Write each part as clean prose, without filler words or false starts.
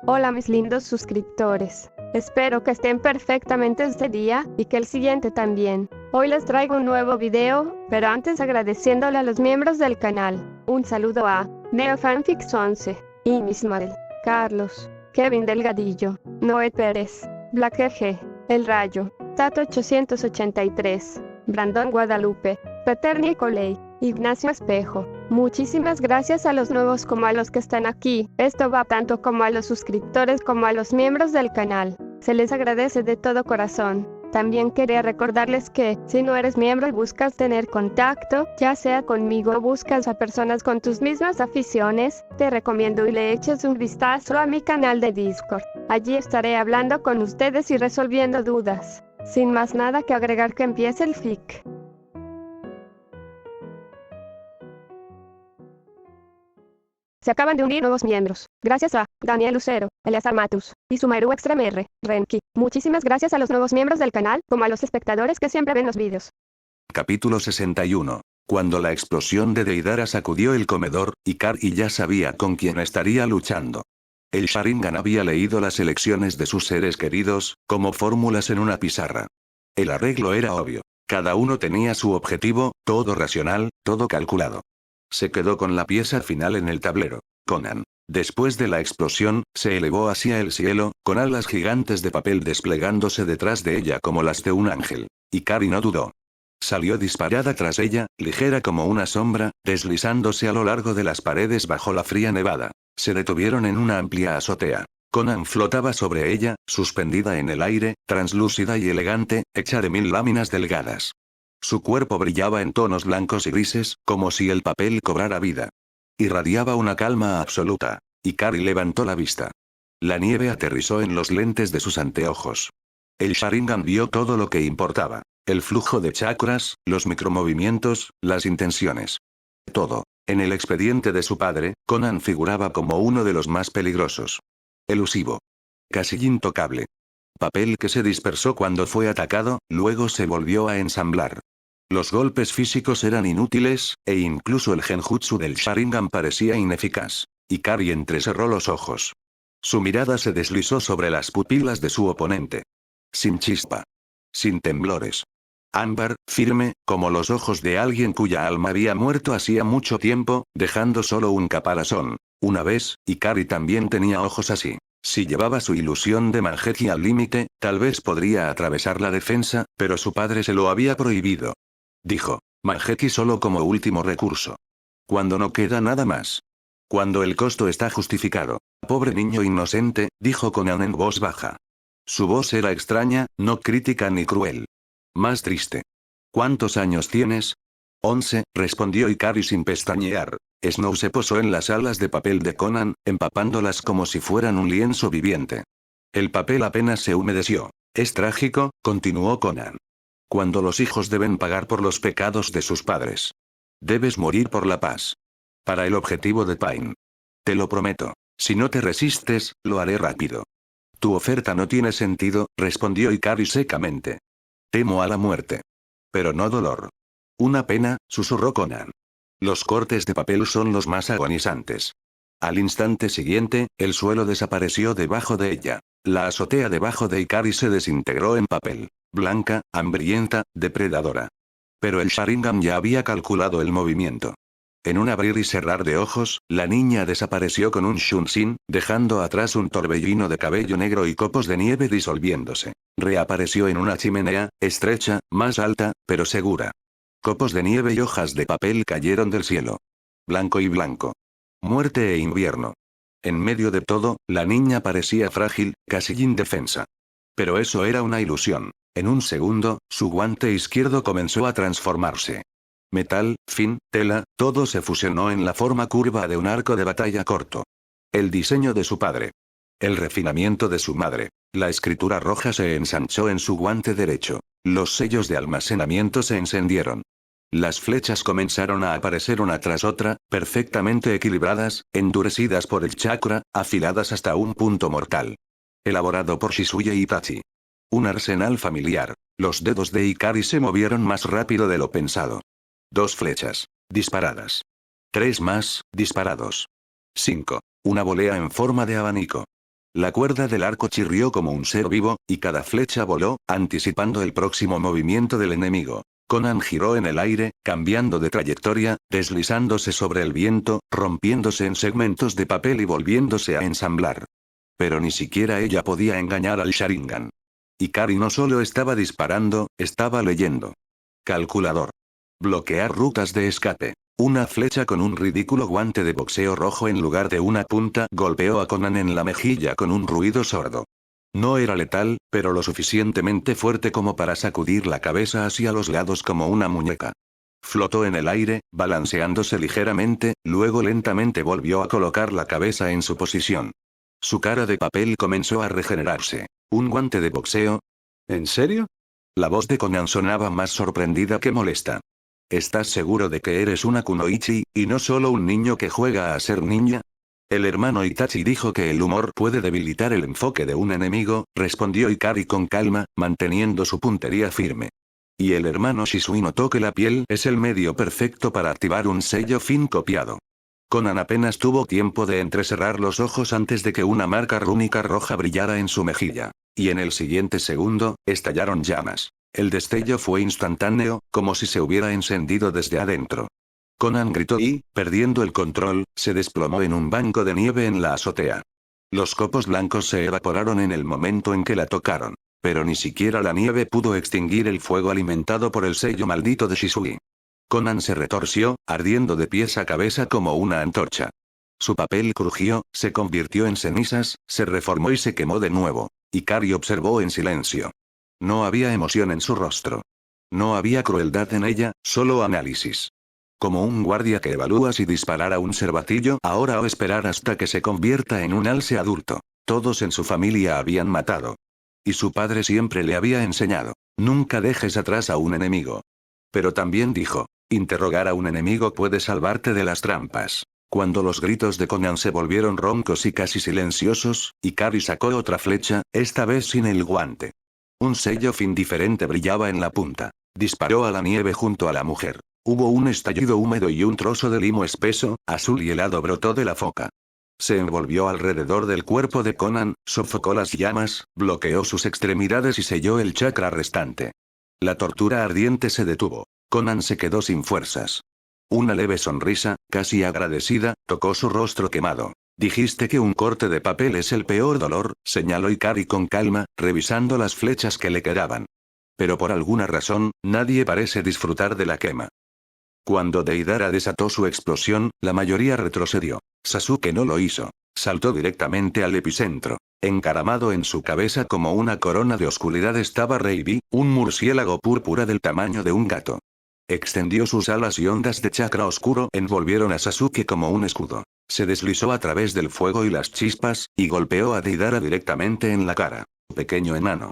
Hola mis lindos suscriptores. Espero que estén perfectamente este día y que el siguiente también. Hoy les traigo un nuevo video, pero antes agradeciéndole a los miembros del canal. Un saludo a NeoFanfix11, Inismael, Carlos, Kevin Delgadillo, Noé Pérez, Black G, El Rayo, Tato 883, Brandon Guadalupe, Peter Nicolay, Ignacio Espejo. Muchísimas gracias a los nuevos como a los que están aquí. Esto va tanto como a los suscriptores como a los miembros del canal. Se les agradece de todo corazón. También quería recordarles que, si no eres miembro y buscas tener contacto, ya sea conmigo o buscas a personas con tus mismas aficiones, te recomiendo y le eches un vistazo a mi canal de Discord. Allí estaré hablando con ustedes y resolviendo dudas. Sin más nada que agregar, que empiece el FIC. Se acaban de unir nuevos miembros. Gracias a Daniel Lucero, Eleazar Matus y Sumaru Extreme Renki. Muchísimas gracias a los nuevos miembros del canal, como a los espectadores que siempre ven los vídeos. Capítulo 61. Cuando la explosión de Deidara sacudió el comedor, Ikari ya sabía con quién estaría luchando. El Sharingan había leído las elecciones de sus seres queridos, como fórmulas en una pizarra. El arreglo era obvio. Cada uno tenía su objetivo, todo racional, todo calculado. Se quedó con la pieza final en el tablero. Conan. Después de la explosión, se elevó hacia el cielo, con alas gigantes de papel desplegándose detrás de ella como las de un ángel. Ikari no dudó. Salió disparada tras ella, ligera como una sombra, deslizándose a lo largo de las paredes bajo la fría nevada. Se detuvieron en una amplia azotea. Conan flotaba sobre ella, suspendida en el aire, translúcida y elegante, hecha de 1000 láminas delgadas. Su cuerpo brillaba en tonos blancos y grises, como si el papel cobrara vida. Irradiaba una calma absoluta. Ikari levantó la vista. La nieve aterrizó en los lentes de sus anteojos. El Sharingan vio todo lo que importaba. El flujo de chakras, los micromovimientos, las intenciones. Todo. En el expediente de su padre, Conan figuraba como uno de los más peligrosos. Elusivo. Casi intocable. Papel que se dispersó cuando fue atacado, luego se volvió a ensamblar. Los golpes físicos eran inútiles, e incluso el genjutsu del Sharingan parecía ineficaz. Ikari entrecerró los ojos. Su mirada se deslizó sobre las pupilas de su oponente. Sin chispa. Sin temblores. Ámbar, firme, como los ojos de alguien cuya alma había muerto hacía mucho tiempo, dejando solo un caparazón. Una vez, Ikari también tenía ojos así. Si llevaba su ilusión de Mangekyou al límite, tal vez podría atravesar la defensa, pero su padre se lo había prohibido. Dijo, Mangekyou solo como último recurso. Cuando no queda nada más. Cuando el costo está justificado. Pobre niño inocente, dijo Conan en voz baja. Su voz era extraña, no crítica ni cruel. Más triste. ¿Cuántos años tienes? 11, respondió Ikari sin pestañear. Snow se posó en las alas de papel de Conan, empapándolas como si fueran un lienzo viviente. El papel apenas se humedeció. Es trágico, continuó Conan. Cuando los hijos deben pagar por los pecados de sus padres. Debes morir por la paz. Para el objetivo de Pain. Te lo prometo. Si no te resistes, lo haré rápido. Tu oferta no tiene sentido, respondió Ikari secamente. Temo a la muerte. Pero no dolor. Una pena, susurró Conan. Los cortes de papel son los más agonizantes. Al instante siguiente, el suelo desapareció debajo de ella. La azotea debajo de Ikari se desintegró en papel. Blanca, hambrienta, depredadora. Pero el Sharingan ya había calculado el movimiento. En un abrir y cerrar de ojos, la niña desapareció con un shunshin, dejando atrás un torbellino de cabello negro y copos de nieve disolviéndose. Reapareció en una chimenea, estrecha, más alta, pero segura. Copos de nieve y hojas de papel cayeron del cielo. Blanco y blanco. Muerte e invierno. En medio de todo, la niña parecía frágil, casi indefensa. Pero eso era una ilusión. En un segundo, su guante izquierdo comenzó a transformarse. Metal, fin, tela, todo se fusionó en la forma curva de un arco de batalla corto. El diseño de su padre. El refinamiento de su madre. La escritura roja se ensanchó en su guante derecho. Los sellos de almacenamiento se encendieron. Las flechas comenzaron a aparecer una tras otra, perfectamente equilibradas, endurecidas por el chakra, afiladas hasta un punto mortal. Elaborado por Shizuya Itachi. Un arsenal familiar. Los dedos de Ikari se movieron más rápido de lo pensado. 2 flechas. Disparadas. 3 más, disparados. 5. Una volea en forma de abanico. La cuerda del arco chirrió como un ser vivo, y cada flecha voló, anticipando el próximo movimiento del enemigo. Conan giró en el aire, cambiando de trayectoria, deslizándose sobre el viento, rompiéndose en segmentos de papel y volviéndose a ensamblar. Pero ni siquiera ella podía engañar al Sharingan. Ikari no solo estaba disparando, estaba leyendo. Calculador. Bloquear rutas de escape. Una flecha con un ridículo guante de boxeo rojo en lugar de una punta golpeó a Conan en la mejilla con un ruido sordo. No era letal, pero lo suficientemente fuerte como para sacudir la cabeza hacia los lados como una muñeca. Flotó en el aire, balanceándose ligeramente, luego lentamente volvió a colocar la cabeza en su posición. Su cara de papel comenzó a regenerarse. ¿Un guante de boxeo? ¿En serio? La voz de Conan sonaba más sorprendida que molesta. ¿Estás seguro de que eres una kunoichi, y no solo un niño que juega a ser ninja? El hermano Itachi dijo que el humor puede debilitar el enfoque de un enemigo, respondió Ikari con calma, manteniendo su puntería firme. Y el hermano Shisui notó que la piel es el medio perfecto para activar un sello fin copiado. Conan apenas tuvo tiempo de entrecerrar los ojos antes de que una marca rúnica roja brillara en su mejilla. Y en el siguiente segundo, estallaron llamas. El destello fue instantáneo, como si se hubiera encendido desde adentro. Conan gritó y, perdiendo el control, se desplomó en un banco de nieve en la azotea. Los copos blancos se evaporaron en el momento en que la tocaron. Pero ni siquiera la nieve pudo extinguir el fuego alimentado por el sello maldito de Shisui. Conan se retorció, ardiendo de pies a cabeza como una antorcha. Su papel crujió, se convirtió en cenizas, se reformó y se quemó de nuevo. Ikari observó en silencio. No había emoción en su rostro. No había crueldad en ella, solo análisis. Como un guardia que evalúa si disparar a un cervatillo ahora o esperar hasta que se convierta en un alce adulto. Todos en su familia habían matado. Y su padre siempre le había enseñado, nunca dejes atrás a un enemigo. Pero también dijo, interrogar a un enemigo puede salvarte de las trampas. Cuando los gritos de Conan se volvieron roncos y casi silenciosos, Ikari sacó otra flecha, esta vez sin el guante. Un sello fin diferente brillaba en la punta. Disparó a la nieve junto a la mujer. Hubo un estallido húmedo y un trozo de limo espeso, azul y helado brotó de la foca. Se envolvió alrededor del cuerpo de Conan, sofocó las llamas, bloqueó sus extremidades y selló el chakra restante. La tortura ardiente se detuvo. Conan se quedó sin fuerzas. Una leve sonrisa, casi agradecida, tocó su rostro quemado. Dijiste que un corte de papel es el peor dolor, señaló Ikari con calma, revisando las flechas que le quedaban. Pero por alguna razón, nadie parece disfrutar de la quema. Cuando Deidara desató su explosión, la mayoría retrocedió. Sasuke no lo hizo. Saltó directamente al epicentro. Encaramado en su cabeza como una corona de oscuridad estaba Reibi, un murciélago púrpura del tamaño de un gato. Extendió sus alas y ondas de chakra oscuro envolvieron a Sasuke como un escudo. Se deslizó a través del fuego y las chispas, y golpeó a Deidara directamente en la cara. Pequeño enano.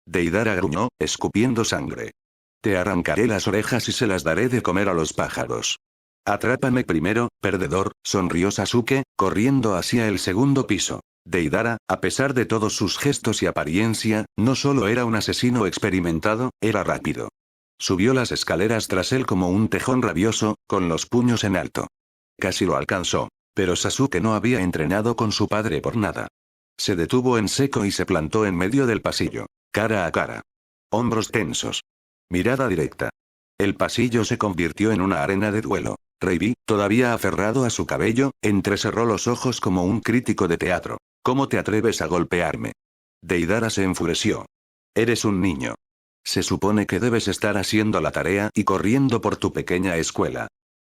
Deidara gruñó, escupiendo sangre. Te arrancaré las orejas y se las daré de comer a los pájaros. Atrápame primero, perdedor, sonrió Sasuke, corriendo hacia el segundo piso. Deidara, a pesar de todos sus gestos y apariencia, no solo era un asesino experimentado, era rápido. Subió las escaleras tras él como un tejón rabioso, con los puños en alto. Casi lo alcanzó. Pero Sasuke no había entrenado con su padre por nada. Se detuvo en seco y se plantó en medio del pasillo. Cara a cara. Hombros tensos. Mirada directa. El pasillo se convirtió en una arena de duelo. Reibi, todavía aferrado a su cabello, entrecerró los ojos como un crítico de teatro. ¿Cómo te atreves a golpearme? Deidara se enfureció. Eres un niño. Se supone que debes estar haciendo la tarea y corriendo por tu pequeña escuela.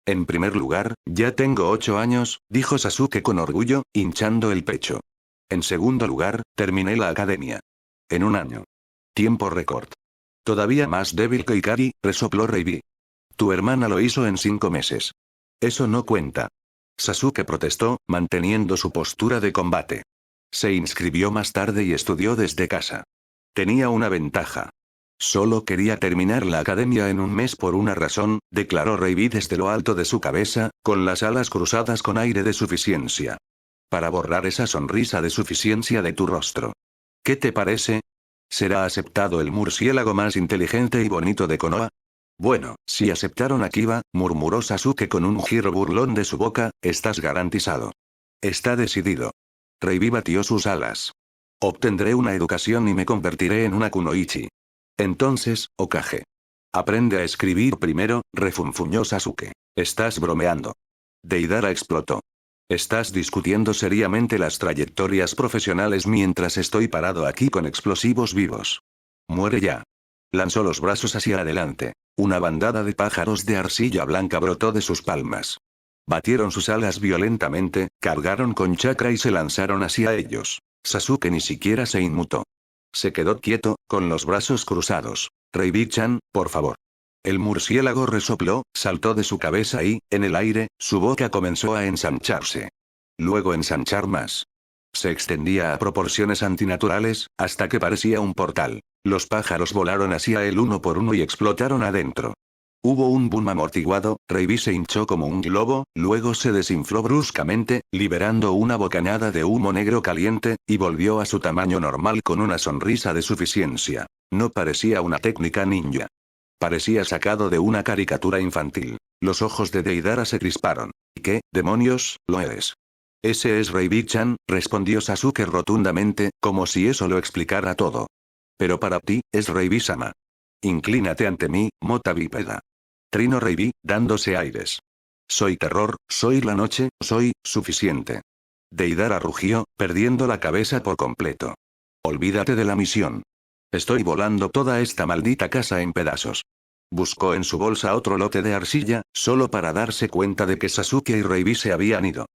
En primer lugar, ya tengo 8 años, dijo Sasuke con orgullo, hinchando el pecho. En segundo lugar, terminé la academia. En un año. Tiempo récord. Todavía más débil que Ikari, resopló Reibi. Tu hermana lo hizo en 5 meses. Eso no cuenta. Sasuke protestó, manteniendo su postura de combate. Se inscribió más tarde y estudió desde casa. Tenía una ventaja. Solo quería terminar la academia en un mes por una razón, declaró Reibi desde lo alto de su cabeza, con las alas cruzadas con aire de suficiencia. Para borrar esa sonrisa de suficiencia de tu rostro. ¿Qué te parece? ¿Será aceptado el murciélago más inteligente y bonito de Konoha? Bueno, si aceptaron a Kiba, murmuró Sasuke con un giro burlón de su boca, estás garantizado. Está decidido. Reibi batió sus alas. Obtendré una educación y me convertiré en una kunoichi. Entonces, Hokage. Aprende a escribir primero, refunfuñó Sasuke. Estás bromeando. Deidara explotó. Estás discutiendo seriamente las trayectorias profesionales mientras estoy parado aquí con explosivos vivos. Muere ya. Lanzó los brazos hacia adelante. Una bandada de pájaros de arcilla blanca brotó de sus palmas. Batieron sus alas violentamente, cargaron con chakra y se lanzaron hacia ellos. Sasuke ni siquiera se inmutó. Se quedó quieto, con los brazos cruzados. Reibichan, por favor. El murciélago resopló, saltó de su cabeza y, en el aire, su boca comenzó a ensancharse. Luego ensanchar más. Se extendía a proporciones antinaturales, hasta que parecía un portal. Los pájaros volaron hacia él uno por uno y explotaron adentro. Hubo un boom amortiguado, Reibi se hinchó como un globo, luego se desinfló bruscamente, liberando una bocanada de humo negro caliente, y volvió a su tamaño normal con una sonrisa de suficiencia. No parecía una técnica ninja. Parecía sacado de una caricatura infantil. Los ojos de Deidara se crisparon. ¿Qué, demonios, lo eres? Ese es Reibi-chan, respondió Sasuke rotundamente, como si eso lo explicara todo. Pero para ti, es Reibi-sama. Inclínate ante mí, mota bípeda. Trino Reibi, dándose aires. Soy terror, soy la noche, soy suficiente. Deidara rugió, perdiendo la cabeza por completo. Olvídate de la misión. Estoy volando toda esta maldita casa en pedazos. Buscó en su bolsa otro lote de arcilla, solo para darse cuenta de que Sasuke y Reibi se habían ido.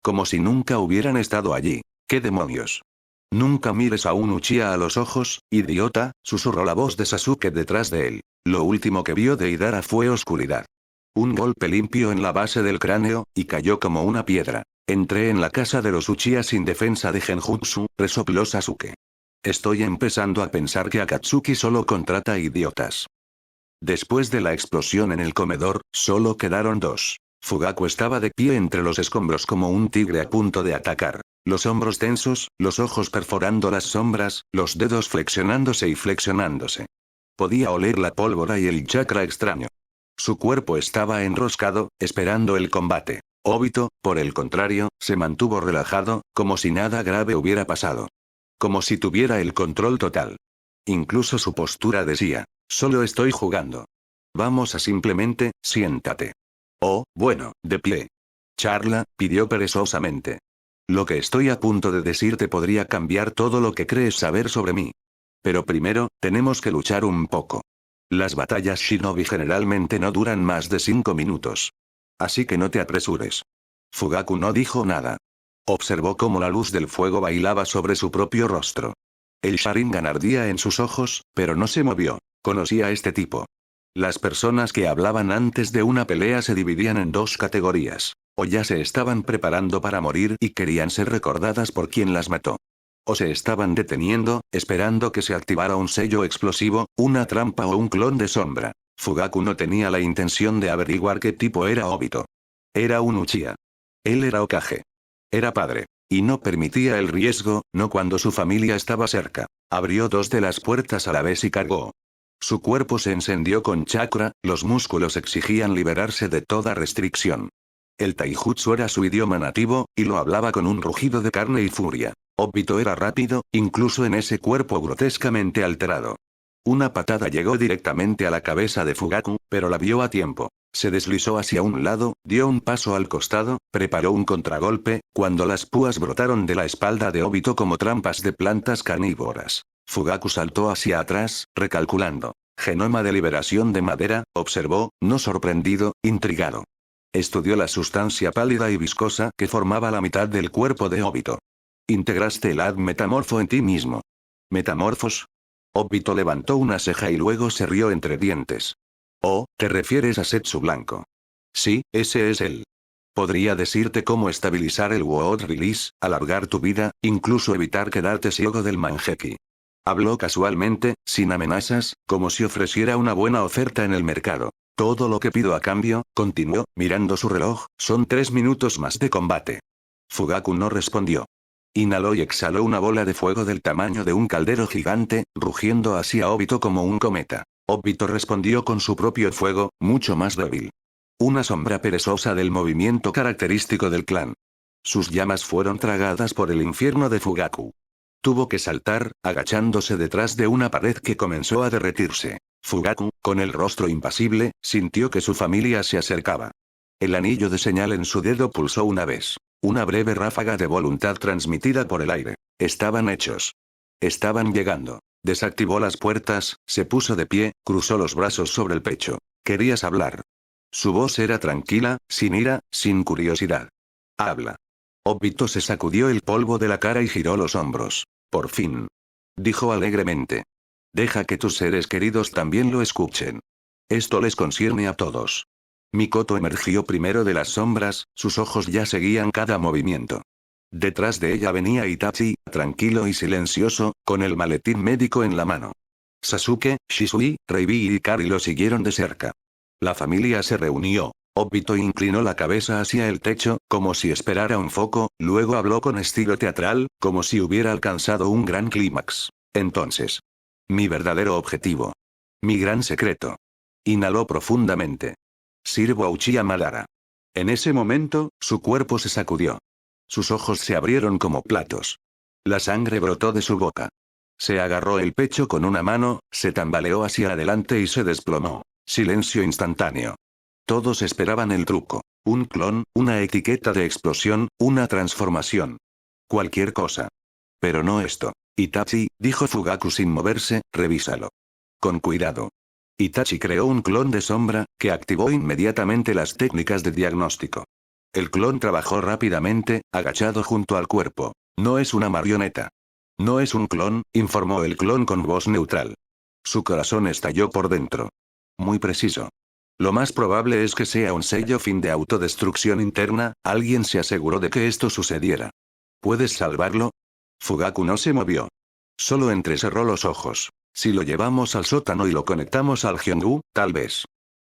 Como si nunca hubieran estado allí. ¿Qué demonios? Nunca mires a un Uchiha a los ojos, idiota, susurró la voz de Sasuke detrás de él. Lo último que vio Deidara fue oscuridad. Un golpe limpio en la base del cráneo, y cayó como una piedra. Entré en la casa de los Uchiha sin defensa de Genjutsu, resopló Sasuke. Estoy empezando a pensar que Akatsuki solo contrata idiotas. Después de la explosión en el comedor, solo quedaron dos. Fugaku estaba de pie entre los escombros como un tigre a punto de atacar. Los hombros tensos, los ojos perforando las sombras, los dedos flexionándose y flexionándose. Podía oler la pólvora y el chakra extraño. Su cuerpo estaba enroscado, esperando el combate. Obito, por el contrario, se mantuvo relajado, como si nada grave hubiera pasado. Como si tuviera el control total. Incluso su postura decía, solo estoy jugando. Vamos a simplemente, siéntate. Oh, bueno, de pie. Charla, pidió perezosamente. Lo que estoy a punto de decirte podría cambiar todo lo que crees saber sobre mí. Pero primero, tenemos que luchar un poco. Las batallas shinobi generalmente no duran más de 5 minutos. Así que no te apresures. Fugaku no dijo nada. Observó cómo la luz del fuego bailaba sobre su propio rostro. El Sharingan ardía en sus ojos, pero no se movió. Conocía a este tipo. Las personas que hablaban antes de una pelea se dividían en dos categorías. O ya se estaban preparando para morir y querían ser recordadas por quien las mató. O se estaban deteniendo, esperando que se activara un sello explosivo, una trampa o un clon de sombra. Fugaku no tenía la intención de averiguar qué tipo era Obito. Era un Uchiha. Él era Hokage. Era padre. Y no permitía el riesgo, no cuando su familia estaba cerca. Abrió dos de las puertas a la vez y cargó. Su cuerpo se encendió con chakra, los músculos exigían liberarse de toda restricción. El taijutsu era su idioma nativo, y lo hablaba con un rugido de carne y furia. Obito era rápido, incluso en ese cuerpo grotescamente alterado. Una patada llegó directamente a la cabeza de Fugaku, pero la vio a tiempo. Se deslizó hacia un lado, dio un paso al costado, preparó un contragolpe, cuando las púas brotaron de la espalda de Obito como trampas de plantas carnívoras. Fugaku saltó hacia atrás, recalculando. Genoma de liberación de madera, observó, no sorprendido, intrigado. Estudió la sustancia pálida y viscosa que formaba la mitad del cuerpo de Obito. Integraste el ad metamorfo en ti mismo. ¿Metamorfos? Obito levantó una ceja y luego se rió entre dientes. Oh, ¿te refieres a Setsu Blanco? Sí, ese es él. Podría decirte cómo estabilizar el World Release, alargar tu vida, incluso evitar quedarte ciego del Manjeki. Habló casualmente, sin amenazas, como si ofreciera una buena oferta en el mercado. Todo lo que pido a cambio, continuó, mirando su reloj, son 3 minutos más de combate. Fugaku no respondió. Inhaló y exhaló una bola de fuego del tamaño de un caldero gigante, rugiendo hacia Obito como un cometa. Obito respondió con su propio fuego, mucho más débil. Una sombra perezosa del movimiento característico del clan. Sus llamas fueron tragadas por el infierno de Fugaku. Tuvo que saltar, agachándose detrás de una pared que comenzó a derretirse. Fugaku, con el rostro impasible, sintió que su familia se acercaba. El anillo de señal en su dedo pulsó una vez. Una breve ráfaga de voluntad transmitida por el aire. Estaban hechos. Estaban llegando. Desactivó las puertas, se puso de pie, cruzó los brazos sobre el pecho. Querías hablar. Su voz era tranquila, sin ira, sin curiosidad. Habla. Obito se sacudió el polvo de la cara y giró los hombros. Por fin. Dijo alegremente. Deja que tus seres queridos también lo escuchen. Esto les concierne a todos. Mikoto emergió primero de las sombras, sus ojos ya seguían cada movimiento. Detrás de ella venía Itachi, tranquilo y silencioso, con el maletín médico en la mano. Sasuke, Shisui, Reibi y Kari lo siguieron de cerca. La familia se reunió. Obito inclinó la cabeza hacia el techo, como si esperara un foco, luego habló con estilo teatral, como si hubiera alcanzado un gran clímax. Entonces. Mi verdadero objetivo. Mi gran secreto. Inhaló profundamente. Sirvo a Uchiha Madara. En ese momento, su cuerpo se sacudió. Sus ojos se abrieron como platos. La sangre brotó de su boca. Se agarró el pecho con una mano, se tambaleó hacia adelante y se desplomó. Silencio instantáneo. Todos esperaban el truco. Un clon, una etiqueta de explosión, una transformación. Cualquier cosa. Pero no esto. Itachi, dijo Fugaku sin moverse, revísalo. Con cuidado. Itachi creó un clon de sombra, que activó inmediatamente las técnicas de diagnóstico. El clon trabajó rápidamente, agachado junto al cuerpo. No es una marioneta. No es un clon, informó el clon con voz neutral. Su corazón estalló por dentro. Muy preciso. Lo más probable es que sea un sello fin de autodestrucción interna, alguien se aseguró de que esto sucediera. ¿Puedes salvarlo? Fugaku no se movió. Solo entrecerró los ojos. Si lo llevamos al sótano y lo conectamos al Hyongu, tal vez.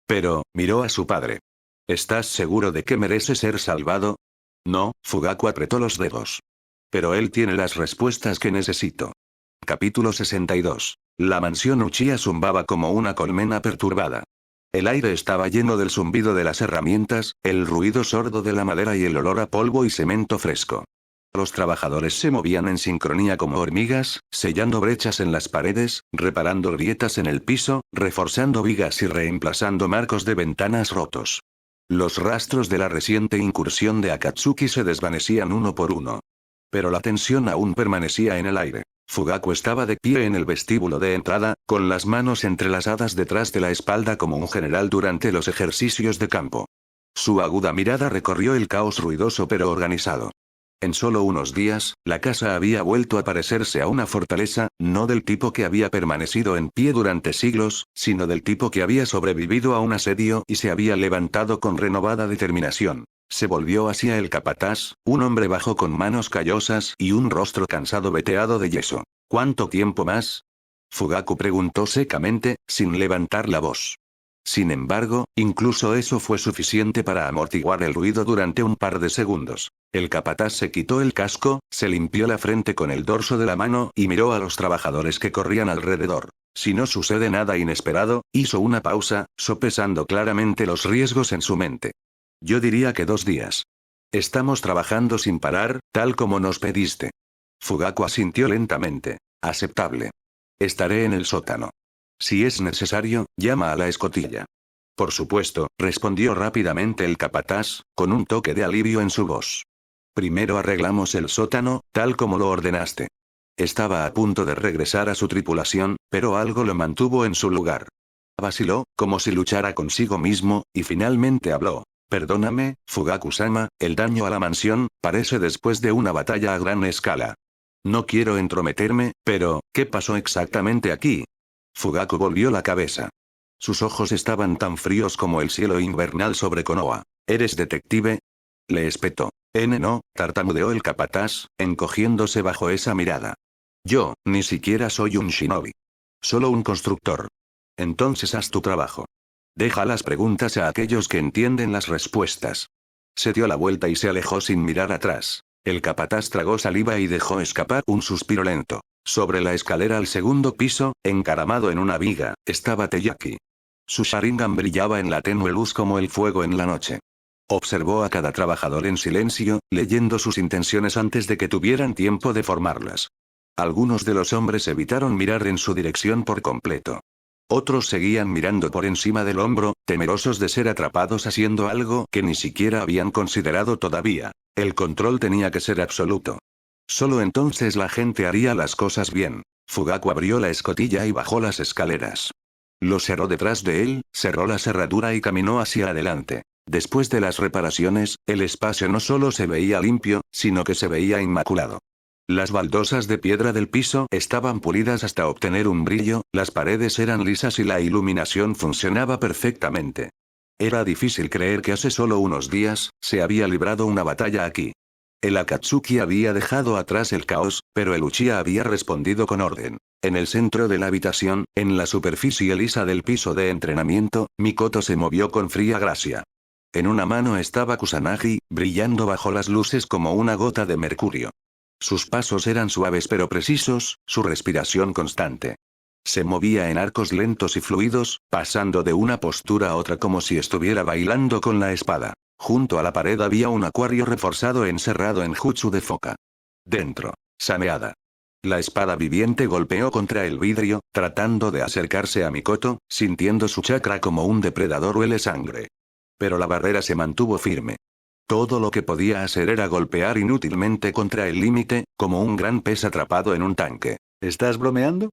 Pero, miró a su padre. ¿Estás seguro de que merece ser salvado? No, Fugaku apretó los dedos. Pero él tiene las respuestas que necesito. Capítulo 62. La mansión Uchiha zumbaba como una colmena perturbada. El aire estaba lleno del zumbido de las herramientas, el ruido sordo de la madera y el olor a polvo y cemento fresco. Los trabajadores se movían en sincronía como hormigas, sellando brechas en las paredes, reparando grietas en el piso, reforzando vigas y reemplazando marcos de ventanas rotos. Los rastros de la reciente incursión de Akatsuki se desvanecían uno por uno. Pero la tensión aún permanecía en el aire. Fugaku estaba de pie en el vestíbulo de entrada, con las manos entrelazadas detrás de la espalda como un general durante los ejercicios de campo. Su aguda mirada recorrió el caos ruidoso pero organizado. En solo unos días, la casa había vuelto a parecerse a una fortaleza, no del tipo que había permanecido en pie durante siglos, sino del tipo que había sobrevivido a un asedio y se había levantado con renovada determinación. Se volvió hacia el capataz, un hombre bajo con manos callosas y un rostro cansado veteado de yeso. ¿Cuánto tiempo más? Fugaku preguntó secamente, sin levantar la voz. Sin embargo, incluso eso fue suficiente para amortiguar el ruido durante un par de segundos. El capataz se quitó el casco, se limpió la frente con el dorso de la mano y miró a los trabajadores que corrían alrededor. Si no sucede nada inesperado, hizo una pausa, sopesando claramente los riesgos en su mente. Yo diría que 2 días. Estamos trabajando sin parar, tal como nos pediste. Fugaku asintió lentamente. Aceptable. Estaré en el sótano. Si es necesario, llama a la escotilla. Por supuesto, respondió rápidamente el capataz, con un toque de alivio en su voz. Primero arreglamos el sótano, tal como lo ordenaste. Estaba a punto de regresar a su tripulación, pero algo lo mantuvo en su lugar. Vaciló, como si luchara consigo mismo, y finalmente habló. Perdóname, Fugaku-sama, el daño a la mansión, parece después de una batalla a gran escala. No quiero entrometerme, pero, ¿qué pasó exactamente aquí? Fugaku volvió la cabeza. Sus ojos estaban tan fríos como el cielo invernal sobre Konoha. ¿Eres detective? Le espetó. No, tartamudeó el capataz, encogiéndose bajo esa mirada. Yo, ni siquiera soy un shinobi. Solo un constructor. Entonces haz tu trabajo. Deja las preguntas a aquellos que entienden las respuestas. Se dio la vuelta y se alejó sin mirar atrás. El capataz tragó saliva y dejó escapar un suspiro lento. Sobre la escalera al segundo piso, encaramado en una viga, estaba Teyaki. Su Sharingan brillaba en la tenue luz como el fuego en la noche. Observó a cada trabajador en silencio, leyendo sus intenciones antes de que tuvieran tiempo de formarlas. Algunos de los hombres evitaron mirar en su dirección por completo. Otros seguían mirando por encima del hombro, temerosos de ser atrapados haciendo algo que ni siquiera habían considerado todavía. El control tenía que ser absoluto. Solo entonces la gente haría las cosas bien. Fugaku abrió la escotilla y bajó las escaleras. Lo cerró detrás de él, cerró la cerradura y caminó hacia adelante. Después de las reparaciones, el espacio no solo se veía limpio, sino que se veía inmaculado. Las baldosas de piedra del piso estaban pulidas hasta obtener un brillo, las paredes eran lisas y la iluminación funcionaba perfectamente. Era difícil creer que hace solo unos días, se había librado una batalla aquí. El Akatsuki había dejado atrás el caos, pero el Uchiha había respondido con orden. En el centro de la habitación, en la superficie lisa del piso de entrenamiento, Mikoto se movió con fría gracia. En una mano estaba Kusanagi, brillando bajo las luces como una gota de mercurio. Sus pasos eran suaves pero precisos, su respiración constante. Se movía en arcos lentos y fluidos, pasando de una postura a otra como si estuviera bailando con la espada. Junto a la pared había un acuario reforzado encerrado en jutsu de foca. Dentro, Sameada. La espada viviente golpeó contra el vidrio, tratando de acercarse a Mikoto, sintiendo su chakra como un depredador huele sangre. Pero la barrera se mantuvo firme. Todo lo que podía hacer era golpear inútilmente contra el límite, como un gran pez atrapado en un tanque. ¿Estás bromeando?,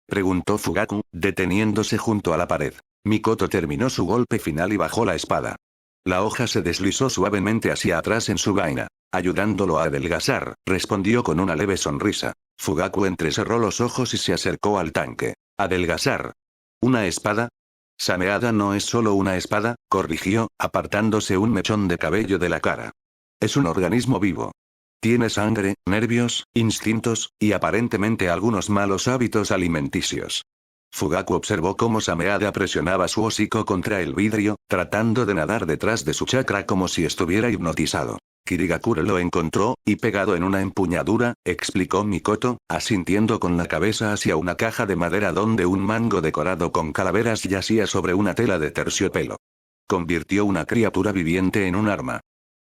preguntó Fugaku, deteniéndose junto a la pared. Mikoto terminó su golpe final y bajó la espada. La hoja se deslizó suavemente hacia atrás en su vaina, ayudándolo a adelgazar, respondió con una leve sonrisa. Fugaku entrecerró los ojos y se acercó al tanque. ¿Adelgazar? ¿Una espada? Sameada no es solo una espada, corrigió, apartándose un mechón de cabello de la cara. Es un organismo vivo. Tiene sangre, nervios, instintos, y aparentemente algunos malos hábitos alimenticios. Fugaku observó cómo Sameada presionaba su hocico contra el vidrio, tratando de nadar detrás de su chakra como si estuviera hipnotizado. Kirigakure lo encontró, y pegado en una empuñadura, explicó Mikoto, asintiendo con la cabeza hacia una caja de madera donde un mango decorado con calaveras yacía sobre una tela de terciopelo. Convirtió una criatura viviente en un arma.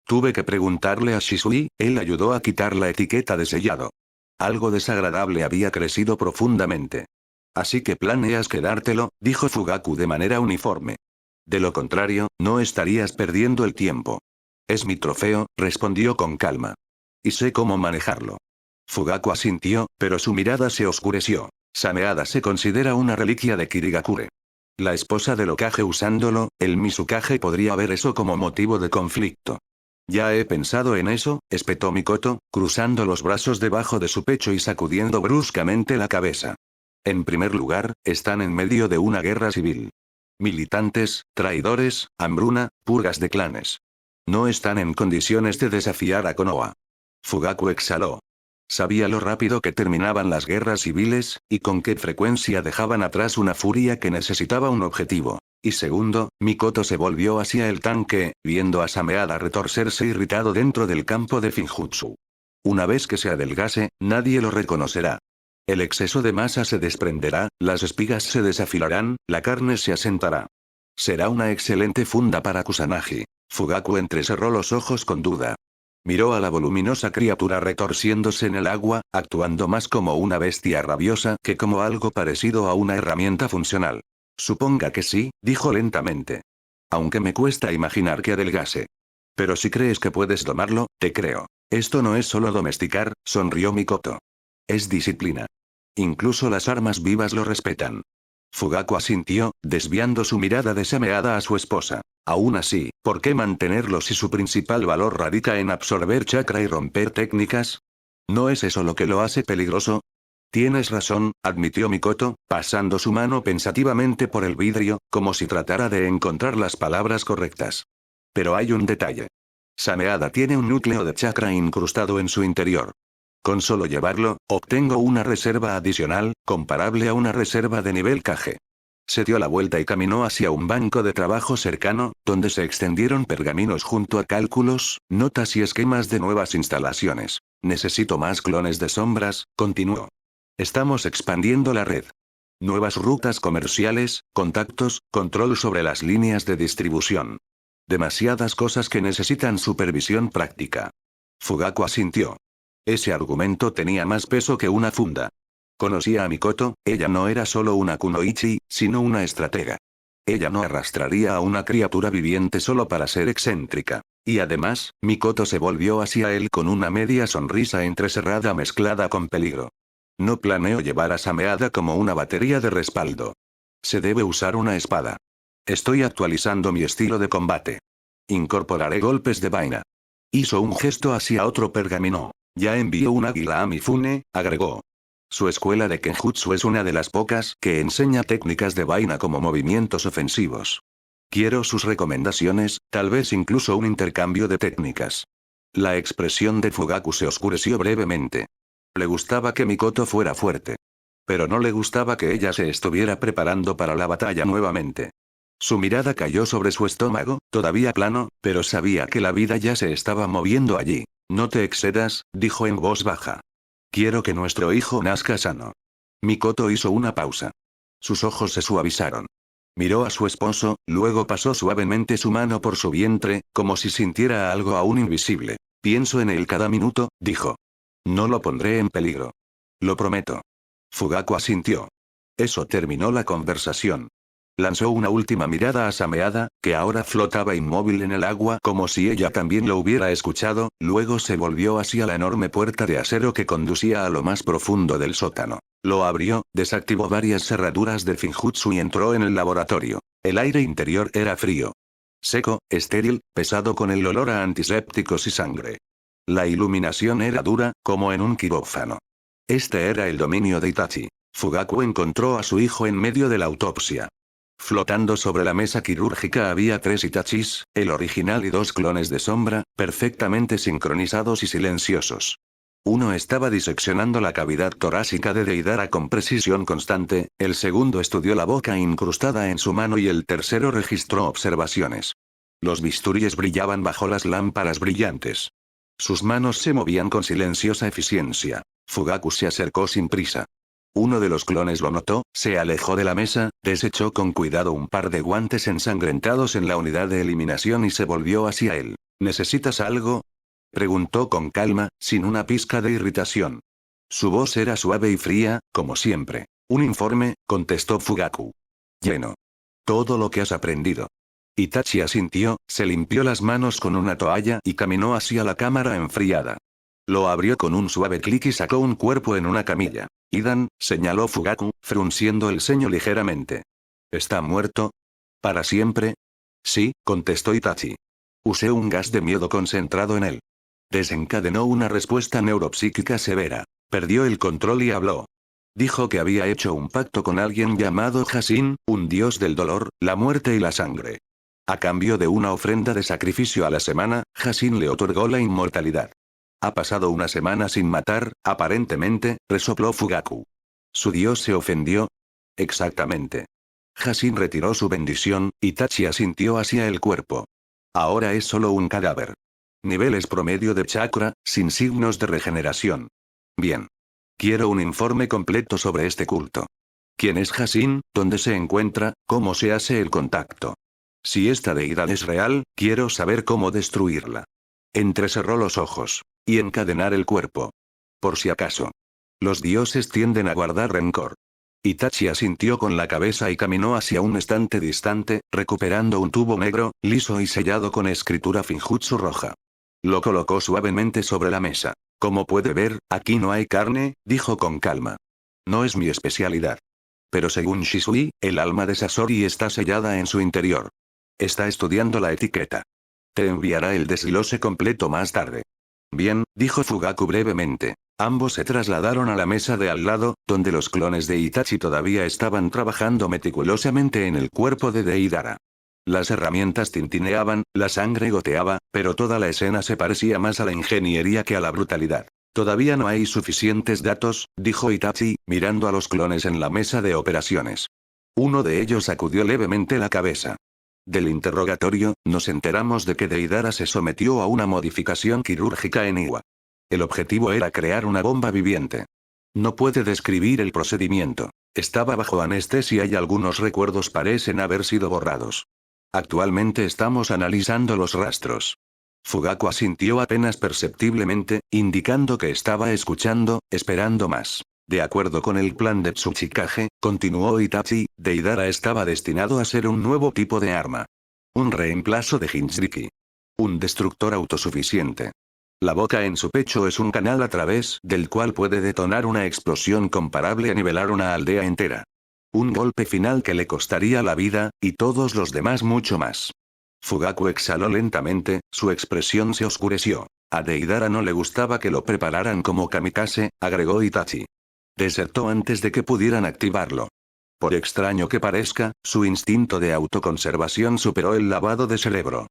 Tuve que preguntarle a Shisui, él ayudó a quitar la etiqueta de sellado. Algo desagradable había crecido profundamente. Así que planeas quedártelo, dijo Fugaku de manera uniforme. De lo contrario, no estarías perdiendo el tiempo. Es mi trofeo, respondió con calma. Y sé cómo manejarlo. Fugaku asintió, pero su mirada se oscureció. Sameada se considera una reliquia de Kirigakure. La esposa del Hokage usándolo, el Mizukage podría ver eso como motivo de conflicto. Ya he pensado en eso, espetó Mikoto, cruzando los brazos debajo de su pecho y sacudiendo bruscamente la cabeza. En primer lugar, están en medio de una guerra civil. Militantes, traidores, hambruna, purgas de clanes. No están en condiciones de desafiar a Konoha. Fugaku exhaló. Sabía lo rápido que terminaban las guerras civiles, y con qué frecuencia dejaban atrás una furia que necesitaba un objetivo. Y segundo, Mikoto se volvió hacia el tanque, viendo a Sameada retorcerse irritado dentro del campo de Finjutsu. Una vez que se adelgase, nadie lo reconocerá. El exceso de masa se desprenderá, las espigas se desafilarán, la carne se asentará. Será una excelente funda para Kusanagi. Fugaku entrecerró los ojos con duda. Miró a la voluminosa criatura retorciéndose en el agua, actuando más como una bestia rabiosa que como algo parecido a una herramienta funcional. Suponga que sí, dijo lentamente. Aunque me cuesta imaginar que adelgase. Pero si crees que puedes tomarlo, te creo. Esto no es solo domesticar, sonrió Mikoto. Es disciplina. Incluso las armas vivas lo respetan. Fugaku asintió, desviando su mirada de Sameada a su esposa. Aún así, ¿por qué mantenerlo si su principal valor radica en absorber chakra y romper técnicas? ¿No es eso lo que lo hace peligroso? Tienes razón, admitió Mikoto, pasando su mano pensativamente por el vidrio, como si tratara de encontrar las palabras correctas. Pero hay un detalle. Sameada tiene un núcleo de chakra incrustado en su interior. Con solo llevarlo, obtengo una reserva adicional, comparable a una reserva de nivel Kage. Se dio la vuelta y caminó hacia un banco de trabajo cercano, donde se extendieron pergaminos junto a cálculos, notas y esquemas de nuevas instalaciones. Necesito más clones de sombras, continuó. Estamos expandiendo la red. Nuevas rutas comerciales, contactos, control sobre las líneas de distribución. Demasiadas cosas que necesitan supervisión práctica. Fugaku asintió. Ese argumento tenía más peso que una funda. Conocía a Mikoto, ella no era solo una kunoichi, sino una estratega. Ella no arrastraría a una criatura viviente solo para ser excéntrica. Y además, Mikoto se volvió hacia él con una media sonrisa entrecerrada mezclada con peligro. No planeo llevar a Sameada como una batería de respaldo. Se debe usar una espada. Estoy actualizando mi estilo de combate. Incorporaré golpes de vaina. Hizo un gesto hacia otro pergamino. Ya envió un águila a Mifune, agregó. Su escuela de Kenjutsu es una de las pocas que enseña técnicas de vaina como movimientos ofensivos. Quiero sus recomendaciones, tal vez incluso un intercambio de técnicas. La expresión de Fugaku se oscureció brevemente. Le gustaba que Mikoto fuera fuerte. Pero no le gustaba que ella se estuviera preparando para la batalla nuevamente. Su mirada cayó sobre su estómago, todavía plano, pero sabía que la vida ya se estaba moviendo allí. No te excedas, dijo en voz baja. Quiero que nuestro hijo nazca sano. Mikoto hizo una pausa. Sus ojos se suavizaron. Miró a su esposo, luego pasó suavemente su mano por su vientre, como si sintiera algo aún invisible. Pienso en él cada minuto, dijo. No lo pondré en peligro. Lo prometo. Fugaku asintió. Eso terminó la conversación. Lanzó una última mirada a Sameada, que ahora flotaba inmóvil en el agua como si ella también lo hubiera escuchado, luego se volvió hacia la enorme puerta de acero que conducía a lo más profundo del sótano. Lo abrió, desactivó varias cerraduras de Finjutsu y entró en el laboratorio. El aire interior era frío. Seco, estéril, pesado con el olor a antisépticos y sangre. La iluminación era dura, como en un quirófano. Este era el dominio de Itachi. Fugaku encontró a su hijo en medio de la autopsia. Flotando sobre la mesa quirúrgica había 3 Itachis, el original y 2 clones de sombra, perfectamente sincronizados y silenciosos. Uno estaba diseccionando la cavidad torácica de Deidara con precisión constante, el segundo estudió la boca incrustada en su mano y el tercero registró observaciones. Los bisturíes brillaban bajo las lámparas brillantes. Sus manos se movían con silenciosa eficiencia. Fugaku se acercó sin prisa. Uno de los clones lo notó, se alejó de la mesa, desechó con cuidado un par de guantes ensangrentados en la unidad de eliminación y se volvió hacia él. ¿Necesitas algo?, preguntó con calma, sin una pizca de irritación. Su voz era suave y fría, como siempre. Un informe, contestó Fugaku. Lleno. Todo lo que has aprendido. Itachi asintió, se limpió las manos con una toalla y caminó hacia la cámara enfriada. Lo abrió con un suave clic y sacó un cuerpo en una camilla. Idan, señaló Fugaku, frunciendo el ceño ligeramente. ¿Está muerto? ¿Para siempre? Sí, contestó Itachi. Usé un gas de miedo concentrado en él. Desencadenó una respuesta neuropsíquica severa. Perdió el control y habló. Dijo que había hecho un pacto con alguien llamado Hasin, un dios del dolor, la muerte y la sangre. A cambio de una ofrenda de sacrificio a la semana, Hasin le otorgó la inmortalidad. Ha pasado una semana sin matar, aparentemente, resopló Fugaku. ¿Su dios se ofendió? Exactamente. Hasin retiró su bendición, Itachi asintió hacia el cuerpo. Ahora es solo un cadáver. Niveles promedio de chakra, sin signos de regeneración. Bien. Quiero un informe completo sobre este culto. ¿Quién es Hasin? ¿Dónde se encuentra? ¿Cómo se hace el contacto? Si esta deidad es real, quiero saber cómo destruirla. Entrecerró los ojos. Y encadenar el cuerpo. Por si acaso. Los dioses tienden a guardar rencor. Itachi asintió con la cabeza y caminó hacia un estante distante, recuperando un tubo negro, liso y sellado con escritura Finjutsu roja. Lo colocó suavemente sobre la mesa. Como puede ver, aquí no hay carne, dijo con calma. No es mi especialidad. Pero según Shisui, el alma de Sasori está sellada en su interior. Está estudiando la etiqueta. Te enviará el desglose completo más tarde. Bien, dijo Fugaku brevemente. Ambos se trasladaron a la mesa de al lado, donde los clones de Itachi todavía estaban trabajando meticulosamente en el cuerpo de Deidara. Las herramientas tintineaban, la sangre goteaba, pero toda la escena se parecía más a la ingeniería que a la brutalidad. Todavía no hay suficientes datos, dijo Itachi, mirando a los clones en la mesa de operaciones. Uno de ellos sacudió levemente la cabeza. Del interrogatorio, nos enteramos de que Deidara se sometió a una modificación quirúrgica en Iwa. El objetivo era crear una bomba viviente. No puede describir el procedimiento. Estaba bajo anestesia y algunos recuerdos parecen haber sido borrados. Actualmente estamos analizando los rastros. Fugaku asintió apenas perceptiblemente, indicando que estaba escuchando, esperando más. De acuerdo con el plan de Tsuchikage, continuó Itachi, Deidara estaba destinado a ser un nuevo tipo de arma. Un reemplazo de Jinchuriki. Un destructor autosuficiente. La boca en su pecho es un canal a través del cual puede detonar una explosión comparable a nivelar una aldea entera. Un golpe final que le costaría la vida, y todos los demás mucho más. Fugaku exhaló lentamente, su expresión se oscureció. A Deidara no le gustaba que lo prepararan como kamikaze, agregó Itachi. Desertó antes de que pudieran activarlo. Por extraño que parezca, su instinto de autoconservación superó el lavado de cerebro.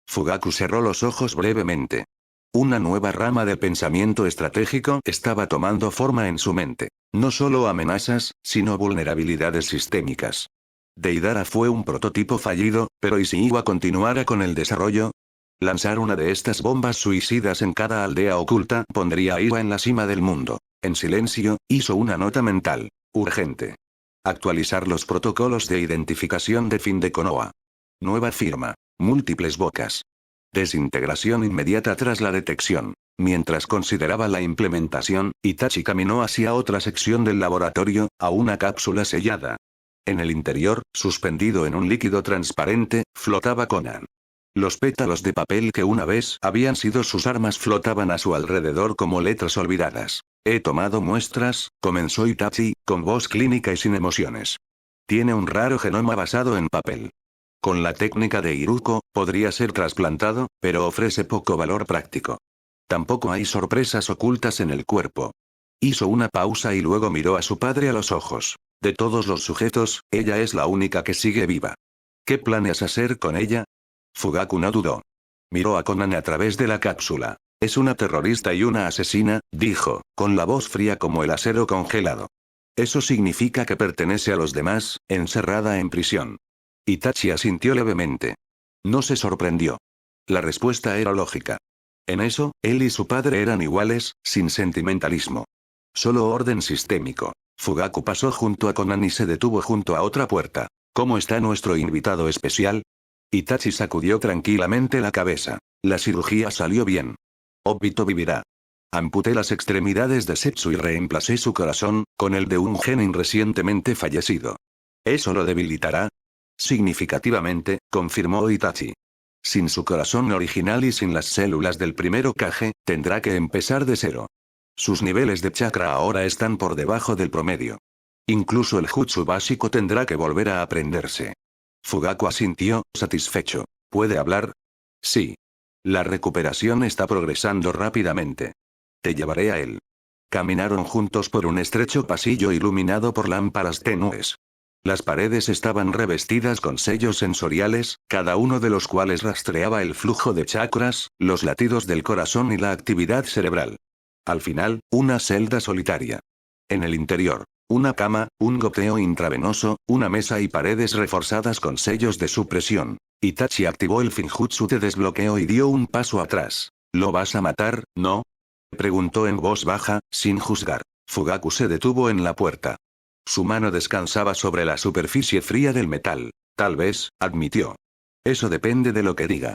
Fugaku cerró los ojos brevemente. Una nueva rama del pensamiento estratégico estaba tomando forma en su mente. No solo amenazas, sino vulnerabilidades sistémicas. Deidara fue un prototipo fallido, pero ¿y si Iwa continuara con el desarrollo? Lanzar una de estas bombas suicidas en cada aldea oculta pondría a Iwa en la cima del mundo. En silencio, hizo una nota mental. Urgente. Actualizar los protocolos de identificación de fin de Konoha. Nueva firma. Múltiples bocas. Desintegración inmediata tras la detección. Mientras consideraba la implementación, Itachi caminó hacia otra sección del laboratorio, a una cápsula sellada. En el interior, suspendido en un líquido transparente, flotaba Conan. Los pétalos de papel que una vez habían sido sus armas flotaban a su alrededor como letras olvidadas. He tomado muestras, comenzó Itachi, con voz clínica y sin emociones. Tiene un raro genoma basado en papel. Con la técnica de Iruko, podría ser trasplantado, pero ofrece poco valor práctico. Tampoco hay sorpresas ocultas en el cuerpo. Hizo una pausa y luego miró a su padre a los ojos. De todos los sujetos, ella es la única que sigue viva. ¿Qué planeas hacer con ella? Fugaku no dudó. Miró a Conan a través de la cápsula. Es una terrorista y una asesina, dijo, con la voz fría como el acero congelado. Eso significa que pertenece a los demás, encerrada en prisión. Itachi asintió levemente. No se sorprendió. La respuesta era lógica. En eso, él y su padre eran iguales, sin sentimentalismo. Solo orden sistémico. Fugaku pasó junto a Conan y se detuvo junto a otra puerta. ¿Cómo está nuestro invitado especial? Itachi sacudió tranquilamente la cabeza. La cirugía salió bien. Obito vivirá. Amputé las extremidades de Setsu y reemplacé su corazón, con el de un genin recientemente fallecido. ¿Eso lo debilitará? Significativamente, confirmó Itachi. Sin su corazón original y sin las células del primero Kage, tendrá que empezar de cero. Sus niveles de chakra ahora están por debajo del promedio. Incluso el jutsu básico tendrá que volver a aprenderse. Fugaku asintió, satisfecho. ¿Puede hablar? Sí. La recuperación está progresando rápidamente. Te llevaré a él. Caminaron juntos por un estrecho pasillo iluminado por lámparas tenues. Las paredes estaban revestidas con sellos sensoriales, cada uno de los cuales rastreaba el flujo de chakras, los latidos del corazón y la actividad cerebral. Al final, una celda solitaria. En el interior, una cama, un goteo intravenoso, una mesa y paredes reforzadas con sellos de supresión. Itachi activó el Finjutsu de desbloqueo y dio un paso atrás. ¿Lo vas a matar, no? Preguntó en voz baja, sin juzgar. Fugaku se detuvo en la puerta. Su mano descansaba sobre la superficie fría del metal. Tal vez, admitió. Eso depende de lo que diga.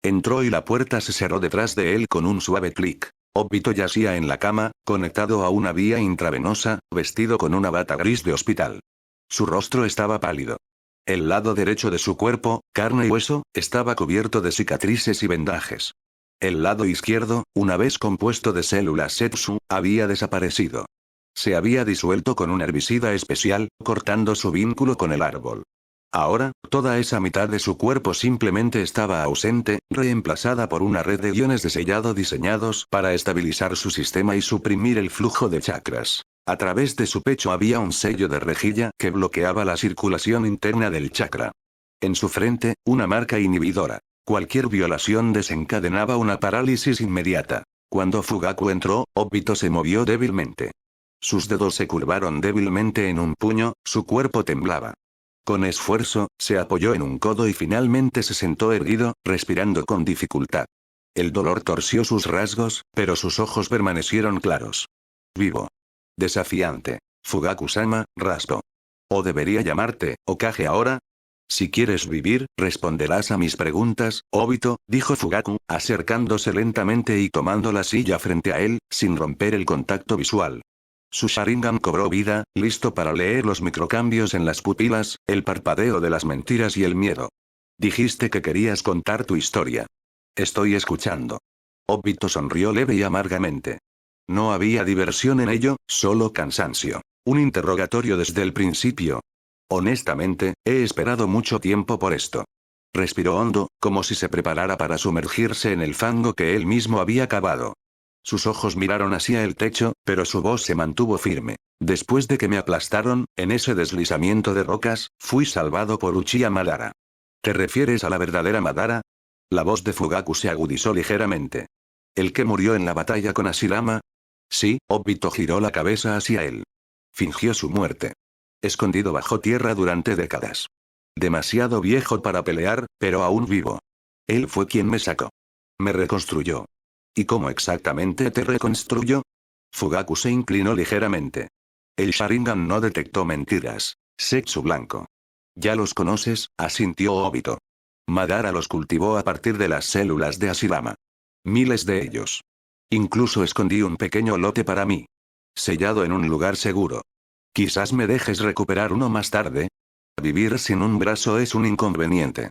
Entró y la puerta se cerró detrás de él con un suave clic. Obito yacía en la cama, conectado a una vía intravenosa, vestido con una bata gris de hospital. Su rostro estaba pálido. El lado derecho de su cuerpo, carne y hueso, estaba cubierto de cicatrices y vendajes. El lado izquierdo, una vez compuesto de células Setsu, había desaparecido. Se había disuelto con un herbicida especial, cortando su vínculo con el árbol. Ahora, toda esa mitad de su cuerpo simplemente estaba ausente, reemplazada por una red de iones de sellado diseñados para estabilizar su sistema y suprimir el flujo de chakras. A través de su pecho había un sello de rejilla que bloqueaba la circulación interna del chakra. En su frente, una marca inhibidora. Cualquier violación desencadenaba una parálisis inmediata. Cuando Fugaku entró, Obito se movió débilmente. Sus dedos se curvaron débilmente en un puño, su cuerpo temblaba. Con esfuerzo, se apoyó en un codo y finalmente se sentó erguido, respirando con dificultad. El dolor torció sus rasgos, pero sus ojos permanecieron claros. Vivo. Desafiante. Fugaku-sama, raspó. ¿O debería llamarte, Hokage ahora? Si quieres vivir, responderás a mis preguntas, Obito, dijo Fugaku, acercándose lentamente y tomando la silla frente a él, sin romper el contacto visual. Su Sharingan cobró vida, listo para leer los microcambios en las pupilas, el parpadeo de las mentiras y el miedo. Dijiste que querías contar tu historia. Estoy escuchando. Obito sonrió leve y amargamente. No había diversión en ello, solo cansancio. Un interrogatorio desde el principio. Honestamente, he esperado mucho tiempo por esto. Respiró hondo, como si se preparara para sumergirse en el fango que él mismo había cavado. Sus ojos miraron hacia el techo, pero su voz se mantuvo firme. Después de que me aplastaron, en ese deslizamiento de rocas, fui salvado por Uchiha Madara. ¿Te refieres a la verdadera Madara? La voz de Fugaku se agudizó ligeramente. ¿El que murió en la batalla con Hashirama? Sí, Obito giró la cabeza hacia él. Fingió su muerte. Escondido bajo tierra durante décadas. Demasiado viejo para pelear, pero aún vivo. Él fue quien me sacó. Me reconstruyó. ¿Y cómo exactamente te reconstruyó? Fugaku se inclinó ligeramente. El Sharingan no detectó mentiras. Sexo blanco. Ya los conoces, asintió Obito. Madara los cultivó a partir de las células de Hashirama. Miles de ellos. Incluso escondí un pequeño lote para mí. Sellado en un lugar seguro. Quizás me dejes recuperar uno más tarde. Vivir sin un brazo es un inconveniente.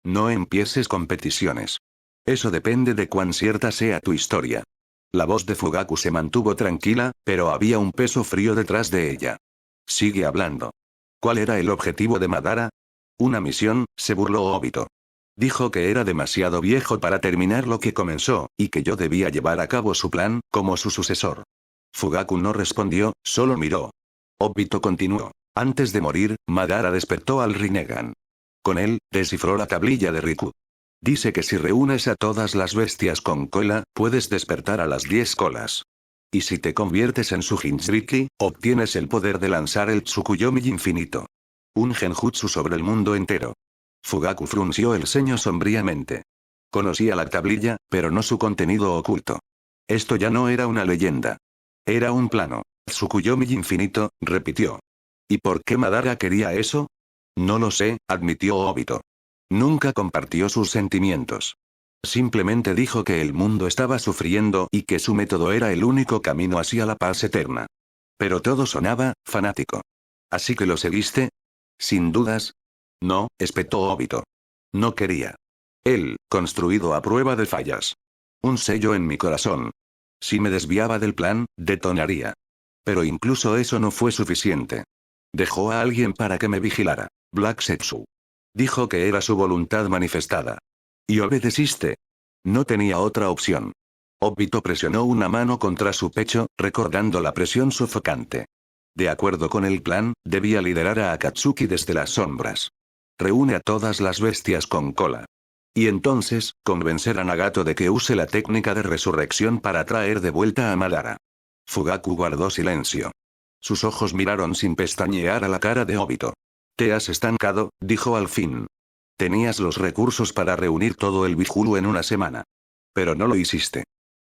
No empieces competiciones. Eso depende de cuán cierta sea tu historia. La voz de Fugaku se mantuvo tranquila, pero había un peso frío detrás de ella. Sigue hablando. ¿Cuál era el objetivo de Madara? Una misión, se burló Obito. Dijo que era demasiado viejo para terminar lo que comenzó, y que yo debía llevar a cabo su plan, como su sucesor. Fugaku no respondió, solo miró. Obito continuó. Antes de morir, Madara despertó al Rinnegan. Con él, descifró la tablilla de Riku. Dice que si reúnes a todas las bestias con cola, puedes despertar a las 10 colas. Y si te conviertes en su Jinchuriki, obtienes el poder de lanzar el Tsukuyomi infinito. Un genjutsu sobre el mundo entero. Fugaku frunció el ceño sombríamente. Conocía la tablilla, pero no su contenido oculto. Esto ya no era una leyenda. Era un plano. Tsukuyomi infinito, repitió. ¿Y por qué Madara quería eso? No lo sé, admitió Obito. Nunca compartió sus sentimientos. Simplemente dijo que el mundo estaba sufriendo y que su método era el único camino hacia la paz eterna. Pero todo sonaba fanático. ¿Así que lo seguiste? Sin dudas. No, espetó Obito. No quería. Él, construido a prueba de fallas. Un sello en mi corazón. Si me desviaba del plan, detonaría. Pero incluso eso no fue suficiente. Dejó a alguien para que me vigilara. Black Setsu. Dijo que era su voluntad manifestada. ¿Y obedeciste? No tenía otra opción. Obito presionó una mano contra su pecho, recordando la presión sofocante. De acuerdo con el plan, debía liderar a Akatsuki desde las sombras. Reúne a todas las bestias con cola. Y entonces, convencer a Nagato de que use la técnica de resurrección para traer de vuelta a Madara. Fugaku guardó silencio. Sus ojos miraron sin pestañear a la cara de Obito. Te has estancado, dijo al fin. Tenías los recursos para reunir todo el Bijulu en una semana. Pero no lo hiciste.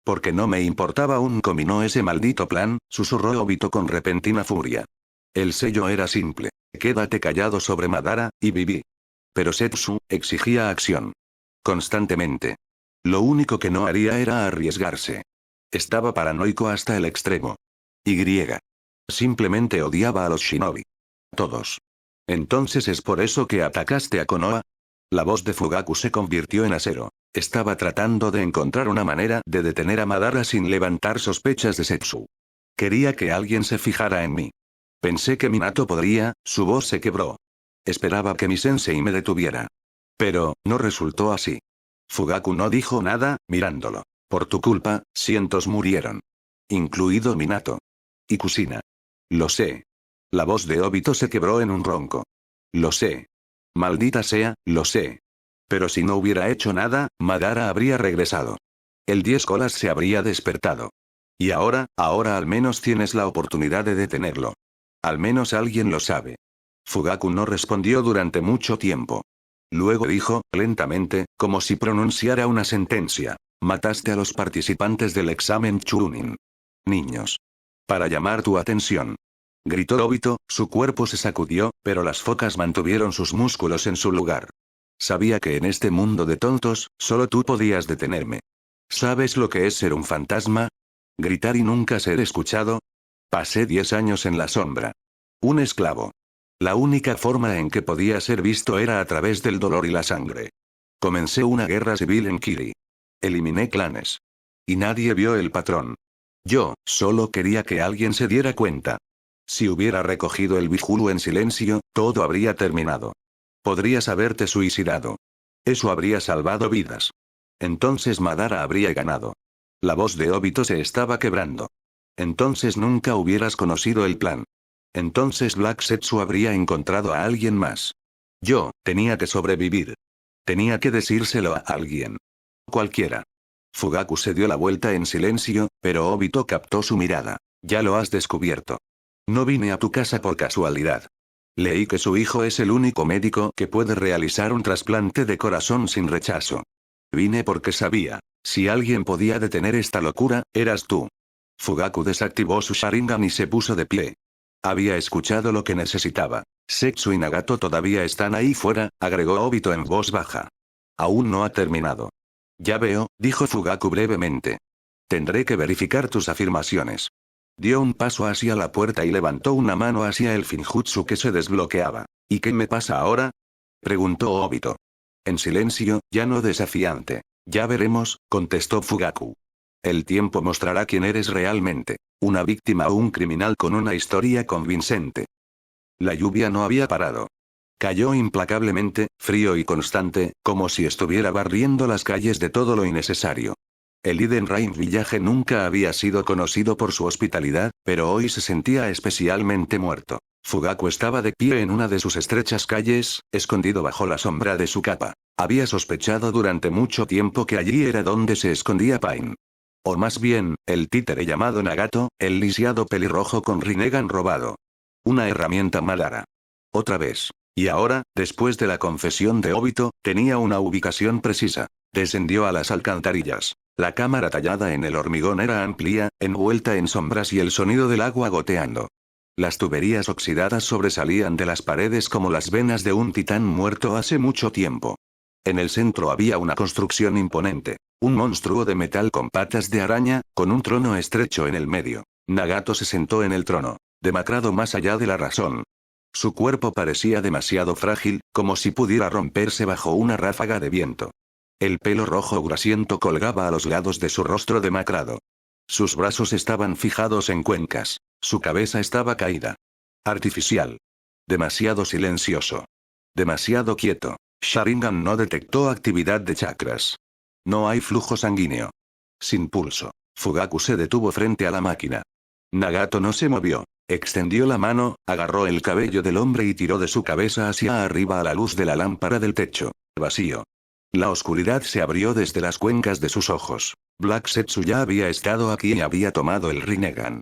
Porque no me importaba un comino ese maldito plan, susurró Obito con repentina furia. El sello era simple. Quédate callado sobre Madara, y viví. Pero Setsu exigía acción. Constantemente. Lo único que no haría era arriesgarse. Estaba paranoico hasta el extremo. Y. Simplemente odiaba a los shinobi. Todos. ¿Entonces es por eso que atacaste a Konoha? La voz de Fugaku se convirtió en acero. Estaba tratando de encontrar una manera de detener a Madara sin levantar sospechas de Setsu. Quería que alguien se fijara en mí. Pensé que Minato podría, su voz se quebró. Esperaba que mi sensei me detuviera. Pero, no resultó así. Fugaku no dijo nada, mirándolo. Por tu culpa, cientos murieron. Incluido Minato. Y Kusina. Lo sé. La voz de Obito se quebró en un ronco. Lo sé. Maldita sea, lo sé. Pero si no hubiera hecho nada, Madara habría regresado. El 10 colas se habría despertado. Y ahora al menos tienes la oportunidad de detenerlo. Al menos alguien lo sabe. Fugaku no respondió durante mucho tiempo. Luego dijo, lentamente, como si pronunciara una sentencia. Mataste a los participantes del examen Chunin. Niños. Para llamar tu atención. Gritó Obito, su cuerpo se sacudió, pero las focas mantuvieron sus músculos en su lugar. Sabía que en este mundo de tontos, solo tú podías detenerme. ¿Sabes lo que es ser un fantasma? ¿Gritar y nunca ser escuchado? Pasé 10 años en la sombra. Un esclavo. La única forma en que podía ser visto era a través del dolor y la sangre. Comencé una guerra civil en Kiri. Eliminé clanes. Y nadie vio el patrón. Yo, solo quería que alguien se diera cuenta. Si hubiera recogido el Bifulu en silencio, todo habría terminado. Podrías haberte suicidado. Eso habría salvado vidas. Entonces Madara habría ganado. La voz de Obito se estaba quebrando. Entonces nunca hubieras conocido el plan. Entonces Black Zetsu habría encontrado a alguien más. Yo, tenía que sobrevivir. Tenía que decírselo a alguien. Cualquiera. Fugaku se dio la vuelta en silencio, pero Obito captó su mirada. Ya lo has descubierto. No vine a tu casa por casualidad. Leí que su hijo es el único médico que puede realizar un trasplante de corazón sin rechazo. Vine porque sabía, si alguien podía detener esta locura, eras tú. Fugaku desactivó su Sharingan y se puso de pie. Había escuchado lo que necesitaba. Zetsu y Nagato todavía están ahí fuera, agregó Obito en voz baja. Aún no ha terminado. Ya veo, dijo Fugaku brevemente. Tendré que verificar tus afirmaciones. Dio un paso hacia la puerta y levantó una mano hacia el Finjutsu que se desbloqueaba. ¿Y qué me pasa ahora? Preguntó Obito. En silencio, ya no desafiante. Ya veremos, contestó Fugaku. El tiempo mostrará quién eres realmente, una víctima o un criminal con una historia convincente. La lluvia no había parado. Cayó implacablemente, frío y constante, como si estuviera barriendo las calles de todo lo innecesario. El Eden Rain Village nunca había sido conocido por su hospitalidad, pero hoy se sentía especialmente muerto. Fugaku estaba de pie en una de sus estrechas calles, escondido bajo la sombra de su capa. Había sospechado durante mucho tiempo que allí era donde se escondía Pain. O más bien, el títere llamado Nagato, el lisiado pelirrojo con Rinnegan robado. Una herramienta Madara. Otra vez. Y ahora, después de la confesión de Obito, tenía una ubicación precisa. Descendió a las alcantarillas. La cámara tallada en el hormigón era amplia, envuelta en sombras y el sonido del agua goteando. Las tuberías oxidadas sobresalían de las paredes como las venas de un titán muerto hace mucho tiempo. En el centro había una construcción imponente. Un monstruo de metal con patas de araña, con un trono estrecho en el medio. Nagato se sentó en el trono, demacrado más allá de la razón. Su cuerpo parecía demasiado frágil, como si pudiera romperse bajo una ráfaga de viento. El pelo rojo grasiento colgaba a los lados de su rostro demacrado. Sus brazos estaban fijados en cuencas. Su cabeza estaba caída. Artificial. Demasiado silencioso. Demasiado quieto. Sharingan no detectó actividad de chakras. No hay flujo sanguíneo. Sin pulso. Fugaku se detuvo frente a la máquina. Nagato no se movió. Extendió la mano, agarró el cabello del hombre y tiró de su cabeza hacia arriba a la luz de la lámpara del techo. Vacío. La oscuridad se abrió desde las cuencas de sus ojos. Black Zetsu ya había estado aquí y había tomado el Rinnegan.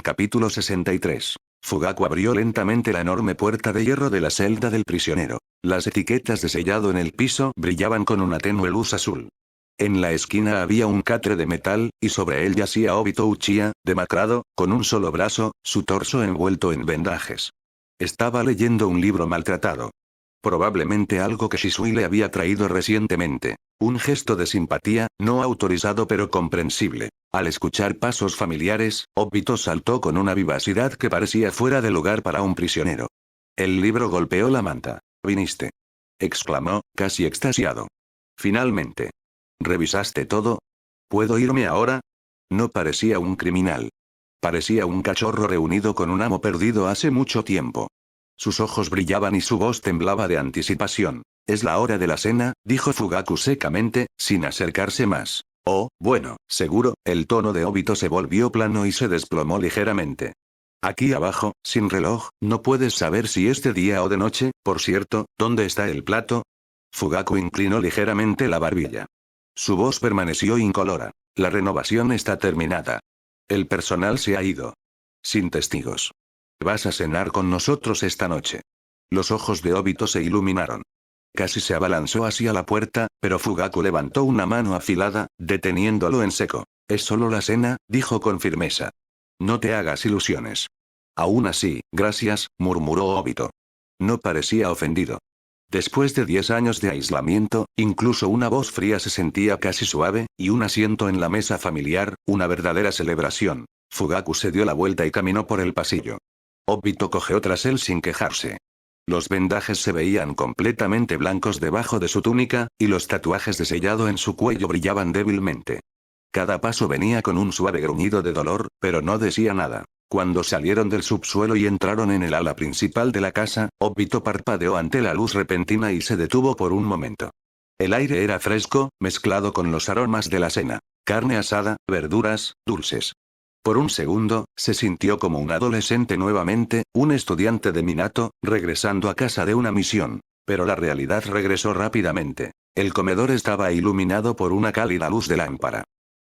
Capítulo 63. Fugaku abrió lentamente la enorme puerta de hierro de la celda del prisionero. Las etiquetas de sellado en el piso brillaban con una tenue luz azul. En la esquina había un catre de metal, y sobre él yacía Obito Uchiha, demacrado, con un solo brazo, su torso envuelto en vendajes. Estaba leyendo un libro maltratado. Probablemente algo que Shisui le había traído recientemente. Un gesto de simpatía, no autorizado pero comprensible. Al escuchar pasos familiares, Obito saltó con una vivacidad que parecía fuera de lugar para un prisionero. El libro golpeó la manta. «¿Viniste?», exclamó, casi extasiado. «Finalmente. ¿Revisaste todo? ¿Puedo irme ahora?» No parecía un criminal. Parecía un cachorro reunido con un amo perdido hace mucho tiempo. Sus ojos brillaban y su voz temblaba de anticipación. «Es la hora de la cena», dijo Fugaku secamente, sin acercarse más. «Oh, bueno, seguro». El tono de Obito se volvió plano y se desplomó ligeramente. «Aquí abajo, sin reloj, no puedes saber si es de día o de noche. Por cierto, ¿dónde está el plato?» Fugaku inclinó ligeramente la barbilla. Su voz permaneció incolora. «La renovación está terminada. El personal se ha ido. Sin testigos. Vas a cenar con nosotros esta noche». Los ojos de Obito se iluminaron. Casi se abalanzó hacia la puerta, pero Fugaku levantó una mano afilada, deteniéndolo en seco. «Es solo la cena», dijo con firmeza. «No te hagas ilusiones. Aún así, gracias, murmuró Obito. No parecía ofendido. Después de 10 años de aislamiento, incluso una voz fría se sentía casi suave, y un asiento en la mesa familiar, una verdadera celebración. Fugaku se dio la vuelta y caminó por el pasillo. Obito cojeó tras él sin quejarse. Los vendajes se veían completamente blancos debajo de su túnica, y los tatuajes de sellado en su cuello brillaban débilmente. Cada paso venía con un suave gruñido de dolor, pero no decía nada. Cuando salieron del subsuelo y entraron en el ala principal de la casa, Obito parpadeó ante la luz repentina y se detuvo por un momento. El aire era fresco, mezclado con los aromas de la cena. Carne asada, verduras, dulces. Por un segundo, se sintió como un adolescente nuevamente, un estudiante de Minato, regresando a casa de una misión. Pero la realidad regresó rápidamente. El comedor estaba iluminado por una cálida luz de lámpara.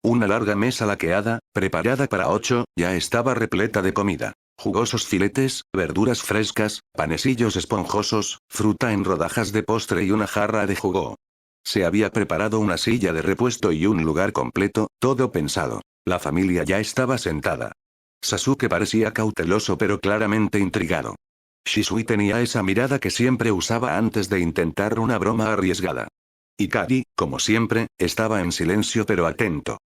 Una larga mesa laqueada, preparada para 8, ya estaba repleta de comida. Jugosos filetes, verduras frescas, panecillos esponjosos, fruta en rodajas de postre y una jarra de jugo. Se había preparado una silla de repuesto y un lugar completo, todo pensado. La familia ya estaba sentada. Sasuke parecía cauteloso pero claramente intrigado. Shisui tenía esa mirada que siempre usaba antes de intentar una broma arriesgada. Ikari, como siempre, estaba en silencio pero atento.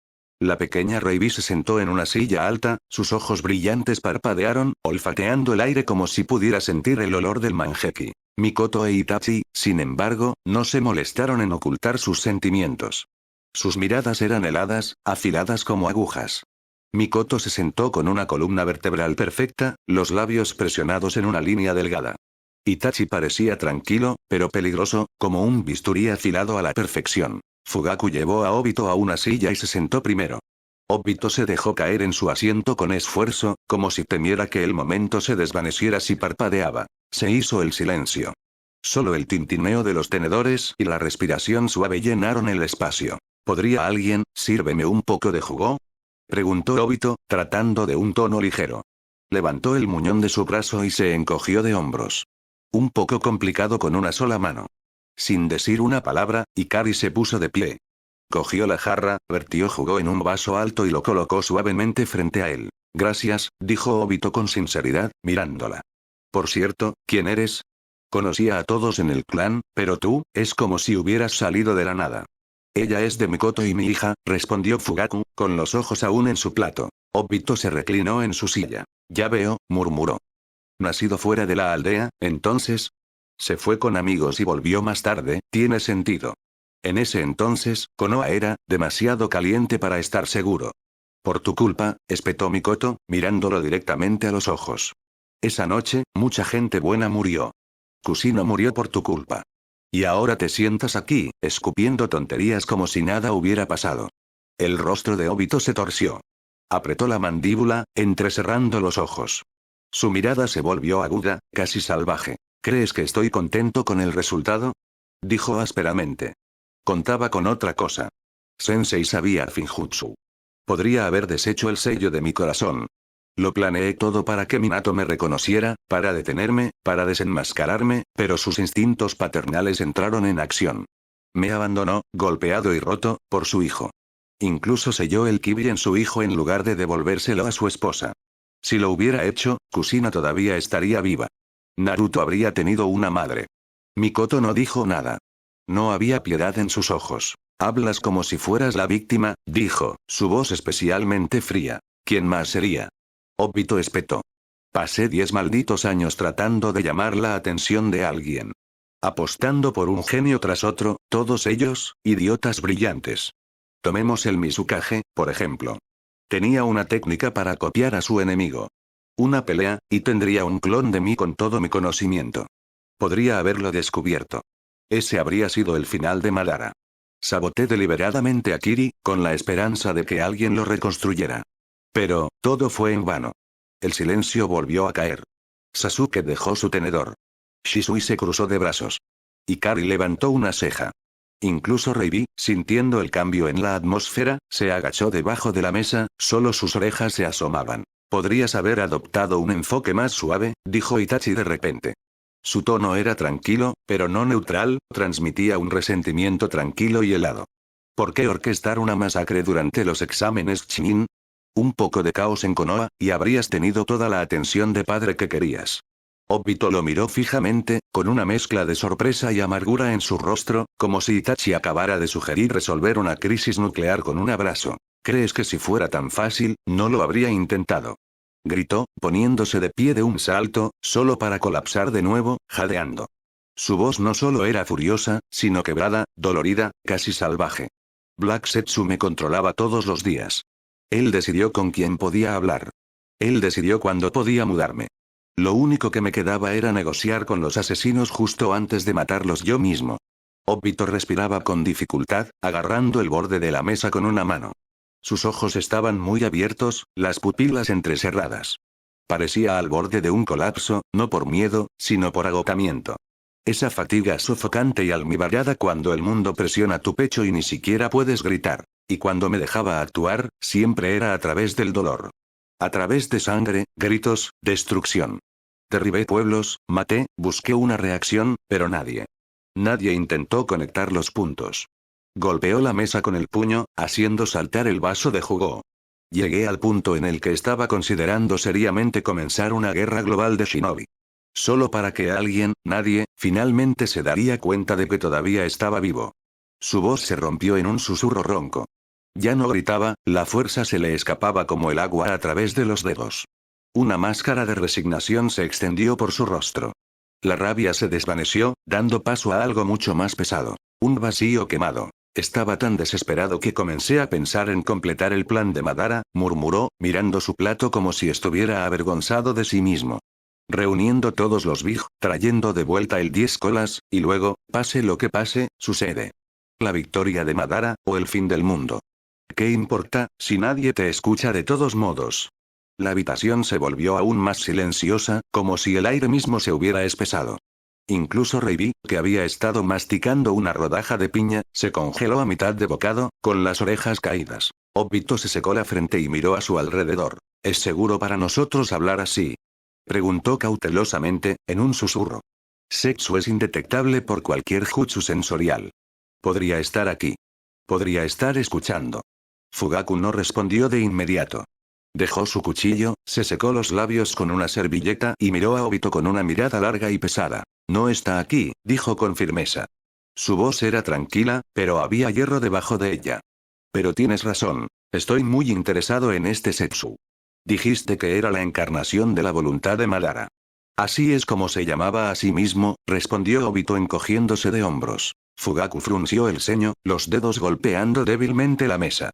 La pequeña Reibi se sentó en una silla alta, sus ojos brillantes parpadearon, olfateando el aire como si pudiera sentir el olor del manjeki. Mikoto e Itachi, sin embargo, no se molestaron en ocultar sus sentimientos. Sus miradas eran heladas, afiladas como agujas. Mikoto se sentó con una columna vertebral perfecta, los labios presionados en una línea delgada. Itachi parecía tranquilo, pero peligroso, como un bisturí afilado a la perfección. Fugaku llevó a Obito a una silla y se sentó primero. Obito se dejó caer en su asiento con esfuerzo, como si temiera que el momento se desvaneciera si parpadeaba. Se hizo el silencio. Solo el tintineo de los tenedores y la respiración suave llenaron el espacio. ¿Podría alguien, sírveme un poco de jugo? Preguntó Obito, tratando de un tono ligero. Levantó el muñón de su brazo y se encogió de hombros. Un poco complicado con una sola mano. Sin decir una palabra, Ikari se puso de pie. Cogió la jarra, vertió jugo en un vaso alto y lo colocó suavemente frente a él. Gracias, dijo Obito con sinceridad, mirándola. Por cierto, ¿quién eres? Conocía a todos en el clan, pero tú, es como si hubieras salido de la nada. Ella es de Mikoto y mi hija, respondió Fugaku, con los ojos aún en su plato. Obito se reclinó en su silla. Ya veo, murmuró. Nacido fuera de la aldea, entonces. Se fue con amigos y volvió más tarde, tiene sentido. En ese entonces, Konoha era demasiado caliente para estar seguro. Por tu culpa, espetó Mikoto, mirándolo directamente a los ojos. Esa noche, mucha gente buena murió. Kushina murió por tu culpa. Y ahora te sientas aquí, escupiendo tonterías como si nada hubiera pasado. El rostro de Obito se torció. Apretó la mandíbula, entrecerrando los ojos. Su mirada se volvió aguda, casi salvaje. ¿Crees que estoy contento con el resultado? Dijo ásperamente. Contaba con otra cosa. Sensei sabía Finjutsu. Podría haber deshecho el sello de mi corazón. Lo planeé todo para que Minato me reconociera, para detenerme, para desenmascararme, pero sus instintos paternales entraron en acción. Me abandonó, golpeado y roto, por su hijo. Incluso selló el kibi en su hijo en lugar de devolvérselo a su esposa. Si lo hubiera hecho, Kushina todavía estaría viva. Naruto habría tenido una madre. Mikoto no dijo nada. No había piedad en sus ojos. Hablas como si fueras la víctima, dijo, su voz especialmente fría. ¿Quién más sería? Obito espetó. Pasé 10 malditos años tratando de llamar la atención de alguien. Apostando por un genio tras otro, todos ellos, idiotas brillantes. Tomemos el Mizukage, por ejemplo. Tenía una técnica para copiar a su enemigo. Una pelea, y tendría un clon de mí con todo mi conocimiento. Podría haberlo descubierto. Ese habría sido el final de Madara. Saboté deliberadamente a Kiri, con la esperanza de que alguien lo reconstruyera. Pero, todo fue en vano. El silencio volvió a caer. Sasuke dejó su tenedor. Shisui se cruzó de brazos. Ikari levantó una ceja. Incluso Reibi, sintiendo el cambio en la atmósfera, se agachó debajo de la mesa, solo sus orejas se asomaban. Podrías haber adoptado un enfoque más suave, dijo Itachi de repente. Su tono era tranquilo, pero no neutral, transmitía un resentimiento tranquilo y helado. ¿Por qué orquestar una masacre durante los exámenes Chunin? Un poco de caos en Konoha, y habrías tenido toda la atención de padre que querías. Obito lo miró fijamente, con una mezcla de sorpresa y amargura en su rostro, como si Itachi acabara de sugerir resolver una crisis nuclear con un abrazo. ¿Crees que si fuera tan fácil, no lo habría intentado? Gritó, poniéndose de pie de un salto, solo para colapsar de nuevo, jadeando. Su voz no solo era furiosa, sino quebrada, dolorida, casi salvaje. Black Zetsu me controlaba todos los días. Él decidió con quién podía hablar. Él decidió cuándo podía mudarme. Lo único que me quedaba era negociar con los asesinos justo antes de matarlos yo mismo. Obito respiraba con dificultad, agarrando el borde de la mesa con una mano. Sus ojos estaban muy abiertos, las pupilas entrecerradas. Parecía al borde de un colapso, no por miedo, sino por agotamiento. Esa fatiga sofocante y almiballada cuando el mundo presiona tu pecho y ni siquiera puedes gritar. Y cuando me dejaba actuar, siempre era a través del dolor. A través de sangre, gritos, destrucción. Derribé pueblos, maté, busqué una reacción, pero nadie. Nadie intentó conectar los puntos. Golpeó la mesa con el puño, haciendo saltar el vaso de jugo. Llegué al punto en el que estaba considerando seriamente comenzar una guerra global de shinobi. Solo para que alguien, nadie, finalmente se daría cuenta de que todavía estaba vivo. Su voz se rompió en un susurro ronco. Ya no gritaba, la fuerza se le escapaba como el agua a través de los dedos. Una máscara de resignación se extendió por su rostro. La rabia se desvaneció, dando paso a algo mucho más pesado. Un vacío quemado. Estaba tan desesperado que comencé a pensar en completar el plan de Madara, murmuró, mirando su plato como si estuviera avergonzado de sí mismo. Reuniendo todos los Big, trayendo de vuelta el 10 colas, y luego, pase lo que pase, sucede. La victoria de Madara, o el fin del mundo. ¿Qué importa, si nadie te escucha de todos modos? La habitación se volvió aún más silenciosa, como si el aire mismo se hubiera espesado. Incluso Reibi, que había estado masticando una rodaja de piña, se congeló a mitad de bocado, con las orejas caídas. Obito se secó la frente y miró a su alrededor. ¿Es seguro para nosotros hablar así? Preguntó cautelosamente, en un susurro. Zetsu es indetectable por cualquier jutsu sensorial. Podría estar aquí. Podría estar escuchando. Fugaku no respondió de inmediato. Dejó su cuchillo, se secó los labios con una servilleta y miró a Obito con una mirada larga y pesada. No está aquí, dijo con firmeza. Su voz era tranquila, pero había hierro debajo de ella. Pero tienes razón. Estoy muy interesado en este Zetsu. Dijiste que era la encarnación de la voluntad de Madara. Así es como se llamaba a sí mismo, respondió Obito encogiéndose de hombros. Fugaku frunció el ceño, los dedos golpeando débilmente la mesa.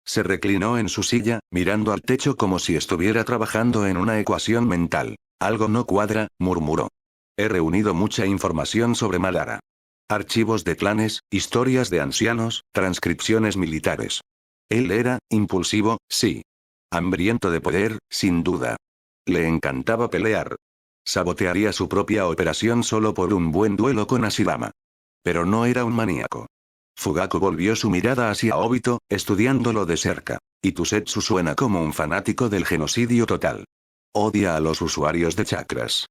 Se reclinó en su silla, mirando al techo como si estuviera trabajando en una ecuación mental. Algo no cuadra, murmuró. He reunido mucha información sobre Madara. Archivos de clanes, historias de ancianos, transcripciones militares. Él era, impulsivo, sí. Hambriento de poder, sin duda. Le encantaba pelear. Sabotearía su propia operación solo por un buen duelo con Hashirama. Pero no era un maníaco. Fugaku volvió su mirada hacia Obito, estudiándolo de cerca. Y tu Zetsu suena como un fanático del genocidio total. Odia a los usuarios de chakras.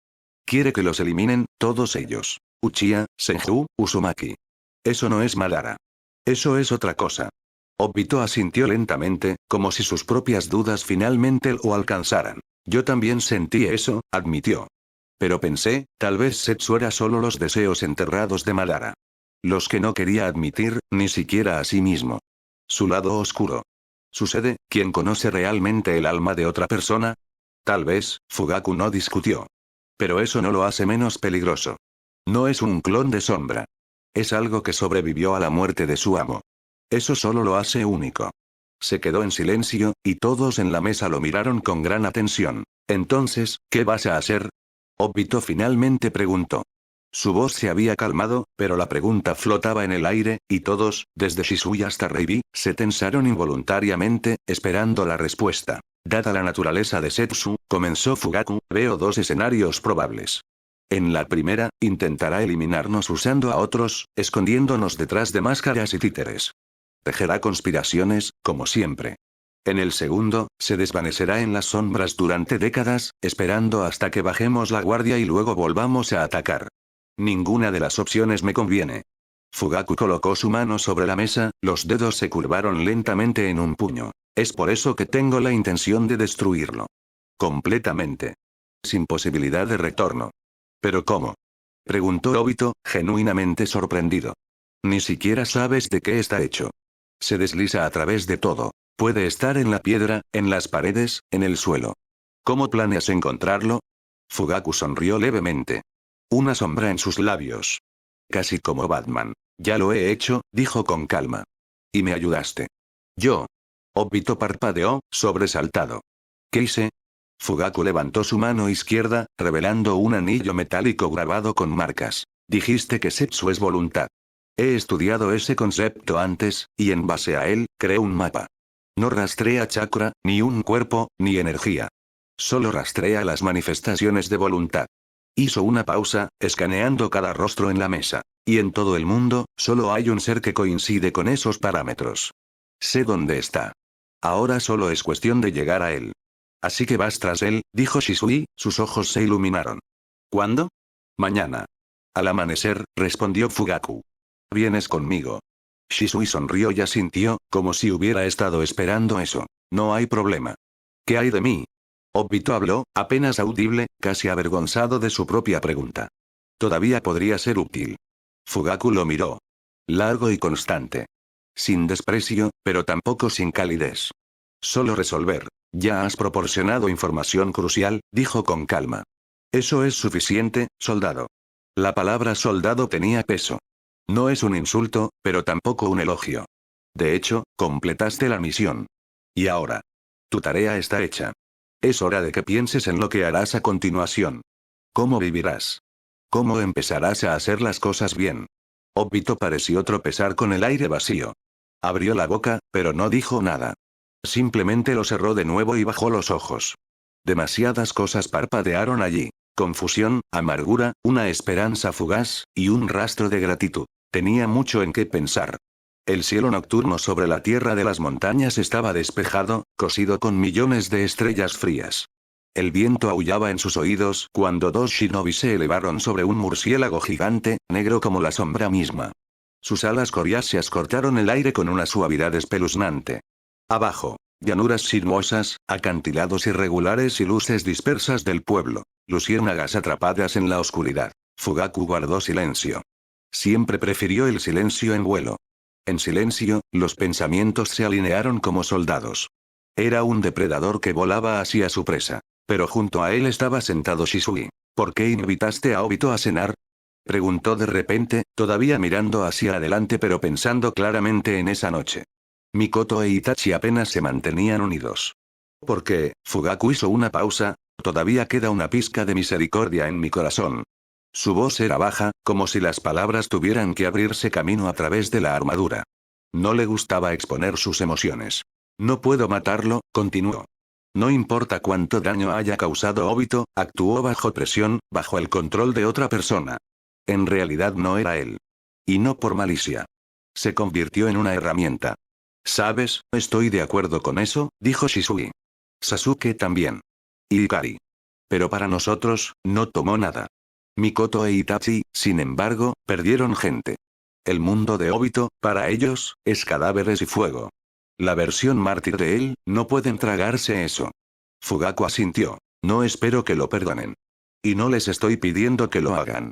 Quiere que los eliminen, todos ellos. Uchiha, Senju, Uzumaki. Eso no es Madara. Eso es otra cosa. Obito asintió lentamente, como si sus propias dudas finalmente lo alcanzaran. Yo también sentí eso, admitió. Pero pensé, tal vez Zetsu era solo los deseos enterrados de Madara. Los que no quería admitir, ni siquiera a sí mismo. Su lado oscuro. ¿Sucede? ¿Quién conoce realmente el alma de otra persona? Tal vez, Fugaku no discutió. Pero eso no lo hace menos peligroso. No es un clon de sombra. Es algo que sobrevivió a la muerte de su amo. Eso solo lo hace único. Se quedó en silencio, y todos en la mesa lo miraron con gran atención. Entonces, ¿qué vas a hacer? Obito finalmente preguntó. Su voz se había calmado, pero la pregunta flotaba en el aire, y todos, desde Shisui hasta Reibi, se tensaron involuntariamente, esperando la respuesta. Dada la naturaleza de Zetsu, comenzó Fugaku, veo dos escenarios probables. En la primera, intentará eliminarnos usando a otros, escondiéndonos detrás de máscaras y títeres. Tejerá conspiraciones, como siempre. En el segundo, se desvanecerá en las sombras durante décadas, esperando hasta que bajemos la guardia y luego volvamos a atacar. Ninguna de las opciones me conviene. Fugaku colocó su mano sobre la mesa, los dedos se curvaron lentamente en un puño. Es por eso que tengo la intención de destruirlo. Completamente. Sin posibilidad de retorno. ¿Pero cómo? Preguntó Obito, genuinamente sorprendido. Ni siquiera sabes de qué está hecho. Se desliza a través de todo. Puede estar en la piedra, en las paredes, en el suelo. ¿Cómo planeas encontrarlo? Fugaku sonrió levemente. Una sombra en sus labios. Casi como Batman. Ya lo he hecho, dijo con calma. Y me ayudaste. Yo. Obito parpadeó, sobresaltado. ¿Qué hice? Fugaku levantó su mano izquierda, revelando un anillo metálico grabado con marcas. Dijiste que Setsu es voluntad. He estudiado ese concepto antes, y en base a él, creé un mapa. No rastrea chakra, ni un cuerpo, ni energía. Solo rastrea las manifestaciones de voluntad. Hizo una pausa, escaneando cada rostro en la mesa. Y en todo el mundo, solo hay un ser que coincide con esos parámetros. Sé dónde está. Ahora solo es cuestión de llegar a él. Así que vas tras él, dijo Shisui, sus ojos se iluminaron. ¿Cuándo? Mañana. Al amanecer, respondió Fugaku. Vienes conmigo. Shisui sonrió y asintió, como si hubiera estado esperando eso. No hay problema. ¿Qué hay de mí? Obito habló, apenas audible, casi avergonzado de su propia pregunta. Todavía podría ser útil. Fugaku lo miró. Largo y constante. Sin desprecio, pero tampoco sin calidez. Solo resolver. Ya has proporcionado información crucial, dijo con calma. Eso es suficiente, soldado. La palabra soldado tenía peso. No es un insulto, pero tampoco un elogio. De hecho, completaste la misión. Y ahora. Tu tarea está hecha. Es hora de que pienses en lo que harás a continuación. ¿Cómo vivirás? ¿Cómo empezarás a hacer las cosas bien? Obito pareció tropezar con el aire vacío. Abrió la boca, pero no dijo nada. Simplemente lo cerró de nuevo y bajó los ojos. Demasiadas cosas parpadearon allí. Confusión, amargura, una esperanza fugaz, y un rastro de gratitud. Tenía mucho en qué pensar. El cielo nocturno sobre la tierra de las montañas estaba despejado, cosido con millones de estrellas frías. El viento aullaba en sus oídos cuando dos shinobi se elevaron sobre un murciélago gigante, negro como la sombra misma. Sus alas coriáceas cortaron el aire con una suavidad espeluznante. Abajo, llanuras sinuosas, acantilados irregulares y luces dispersas del pueblo. Luciérnagas atrapadas en la oscuridad. Fugaku guardó silencio. Siempre prefirió el silencio en vuelo. En silencio, los pensamientos se alinearon como soldados. Era un depredador que volaba hacia su presa. Pero junto a él estaba sentado Shisui. ¿Por qué invitaste a Obito a cenar? Preguntó de repente, todavía mirando hacia adelante pero pensando claramente en esa noche. Mikoto e Itachi apenas se mantenían unidos. ¿Por qué? Fugaku hizo una pausa. Todavía queda una pizca de misericordia en mi corazón. Su voz era baja, como si las palabras tuvieran que abrirse camino a través de la armadura. No le gustaba exponer sus emociones. No puedo matarlo, continuó. No importa cuánto daño haya causado Obito, actuó bajo presión, bajo el control de otra persona. En realidad no era él. Y no por malicia. Se convirtió en una herramienta. ¿Sabes? Estoy de acuerdo con eso, dijo Shisui. Sasuke también. Y Ikari. Pero para nosotros, no tomó nada. Mikoto e Itachi, sin embargo, perdieron gente. El mundo de Obito, para ellos, es cadáveres y fuego. La versión mártir de él, no pueden tragarse eso. Fugaku asintió. No espero que lo perdonen. Y no les estoy pidiendo que lo hagan.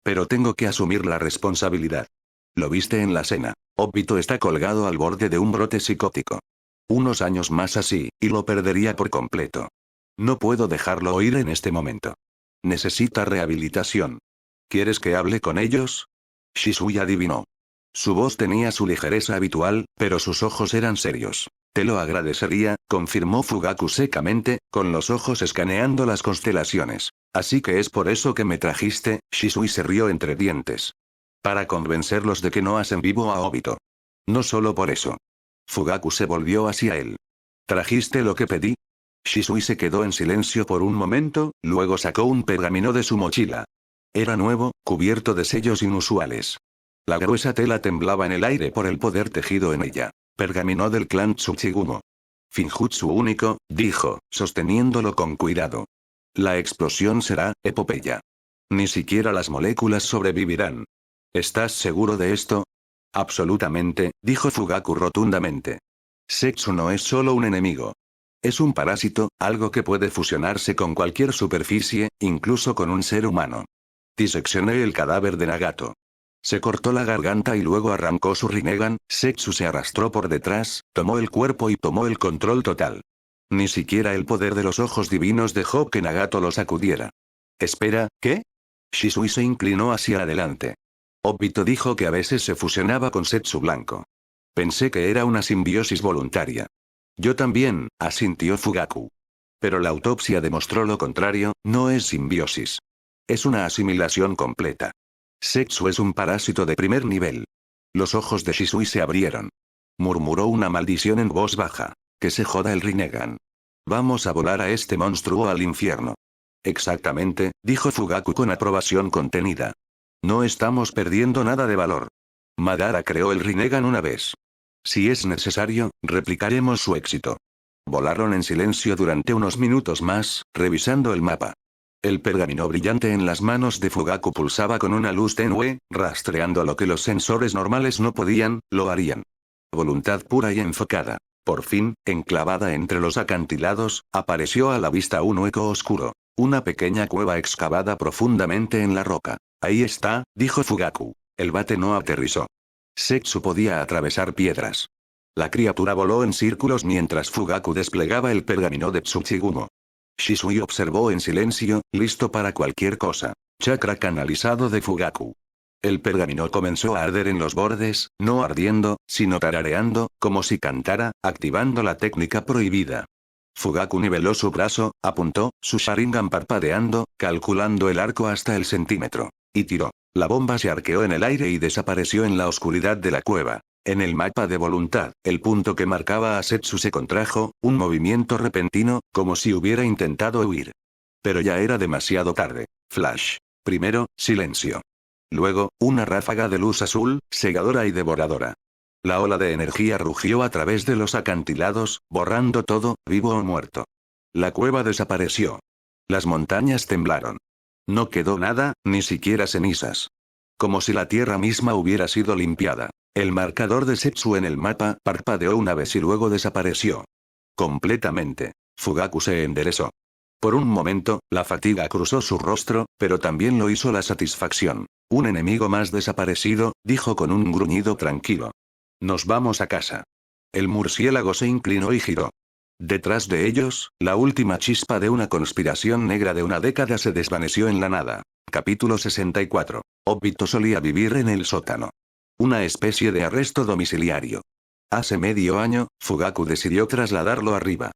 Pero tengo que asumir la responsabilidad. Lo viste en la cena. Obito está colgado al borde de un brote psicótico. Unos años más así, y lo perdería por completo. No puedo dejarlo oír en este momento. Necesita rehabilitación. ¿Quieres que hable con ellos? Shisui adivinó. Su voz tenía su ligereza habitual, pero sus ojos eran serios. Te lo agradecería, confirmó Fugaku secamente, con los ojos escaneando las constelaciones. Así que es por eso que me trajiste, Shisui se rió entre dientes. Para convencerlos de que no hacen vivo a Obito. No solo por eso. Fugaku se volvió hacia él. ¿Trajiste lo que pedí? Shisui se quedó en silencio por un momento, luego sacó un pergamino de su mochila. Era nuevo, cubierto de sellos inusuales. La gruesa tela temblaba en el aire por el poder tejido en ella. Pergamino del clan Tsuchigumo. Finjutsu único, dijo, sosteniéndolo con cuidado. La explosión será epopeya. Ni siquiera las moléculas sobrevivirán. ¿Estás seguro de esto? Absolutamente, dijo Fugaku rotundamente. Setsu no es solo un enemigo. Es un parásito, algo que puede fusionarse con cualquier superficie, incluso con un ser humano. Diseccioné el cadáver de Nagato. Se cortó la garganta y luego arrancó su Rinnegan. Setsu se arrastró por detrás, tomó el cuerpo y tomó el control total. Ni siquiera el poder de los ojos divinos dejó que Nagato lo sacudiera. Espera, ¿qué? Shisui se inclinó hacia adelante. Obito dijo que a veces se fusionaba con Setsu blanco. Pensé que era una simbiosis voluntaria. Yo también, asintió Fugaku. Pero la autopsia demostró lo contrario, no es simbiosis. Es una asimilación completa. Setsu es un parásito de primer nivel. Los ojos de Shisui se abrieron. Murmuró una maldición en voz baja. Que se joda el Rinnegan. Vamos a volar a este monstruo al infierno. Exactamente, dijo Fugaku con aprobación contenida. No estamos perdiendo nada de valor. Madara creó el Rinnegan una vez. Si es necesario, replicaremos su éxito. Volaron en silencio durante unos minutos más, revisando el mapa. El pergamino brillante en las manos de Fugaku pulsaba con una luz tenue, rastreando lo que los sensores normales no podían, lo harían. Voluntad pura y enfocada. Por fin, enclavada entre los acantilados, apareció a la vista un hueco oscuro. Una pequeña cueva excavada profundamente en la roca. Ahí está, dijo Fugaku. El bate no aterrizó. Setsu podía atravesar piedras. La criatura voló en círculos mientras Fugaku desplegaba el pergamino de Tsuchigumo. Shisui observó en silencio, listo para cualquier cosa. Chakra canalizado de Fugaku. El pergamino comenzó a arder en los bordes, no ardiendo, sino tarareando, como si cantara, activando la técnica prohibida. Fugaku niveló su brazo, apuntó, su Sharingan parpadeando, calculando el arco hasta el centímetro. Y tiró. La bomba se arqueó en el aire y desapareció en la oscuridad de la cueva. En el mapa de voluntad, el punto que marcaba a Setsu se contrajo, un movimiento repentino, como si hubiera intentado huir. Pero ya era demasiado tarde. Flash. Primero, silencio. Luego, una ráfaga de luz azul, cegadora y devoradora. La ola de energía rugió a través de los acantilados, borrando todo, vivo o muerto. La cueva desapareció. Las montañas temblaron. No quedó nada, ni siquiera cenizas. Como si la tierra misma hubiera sido limpiada. El marcador de Setsu en el mapa parpadeó una vez y luego desapareció. Completamente. Fugaku se enderezó. Por un momento, la fatiga cruzó su rostro, pero también lo hizo la satisfacción. Un enemigo más desaparecido, dijo con un gruñido tranquilo. Nos vamos a casa. El murciélago se inclinó y giró. Detrás de ellos, la última chispa de una conspiración negra de una década se desvaneció en la nada. Capítulo 64. Obito solía vivir en el sótano. Una especie de arresto domiciliario. Hace medio año, Fugaku decidió trasladarlo arriba.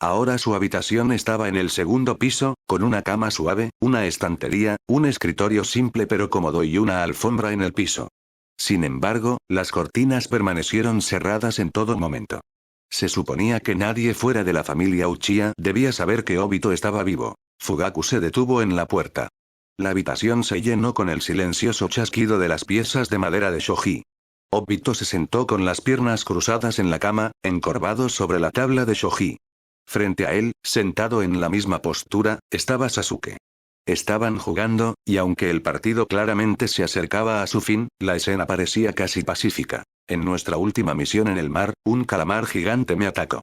Ahora su habitación estaba en el segundo piso, con una cama suave, una estantería, un escritorio simple pero cómodo y una alfombra en el piso. Sin embargo, las cortinas permanecieron cerradas en todo momento. Se suponía que nadie fuera de la familia Uchiha debía saber que Obito estaba vivo. Fugaku se detuvo en la puerta. La habitación se llenó con el silencioso chasquido de las piezas de madera de shoji. Obito se sentó con las piernas cruzadas en la cama, encorvado sobre la tabla de shoji. Frente a él, sentado en la misma postura, estaba Sasuke. Estaban jugando, y aunque el partido claramente se acercaba a su fin, la escena parecía casi pacífica. En nuestra última misión en el mar, un calamar gigante me atacó.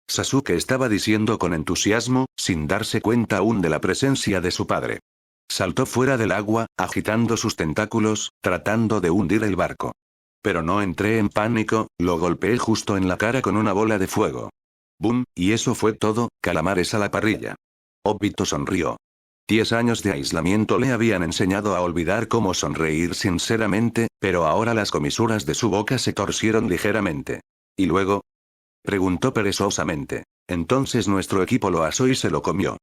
Sasuke estaba diciendo con entusiasmo, sin darse cuenta aún de la presencia de su padre. Saltó fuera del agua, agitando sus tentáculos, tratando de hundir el barco. Pero no entré en pánico, lo golpeé justo en la cara con una bola de fuego. ¡Bum! Y eso fue todo, calamares a la parrilla. Obito sonrió. 10 años de aislamiento le habían enseñado a olvidar cómo sonreír sinceramente, pero ahora las comisuras de su boca se torcieron ligeramente. ¿Y luego? Preguntó perezosamente. Entonces nuestro equipo lo asó y se lo comió.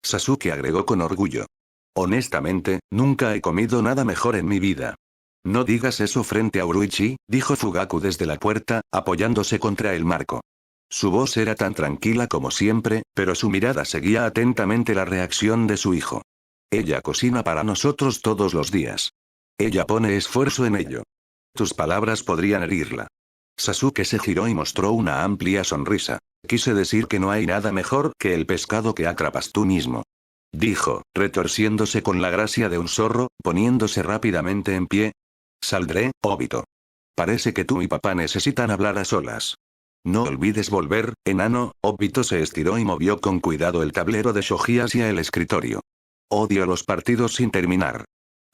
Sasuke agregó con orgullo. Honestamente, nunca he comido nada mejor en mi vida. No digas eso frente a Uruichi, dijo Fugaku desde la puerta, apoyándose contra el marco. Su voz era tan tranquila como siempre, pero su mirada seguía atentamente la reacción de su hijo. Ella cocina para nosotros todos los días. Ella pone esfuerzo en ello. Tus palabras podrían herirla. Sasuke se giró y mostró una amplia sonrisa. Quise decir que no hay nada mejor que el pescado que atrapas tú mismo. Dijo, retorciéndose con la gracia de un zorro, poniéndose rápidamente en pie. Saldré, Obito. Parece que tú y papá necesitan hablar a solas. No olvides volver, enano. Obito se estiró y movió con cuidado el tablero de shogi hacia el escritorio. Odio los partidos sin terminar.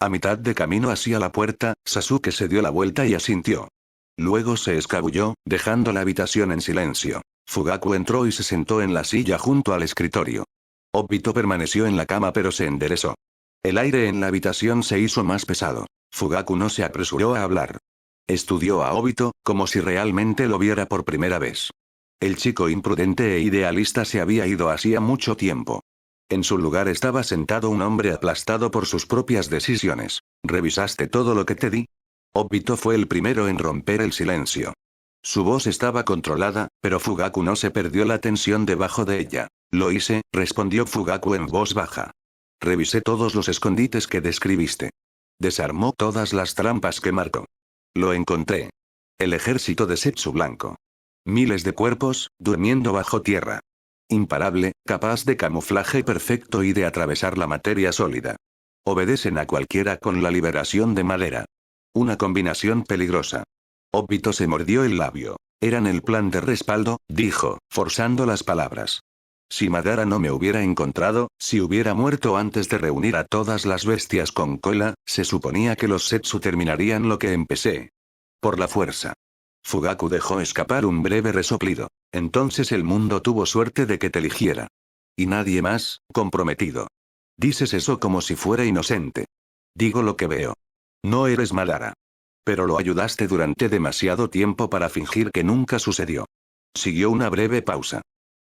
A mitad de camino hacia la puerta, Sasuke se dio la vuelta y asintió. Luego se escabulló, dejando la habitación en silencio. Fugaku entró y se sentó en la silla junto al escritorio. Obito permaneció en la cama pero se enderezó. El aire en la habitación se hizo más pesado. Fugaku no se apresuró a hablar. Estudió a Obito, como si realmente lo viera por primera vez. El chico imprudente e idealista se había ido hacía mucho tiempo. En su lugar estaba sentado un hombre aplastado por sus propias decisiones. ¿Revisaste todo lo que te di? Obito fue el primero en romper el silencio. Su voz estaba controlada, pero Fugaku no se perdió la tensión debajo de ella. Lo hice, respondió Fugaku en voz baja. Revisé todos los escondites que describiste. Desarmó todas las trampas que marcó. Lo encontré. El ejército de Zetsu Blanco. Miles de cuerpos, durmiendo bajo tierra. Imparable, capaz de camuflaje perfecto y de atravesar la materia sólida. Obedecen a cualquiera con la liberación de madera. Una combinación peligrosa. Obito se mordió el labio. Eran el plan de respaldo, dijo, forzando las palabras. Si Madara no me hubiera encontrado, si hubiera muerto antes de reunir a todas las bestias con cola, se suponía que los Zetsu terminarían lo que empecé. Por la fuerza. Fugaku dejó escapar un breve resoplido. Entonces el mundo tuvo suerte de que te eligiera. Y nadie más, comprometido. Dices eso como si fuera inocente. Digo lo que veo. No eres Madara. Pero lo ayudaste durante demasiado tiempo para fingir que nunca sucedió. Siguió una breve pausa.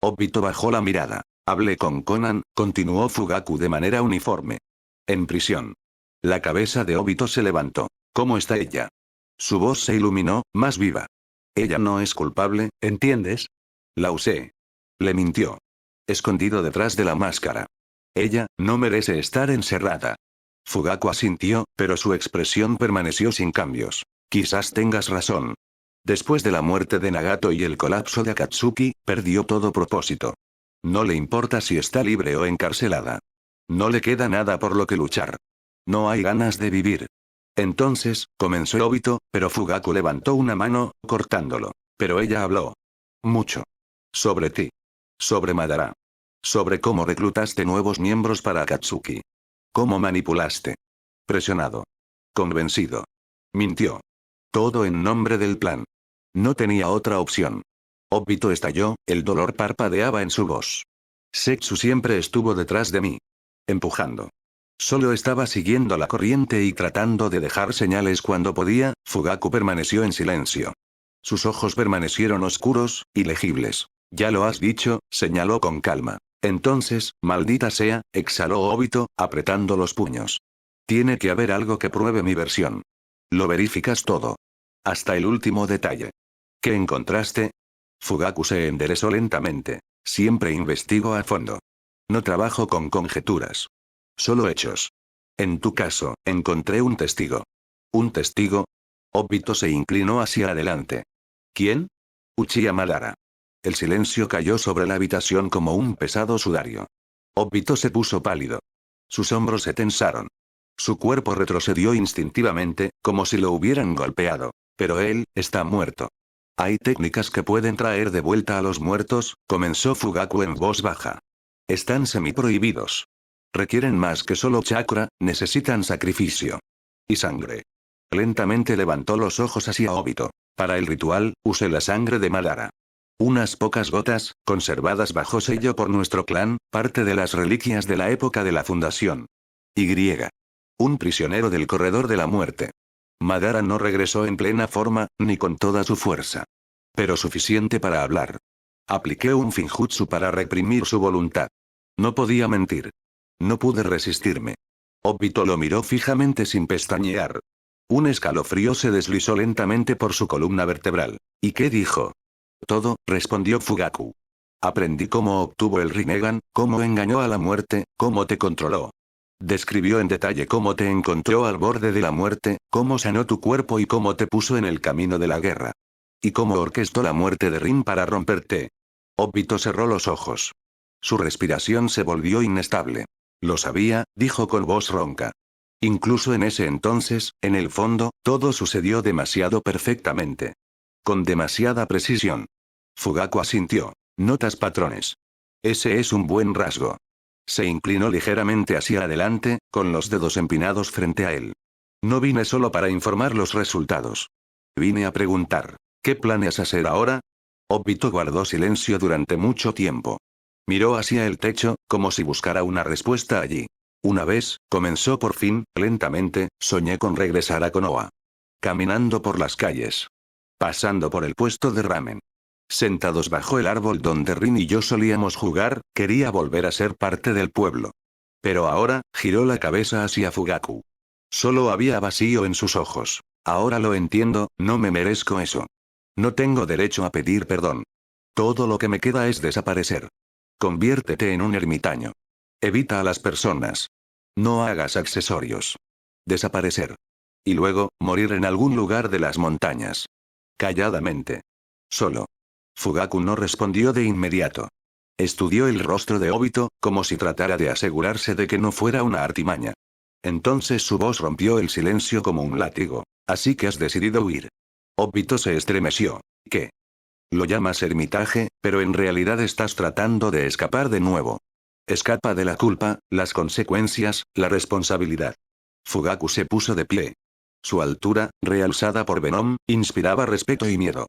Obito bajó la mirada. Hablé con Conan, continuó Fugaku de manera uniforme. En prisión. La cabeza de Obito se levantó. ¿Cómo está ella? Su voz se iluminó, más viva. Ella no es culpable, ¿entiendes? La usé. Le mintió. Escondido detrás de la máscara. Ella, no merece estar encerrada. Fugaku asintió, pero su expresión permaneció sin cambios. Quizás tengas razón. Después de la muerte de Nagato y el colapso de Akatsuki, perdió todo propósito. No le importa si está libre o encarcelada. No le queda nada por lo que luchar. No hay ganas de vivir. Entonces, comenzó Obito, pero Fugaku levantó una mano, cortándolo. Pero ella habló. Mucho. Sobre ti. Sobre Madara. Sobre cómo reclutaste nuevos miembros para Akatsuki. Cómo manipulaste. Presionado. Convencido. Mintió. Todo en nombre del plan. No tenía otra opción. Obito estalló, el dolor parpadeaba en su voz. Zetsu siempre estuvo detrás de mí. Empujando. Solo estaba siguiendo la corriente y tratando de dejar señales cuando podía. Fugaku permaneció en silencio. Sus ojos permanecieron oscuros, ilegibles. Ya lo has dicho, señaló con calma. Entonces, maldita sea, exhaló Obito, apretando los puños. Tiene que haber algo que pruebe mi versión. Lo verificas todo. Hasta el último detalle. ¿Qué encontraste? Fugaku se enderezó lentamente. Siempre investigo a fondo. No trabajo con conjeturas. Solo hechos. En tu caso, encontré un testigo. ¿Un testigo? Obito se inclinó hacia adelante. ¿Quién? Uchiha Madara. El silencio cayó sobre la habitación como un pesado sudario. Obito se puso pálido. Sus hombros se tensaron. Su cuerpo retrocedió instintivamente, como si lo hubieran golpeado. Pero él, está muerto. Hay técnicas que pueden traer de vuelta a los muertos, comenzó Fugaku en voz baja. Están semiprohibidos. Requieren más que solo chakra, necesitan sacrificio. Y sangre. Lentamente levantó los ojos hacia Obito. Para el ritual, usé la sangre de Madara. Unas pocas gotas, conservadas bajo sello por nuestro clan, parte de las reliquias de la época de la fundación. Y. Un prisionero del corredor de la muerte. Madara no regresó en plena forma, ni con toda su fuerza. Pero suficiente para hablar. Apliqué un finjutsu para reprimir su voluntad. No podía mentir. No pude resistirme. Obito lo miró fijamente sin pestañear. Un escalofrío se deslizó lentamente por su columna vertebral. ¿Y qué dijo? Todo, respondió Fugaku. Aprendí cómo obtuvo el Rinnegan, cómo engañó a la muerte, cómo te controló. Describió en detalle cómo te encontró al borde de la muerte, cómo sanó tu cuerpo y cómo te puso en el camino de la guerra. Y cómo orquestó la muerte de Rin para romperte. Obito cerró los ojos. Su respiración se volvió inestable. Lo sabía, dijo con voz ronca. Incluso en ese entonces, en el fondo, todo sucedió demasiado perfectamente. Con demasiada precisión. Fugaku asintió. Notas patrones. Ese es un buen rasgo. Se inclinó ligeramente hacia adelante, con los dedos empinados frente a él. No vine solo para informar los resultados. Vine a preguntar, ¿qué planeas hacer ahora? Obito guardó silencio durante mucho tiempo. Miró hacia el techo, como si buscara una respuesta allí. Una vez, comenzó por fin, lentamente, soñé con regresar a Konoha. Caminando por las calles. Pasando por el puesto de ramen. Sentados bajo el árbol donde Rin y yo solíamos jugar, quería volver a ser parte del pueblo. Pero ahora, giró la cabeza hacia Fugaku. Solo había vacío en sus ojos. Ahora lo entiendo, no me merezco eso. No tengo derecho a pedir perdón. Todo lo que me queda es desaparecer. Conviértete en un ermitaño. Evita a las personas. No hagas accesorios. Desaparecer. Y luego, morir en algún lugar de las montañas. Calladamente. Solo. Fugaku no respondió de inmediato. Estudió el rostro de Obito, como si tratara de asegurarse de que no fuera una artimaña. Entonces su voz rompió el silencio como un látigo. Así que has decidido huir. Obito se estremeció. ¿Qué? Lo llamas ermitaje, pero en realidad estás tratando de escapar de nuevo. Escapa de la culpa, las consecuencias, la responsabilidad. Fugaku se puso de pie. Su altura, realzada por Venom, inspiraba respeto y miedo.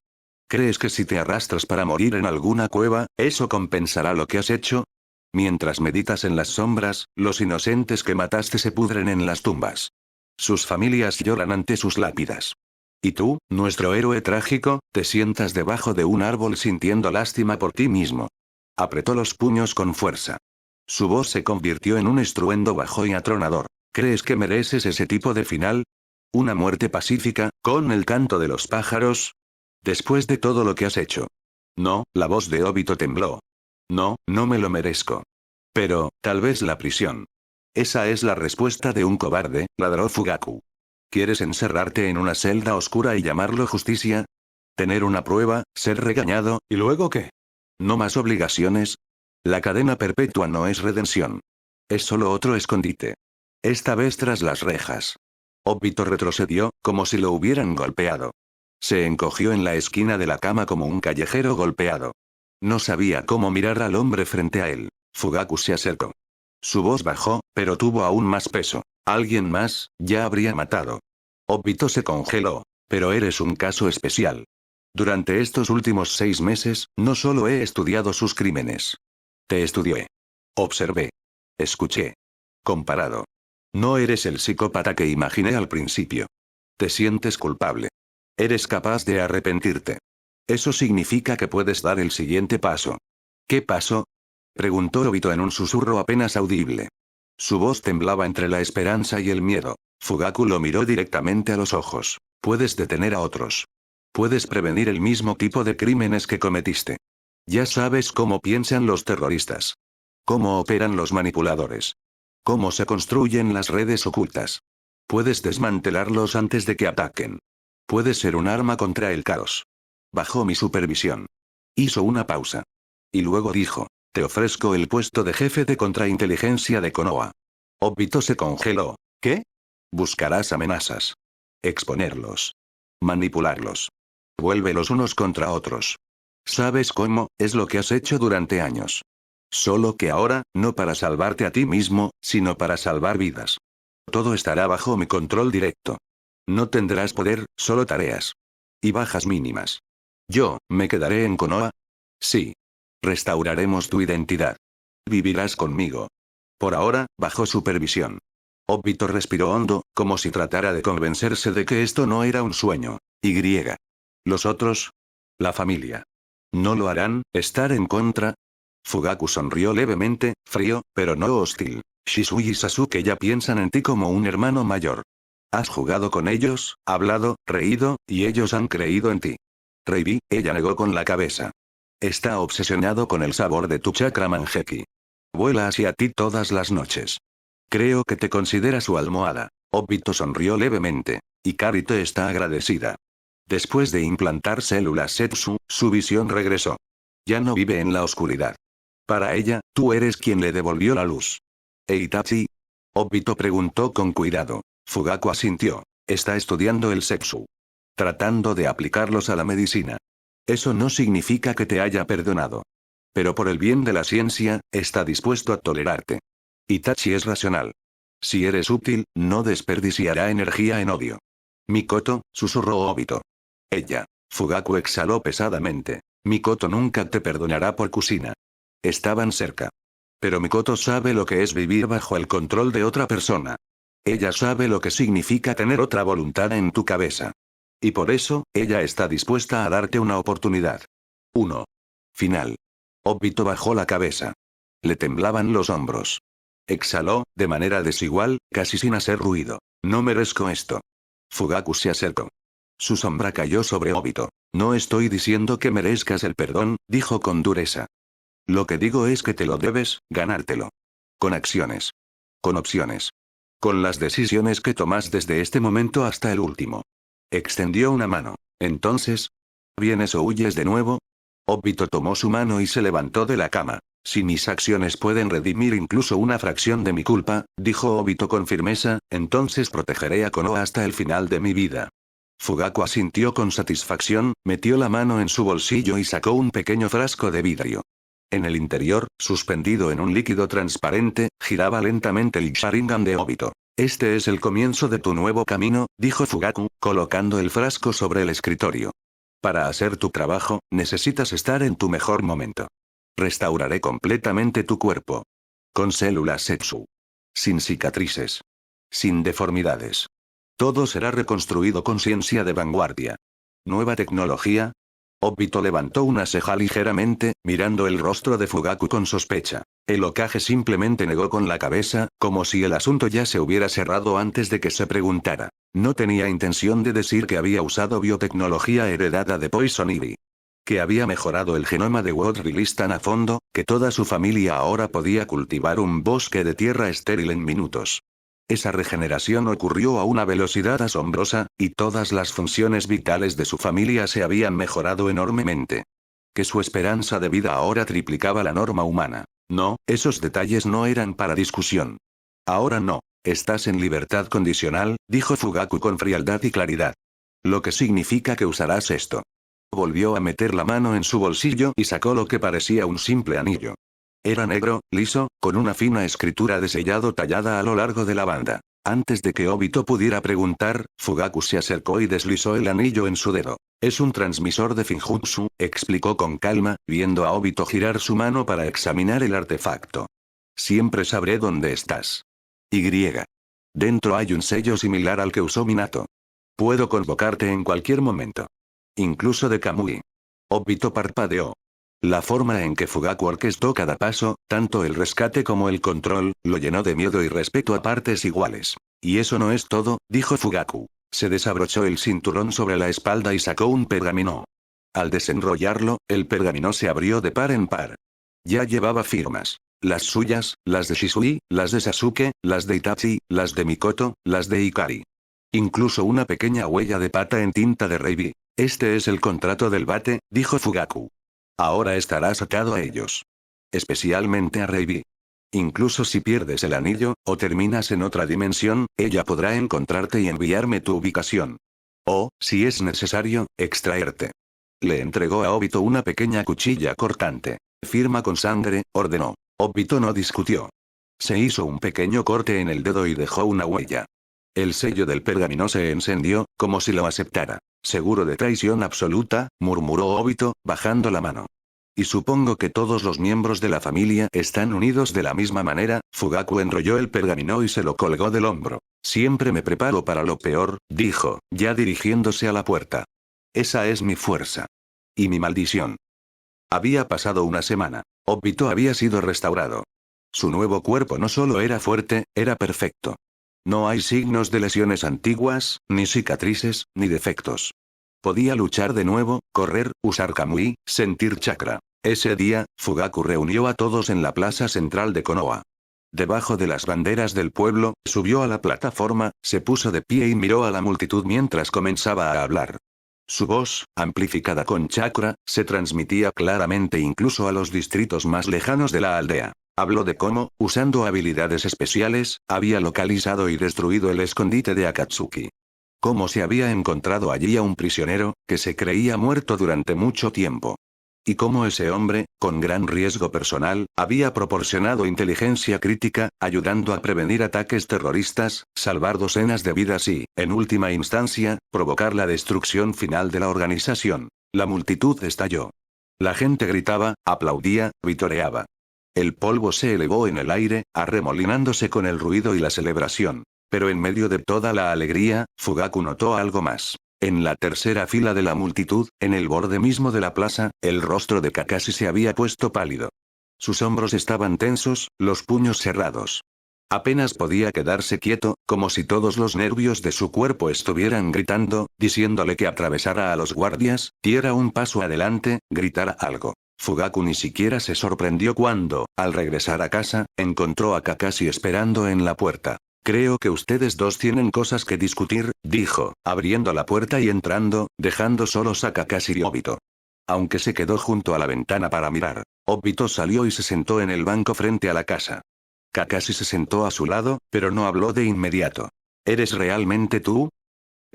¿Crees que si te arrastras para morir en alguna cueva, eso compensará lo que has hecho? Mientras meditas en las sombras, los inocentes que mataste se pudren en las tumbas. Sus familias lloran ante sus lápidas. Y tú, nuestro héroe trágico, te sientas debajo de un árbol sintiendo lástima por ti mismo. Apretó los puños con fuerza. Su voz se convirtió en un estruendo bajo y atronador. ¿Crees que mereces ese tipo de final? ¿Una muerte pacífica, con el canto de los pájaros? Después de todo lo que has hecho. No, la voz de Obito tembló. No, no me lo merezco. Pero, tal vez la prisión. Esa es la respuesta de un cobarde, ladró Fugaku. ¿Quieres encerrarte en una celda oscura y llamarlo justicia? ¿Tener una prueba, ser regañado, y luego qué? ¿No más obligaciones? La cadena perpetua no es redención. Es solo otro escondite. Esta vez tras las rejas. Obito retrocedió, como si lo hubieran golpeado. Se encogió en la esquina de la cama como un callejero golpeado. No sabía cómo mirar al hombre frente a él. Fugaku se acercó. Su voz bajó, pero tuvo aún más peso. Alguien más, ya habría matado. Obito se congeló. Pero eres un caso especial. Durante estos últimos 6 meses, no solo he estudiado sus crímenes. Te estudié. Observé. Escuché. Comparado. No eres el psicópata que imaginé al principio. Te sientes culpable. Eres capaz de arrepentirte. Eso significa que puedes dar el siguiente paso. ¿Qué paso? Preguntó Obito en un susurro apenas audible. Su voz temblaba entre la esperanza y el miedo. Fugaku lo miró directamente a los ojos. Puedes detener a otros. Puedes prevenir el mismo tipo de crímenes que cometiste. Ya sabes cómo piensan los terroristas. Cómo operan los manipuladores. Cómo se construyen las redes ocultas. Puedes desmantelarlos antes de que ataquen. Puedes ser un arma contra el caos. Bajo mi supervisión. Hizo una pausa. Y luego dijo, te ofrezco el puesto de jefe de contrainteligencia de Konoha. Obito se congeló. ¿Qué? Buscarás amenazas. Exponerlos. Manipularlos. Vuélvelos unos contra otros. ¿Sabes cómo? Es lo que has hecho durante años. Solo que ahora, no para salvarte a ti mismo, sino para salvar vidas. Todo estará bajo mi control directo. No tendrás poder, solo tareas. Y bajas mínimas. Yo, ¿me quedaré en Konoha? Sí. Restauraremos tu identidad. Vivirás conmigo. Por ahora, bajo supervisión. Obito respiró hondo, como si tratara de convencerse de que esto no era un sueño. Y. ¿Los otros? La familia. ¿No lo harán, estar en contra? Fugaku sonrió levemente, frío, pero no hostil. Shisui y Sasuke ya piensan en ti como un hermano mayor. Has jugado con ellos, hablado, reído, y ellos han creído en ti. Reibi, ella negó con la cabeza. Está obsesionado con el sabor de tu chakra Manjeki. Vuela hacia ti todas las noches. Creo que te considera su almohada. Obito sonrió levemente. Y Kari te está agradecida. Después de implantar células Setsu, su visión regresó. Ya no vive en la oscuridad. Para ella, tú eres quien le devolvió la luz. E Itachi. Obito preguntó con cuidado. Fugaku asintió. Está estudiando el sexu. Tratando de aplicarlos a la medicina. Eso no significa que te haya perdonado. Pero por el bien de la ciencia, está dispuesto a tolerarte. Itachi es racional. Si eres útil, no desperdiciará energía en odio. Mikoto, susurró Obito. Ella. Fugaku exhaló pesadamente. Mikoto nunca te perdonará por Kusina. Estaban cerca. Pero Mikoto sabe lo que es vivir bajo el control de otra persona. Ella sabe lo que significa tener otra voluntad en tu cabeza. Y por eso, ella está dispuesta a darte una oportunidad. 1. Final. Obito bajó la cabeza. Le temblaban los hombros. Exhaló, de manera desigual, casi sin hacer ruido. No merezco esto. Fugaku se acercó. Su sombra cayó sobre Obito. No estoy diciendo que merezcas el perdón, dijo con dureza. Lo que digo es que te lo debes, ganártelo. Con acciones. Con opciones. Con las decisiones que tomas desde este momento hasta el último. Extendió una mano. Entonces, ¿vienes o huyes de nuevo? Obito tomó su mano y se levantó de la cama. Si mis acciones pueden redimir incluso una fracción de mi culpa, dijo Obito con firmeza, entonces protegeré a Konoha hasta el final de mi vida. Fugaku asintió con satisfacción, metió la mano en su bolsillo y sacó un pequeño frasco de vidrio. En el interior, suspendido en un líquido transparente, giraba lentamente el Sharingan de Obito. Este es el comienzo de tu nuevo camino, dijo Fugaku, colocando el frasco sobre el escritorio. Para hacer tu trabajo, necesitas estar en tu mejor momento. Restauraré completamente tu cuerpo. Con células Setsu. Sin cicatrices. Sin deformidades. Todo será reconstruido con ciencia de vanguardia. ¿Nueva tecnología? Obito levantó una ceja ligeramente, mirando el rostro de Fugaku con sospecha. El Hokage simplemente negó con la cabeza, como si el asunto ya se hubiera cerrado antes de que se preguntara. No tenía intención de decir que había usado biotecnología heredada de Poison Ivy. Que había mejorado el genoma de Wodrilis tan a fondo, que toda su familia ahora podía cultivar un bosque de tierra estéril en minutos. Esa regeneración ocurrió a una velocidad asombrosa, y todas las funciones vitales de su familia se habían mejorado enormemente. Que su esperanza de vida ahora triplicaba la norma humana. No, esos detalles no eran para discusión. Ahora no, estás en libertad condicional, dijo Fugaku con frialdad y claridad. Lo que significa que usarás esto. Volvió a meter la mano en su bolsillo y sacó lo que parecía un simple anillo. Era negro, liso, con una fina escritura de sellado tallada a lo largo de la banda. Antes de que Obito pudiera preguntar, Fugaku se acercó y deslizó el anillo en su dedo. Es un transmisor de Finjutsu, explicó con calma, viendo a Obito girar su mano para examinar el artefacto. Siempre sabré dónde estás. Y. Dentro hay un sello similar al que usó Minato. Puedo convocarte en cualquier momento. Incluso de Kamui. Obito parpadeó. La forma en que Fugaku orquestó cada paso, tanto el rescate como el control, lo llenó de miedo y respeto a partes iguales. Y eso no es todo, dijo Fugaku. Se desabrochó el cinturón sobre la espalda y sacó un pergamino. Al desenrollarlo, el pergamino se abrió de par en par. Ya llevaba firmas. Las suyas, las de Shisui, las de Sasuke, las de Itachi, las de Mikoto, las de Ikari. Incluso una pequeña huella de pata en tinta de Reibi. Este es el contrato del bate, dijo Fugaku. Ahora estarás atado a ellos. Especialmente a Reibi. Incluso si pierdes el anillo, o terminas en otra dimensión, ella podrá encontrarte y enviarme tu ubicación. O, si es necesario, extraerte. Le entregó a Obito una pequeña cuchilla cortante. Firma con sangre, ordenó. Obito no discutió. Se hizo un pequeño corte en el dedo y dejó una huella. El sello del pergamino se encendió, como si lo aceptara. Seguro de traición absoluta, murmuró Obito, bajando la mano. Y supongo que todos los miembros de la familia están unidos de la misma manera. Fugaku enrolló el pergamino y se lo colgó del hombro. Siempre me preparo para lo peor, dijo, ya dirigiéndose a la puerta. Esa es mi fuerza. Y mi maldición. Había pasado una semana. Obito había sido restaurado. Su nuevo cuerpo no solo era fuerte, era perfecto. No hay signos de lesiones antiguas, ni cicatrices, ni defectos. Podía luchar de nuevo, correr, usar Kamui, sentir chakra. Ese día, Fugaku reunió a todos en la plaza central de Konoha. Debajo de las banderas del pueblo, subió a la plataforma, se puso de pie y miró a la multitud mientras comenzaba a hablar. Su voz, amplificada con chakra, se transmitía claramente incluso a los distritos más lejanos de la aldea. Habló de cómo, usando habilidades especiales, había localizado y destruido el escondite de Akatsuki. Cómo se había encontrado allí a un prisionero, que se creía muerto durante mucho tiempo. Y cómo ese hombre, con gran riesgo personal, había proporcionado inteligencia crítica, ayudando a prevenir ataques terroristas, salvar docenas de vidas y, en última instancia, provocar la destrucción final de la organización. La multitud estalló. La gente gritaba, aplaudía, vitoreaba. El polvo se elevó en el aire, arremolinándose con el ruido y la celebración. Pero en medio de toda la alegría, Fugaku notó algo más. En la tercera fila de la multitud, en el borde mismo de la plaza, el rostro de Kakashi se había puesto pálido. Sus hombros estaban tensos, los puños cerrados. Apenas podía quedarse quieto, como si todos los nervios de su cuerpo estuvieran gritando, diciéndole que atravesara a los guardias, diera un paso adelante, gritara algo. Fugaku ni siquiera se sorprendió cuando, al regresar a casa, encontró a Kakashi esperando en la puerta. Creo que ustedes dos tienen cosas que discutir, dijo, abriendo la puerta y entrando, dejando solos a Kakashi y Obito. Aunque se quedó junto a la ventana para mirar, Obito salió y se sentó en el banco frente a la casa. Kakashi se sentó a su lado, pero no habló de inmediato. ¿Eres realmente tú?,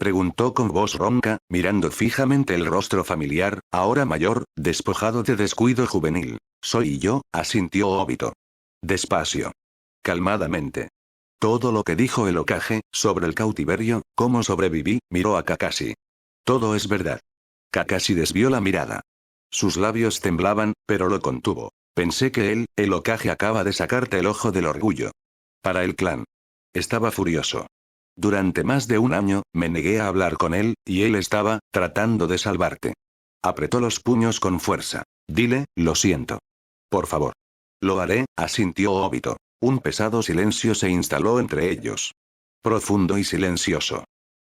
preguntó con voz ronca, mirando fijamente el rostro familiar, ahora mayor, despojado de descuido juvenil. Soy yo, asintió Obito. Despacio. Calmadamente. Todo lo que dijo el Hokage, sobre el cautiverio, cómo sobreviví, miró a Kakashi. Todo es verdad. Kakashi desvió la mirada. Sus labios temblaban, pero lo contuvo. Pensé que él, el Hokage acaba de sacarte el ojo del orgullo. Para el clan. Estaba furioso. Durante más de un año, me negué a hablar con él, y él estaba, tratando de salvarte. Apretó los puños con fuerza. Dile, lo siento. Por favor. Lo haré, asintió Obito. Un pesado silencio se instaló entre ellos. Profundo y silencioso.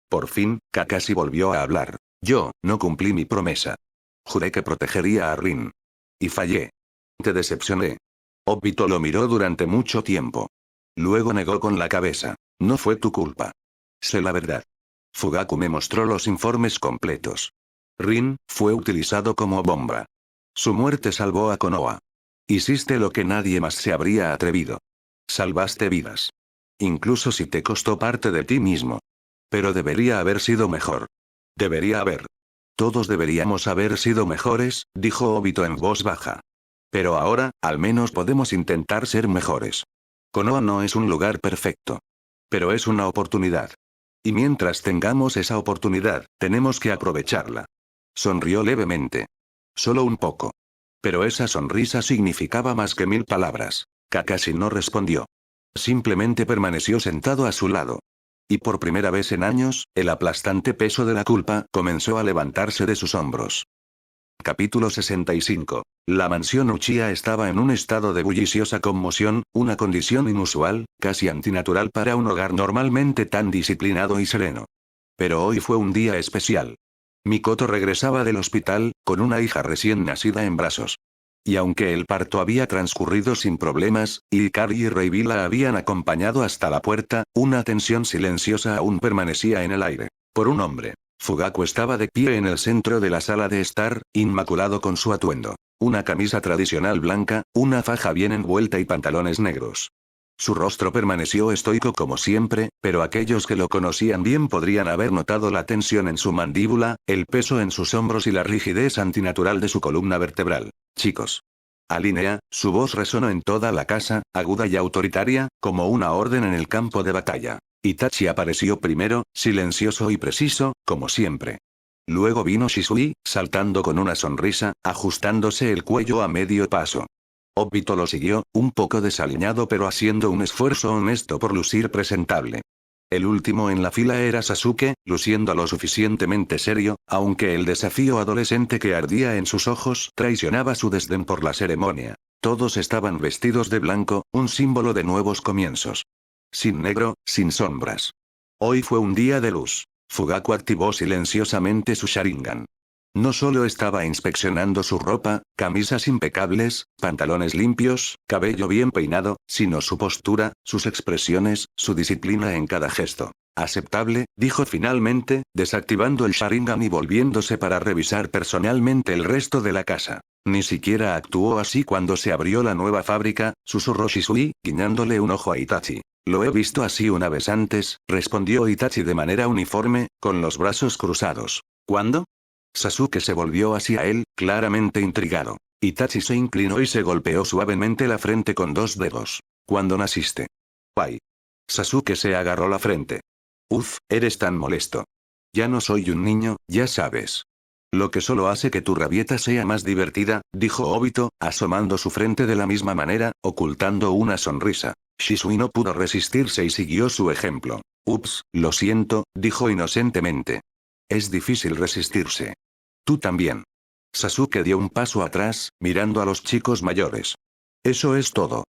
Por fin, Kakashi volvió a hablar. Yo, no cumplí mi promesa. Juré que protegería a Rin. Y fallé. Te decepcioné. Obito lo miró durante mucho tiempo. Luego negó con la cabeza. No fue tu culpa. Sé la verdad. Fugaku me mostró los informes completos. Rin fue utilizado como bomba. Su muerte salvó a Konoha. Hiciste lo que nadie más se habría atrevido. Salvaste vidas. Incluso si te costó parte de ti mismo. Pero debería haber sido mejor. Debería haber. Todos deberíamos haber sido mejores, dijo Obito en voz baja. Pero ahora, al menos podemos intentar ser mejores. Konoha no es un lugar perfecto. Pero es una oportunidad. Y mientras tengamos esa oportunidad, tenemos que aprovecharla. Sonrió levemente. Solo un poco. Pero esa sonrisa significaba más que 1000 palabras. Kakashi no respondió. Simplemente permaneció sentado a su lado. Y por primera vez en años, el aplastante peso de la culpa comenzó a levantarse de sus hombros. Capítulo 65. La mansión Uchiha estaba en un estado de bulliciosa conmoción, una condición inusual, casi antinatural para un hogar normalmente tan disciplinado y sereno. Pero hoy fue un día especial. Mikoto regresaba del hospital, con una hija recién nacida en brazos. Y aunque el parto había transcurrido sin problemas, y Ikari y Reibi la habían acompañado hasta la puerta, una tensión silenciosa aún permanecía en el aire. Por un hombre. Fugaku estaba de pie en el centro de la sala de estar, inmaculado con su atuendo. Una camisa tradicional blanca, una faja bien envuelta y pantalones negros. Su rostro permaneció estoico como siempre, pero aquellos que lo conocían bien podrían haber notado la tensión en su mandíbula, el peso en sus hombros y la rigidez antinatural de su columna vertebral. Chicos. Alinea, su voz resonó en toda la casa, aguda y autoritaria, como una orden en el campo de batalla. Itachi apareció primero, silencioso y preciso, como siempre. Luego vino Shisui, saltando con una sonrisa, ajustándose el cuello a medio paso. Obito lo siguió, un poco desaliñado pero haciendo un esfuerzo honesto por lucir presentable. El último en la fila era Sasuke, luciendo lo suficientemente serio, aunque el desafío adolescente que ardía en sus ojos traicionaba su desdén por la ceremonia. Todos estaban vestidos de blanco, un símbolo de nuevos comienzos. Sin negro, sin sombras. Hoy fue un día de luz. Fugaku activó silenciosamente su Sharingan. No solo estaba inspeccionando su ropa, camisas impecables, pantalones limpios, cabello bien peinado, sino su postura, sus expresiones, su disciplina en cada gesto. Aceptable, dijo finalmente, desactivando el Sharingan y volviéndose para revisar personalmente el resto de la casa. Ni siquiera actuó así cuando se abrió la nueva fábrica, susurró Shisui, guiñándole un ojo a Itachi. Lo he visto así una vez antes, respondió Itachi de manera uniforme, con los brazos cruzados. ¿Cuándo? Sasuke se volvió hacia él, claramente intrigado. Itachi se inclinó y se golpeó suavemente la frente con dos dedos. ¿Cuándo naciste? ¡Ay! Sasuke se agarró la frente. Uf, eres tan molesto. Ya no soy un niño, ya sabes. Lo que solo hace que tu rabieta sea más divertida, dijo Obito, asomando su frente de la misma manera, ocultando una sonrisa. Shisui no pudo resistirse y siguió su ejemplo. Ups, lo siento, dijo inocentemente. Es difícil resistirse. Tú también. Sasuke dio un paso atrás, mirando a los chicos mayores. Eso es todo.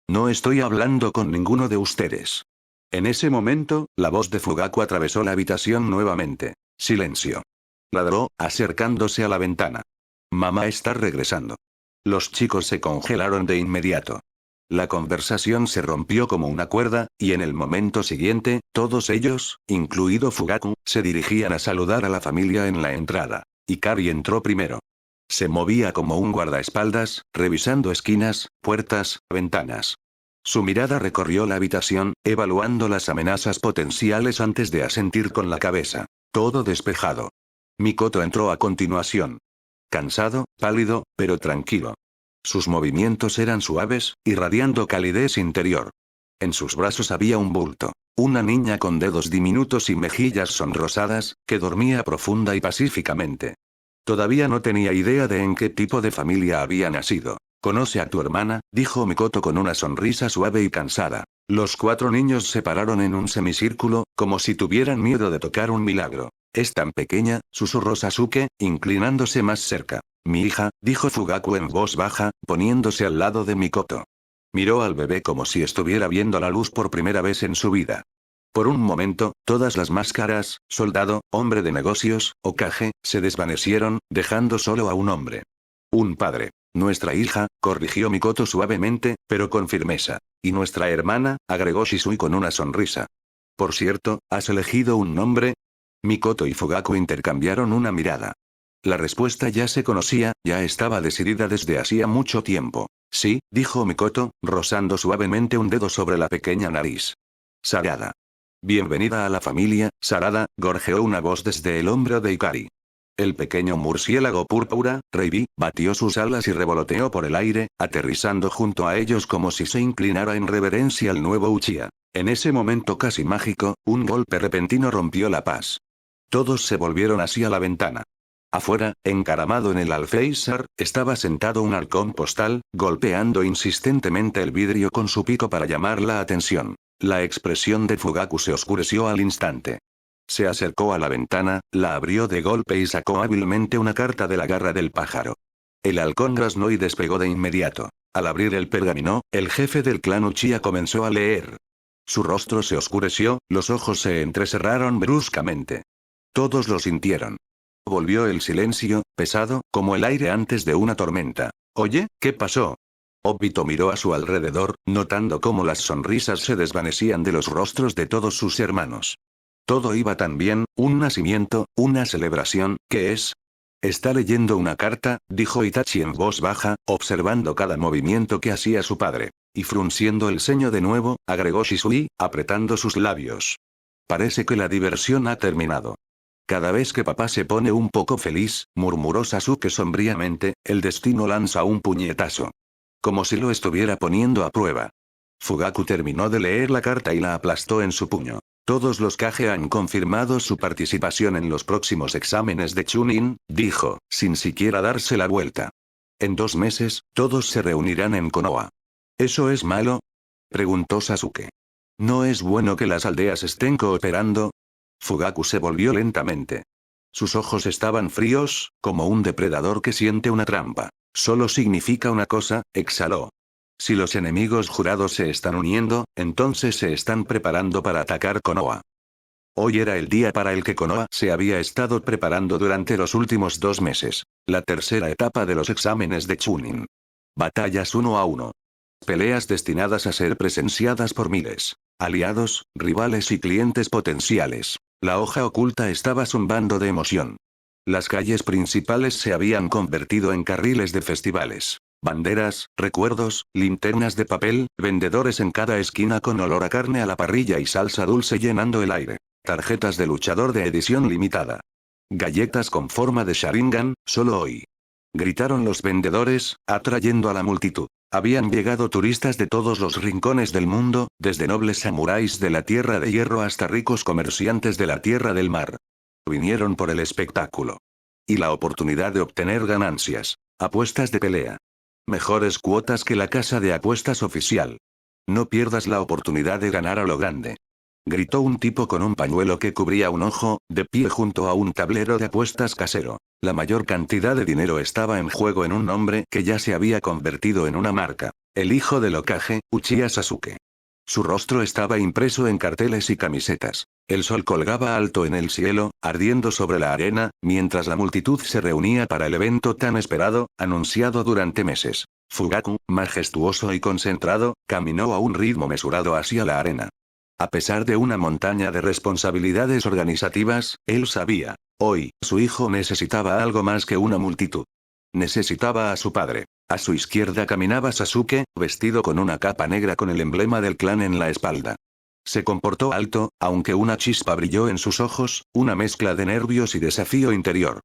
No estoy hablando con ninguno de ustedes. En ese momento, la voz de Fugaku atravesó la habitación nuevamente. Silencio. Ladró, acercándose a la ventana. Mamá está regresando. Los chicos se congelaron de inmediato. La conversación se rompió como una cuerda, y en el momento siguiente, todos ellos, incluido Fugaku, se dirigían a saludar a la familia en la entrada. Ikari entró primero. Se movía como un guardaespaldas, revisando esquinas, puertas, ventanas. Su mirada recorrió la habitación, evaluando las amenazas potenciales antes de asentir con la cabeza. Todo despejado. Mikoto entró a continuación. Cansado, pálido, pero tranquilo. Sus movimientos eran suaves, irradiando calidez interior. En sus brazos había un bulto. Una niña con dedos diminutos y mejillas sonrosadas, que dormía profunda y pacíficamente. Todavía no tenía idea de en qué tipo de familia había nacido. «¿Conoce a tu hermana?», dijo Mikoto con una sonrisa suave y cansada. Los 4 niños se pararon en un semicírculo, como si tuvieran miedo de tocar un milagro. «Es tan pequeña», susurró Sasuke, inclinándose más cerca. «Mi hija», dijo Fugaku en voz baja, poniéndose al lado de Mikoto. Miró al bebé como si estuviera viendo la luz por primera vez en su vida. Por un momento, todas las máscaras, soldado, hombre de negocios, Hokage, se desvanecieron, dejando solo a un hombre. Un padre. Nuestra hija, corrigió Mikoto suavemente, pero con firmeza. Y nuestra hermana, agregó Shisui con una sonrisa. Por cierto, ¿has elegido un nombre? Mikoto y Fugaku intercambiaron una mirada. La respuesta ya se conocía, ya estaba decidida desde hacía mucho tiempo. Sí, dijo Mikoto, rozando suavemente un dedo sobre la pequeña nariz. Sarada. Bienvenida a la familia, Sarada, gorjeó una voz desde el hombro de Ikari. El pequeño murciélago púrpura, Reibi, batió sus alas y revoloteó por el aire, aterrizando junto a ellos como si se inclinara en reverencia al nuevo Uchiha. En ese momento casi mágico, un golpe repentino rompió la paz. Todos se volvieron hacia la ventana. Afuera, encaramado en el alféizar, estaba sentado un halcón postal, golpeando insistentemente el vidrio con su pico para llamar la atención. La expresión de Fugaku se oscureció al instante. Se acercó a la ventana, la abrió de golpe y sacó hábilmente una carta de la garra del pájaro. El halcón graznó y despegó de inmediato. Al abrir el pergamino, el jefe del clan Uchiha comenzó a leer. Su rostro se oscureció, los ojos se entrecerraron bruscamente. Todos lo sintieron. Volvió el silencio, pesado, como el aire antes de una tormenta. «Oye, ¿qué pasó?» Obito miró a su alrededor, notando cómo las sonrisas se desvanecían de los rostros de todos sus hermanos. Todo iba tan bien, un nacimiento, una celebración, ¿qué es? Está leyendo una carta, dijo Itachi en voz baja, observando cada movimiento que hacía su padre. Y frunciendo el ceño de nuevo, agregó Shisui, apretando sus labios. Parece que la diversión ha terminado. Cada vez que papá se pone un poco feliz, murmuró Sasuke sombríamente, el destino lanza un puñetazo. Como si lo estuviera poniendo a prueba. Fugaku terminó de leer la carta y la aplastó en su puño. Todos los Kage han confirmado su participación en los próximos exámenes de Chunin, dijo, sin siquiera darse la vuelta. En 2 meses, todos se reunirán en Konoha. ¿Eso es malo?, preguntó Sasuke. ¿No es bueno que las aldeas estén cooperando? Fugaku se volvió lentamente. Sus ojos estaban fríos, como un depredador que siente una trampa. Solo significa una cosa, exhaló. Si los enemigos jurados se están uniendo, entonces se están preparando para atacar Konoha. Hoy era el día para el que Konoha se había estado preparando durante los últimos 2 meses. La tercera etapa de los exámenes de Chunin. Batallas 1 a 1. Peleas destinadas a ser presenciadas por miles. Aliados, rivales y clientes potenciales. La hoja oculta estaba zumbando de emoción. Las calles principales se habían convertido en carriles de festivales. Banderas, recuerdos, linternas de papel, vendedores en cada esquina con olor a carne a la parrilla y salsa dulce llenando el aire. Tarjetas de luchador de edición limitada. Galletas con forma de Sharingan, solo hoy. Gritaron los vendedores, atrayendo a la multitud. Habían llegado turistas de todos los rincones del mundo, desde nobles samuráis de la Tierra de Hierro hasta ricos comerciantes de la Tierra del Mar. Vinieron por el espectáculo. Y la oportunidad de obtener ganancias. Apuestas de pelea. Mejores cuotas que la casa de apuestas oficial. No pierdas la oportunidad de ganar a lo grande. Gritó un tipo con un pañuelo que cubría un ojo, de pie junto a un tablero de apuestas casero. La mayor cantidad de dinero estaba en juego en un nombre que ya se había convertido en una marca. El hijo del Hokage, Uchiha Sasuke. Su rostro estaba impreso en carteles y camisetas. El sol colgaba alto en el cielo, ardiendo sobre la arena, mientras la multitud se reunía para el evento tan esperado, anunciado durante meses. Fugaku, majestuoso y concentrado, caminó a un ritmo mesurado hacia la arena. A pesar de una montaña de responsabilidades organizativas, él sabía, hoy, su hijo necesitaba algo más que una multitud. Necesitaba a su padre. A su izquierda caminaba Sasuke, vestido con una capa negra con el emblema del clan en la espalda. Se comportó alto, aunque una chispa brilló en sus ojos, una mezcla de nervios y desafío interior.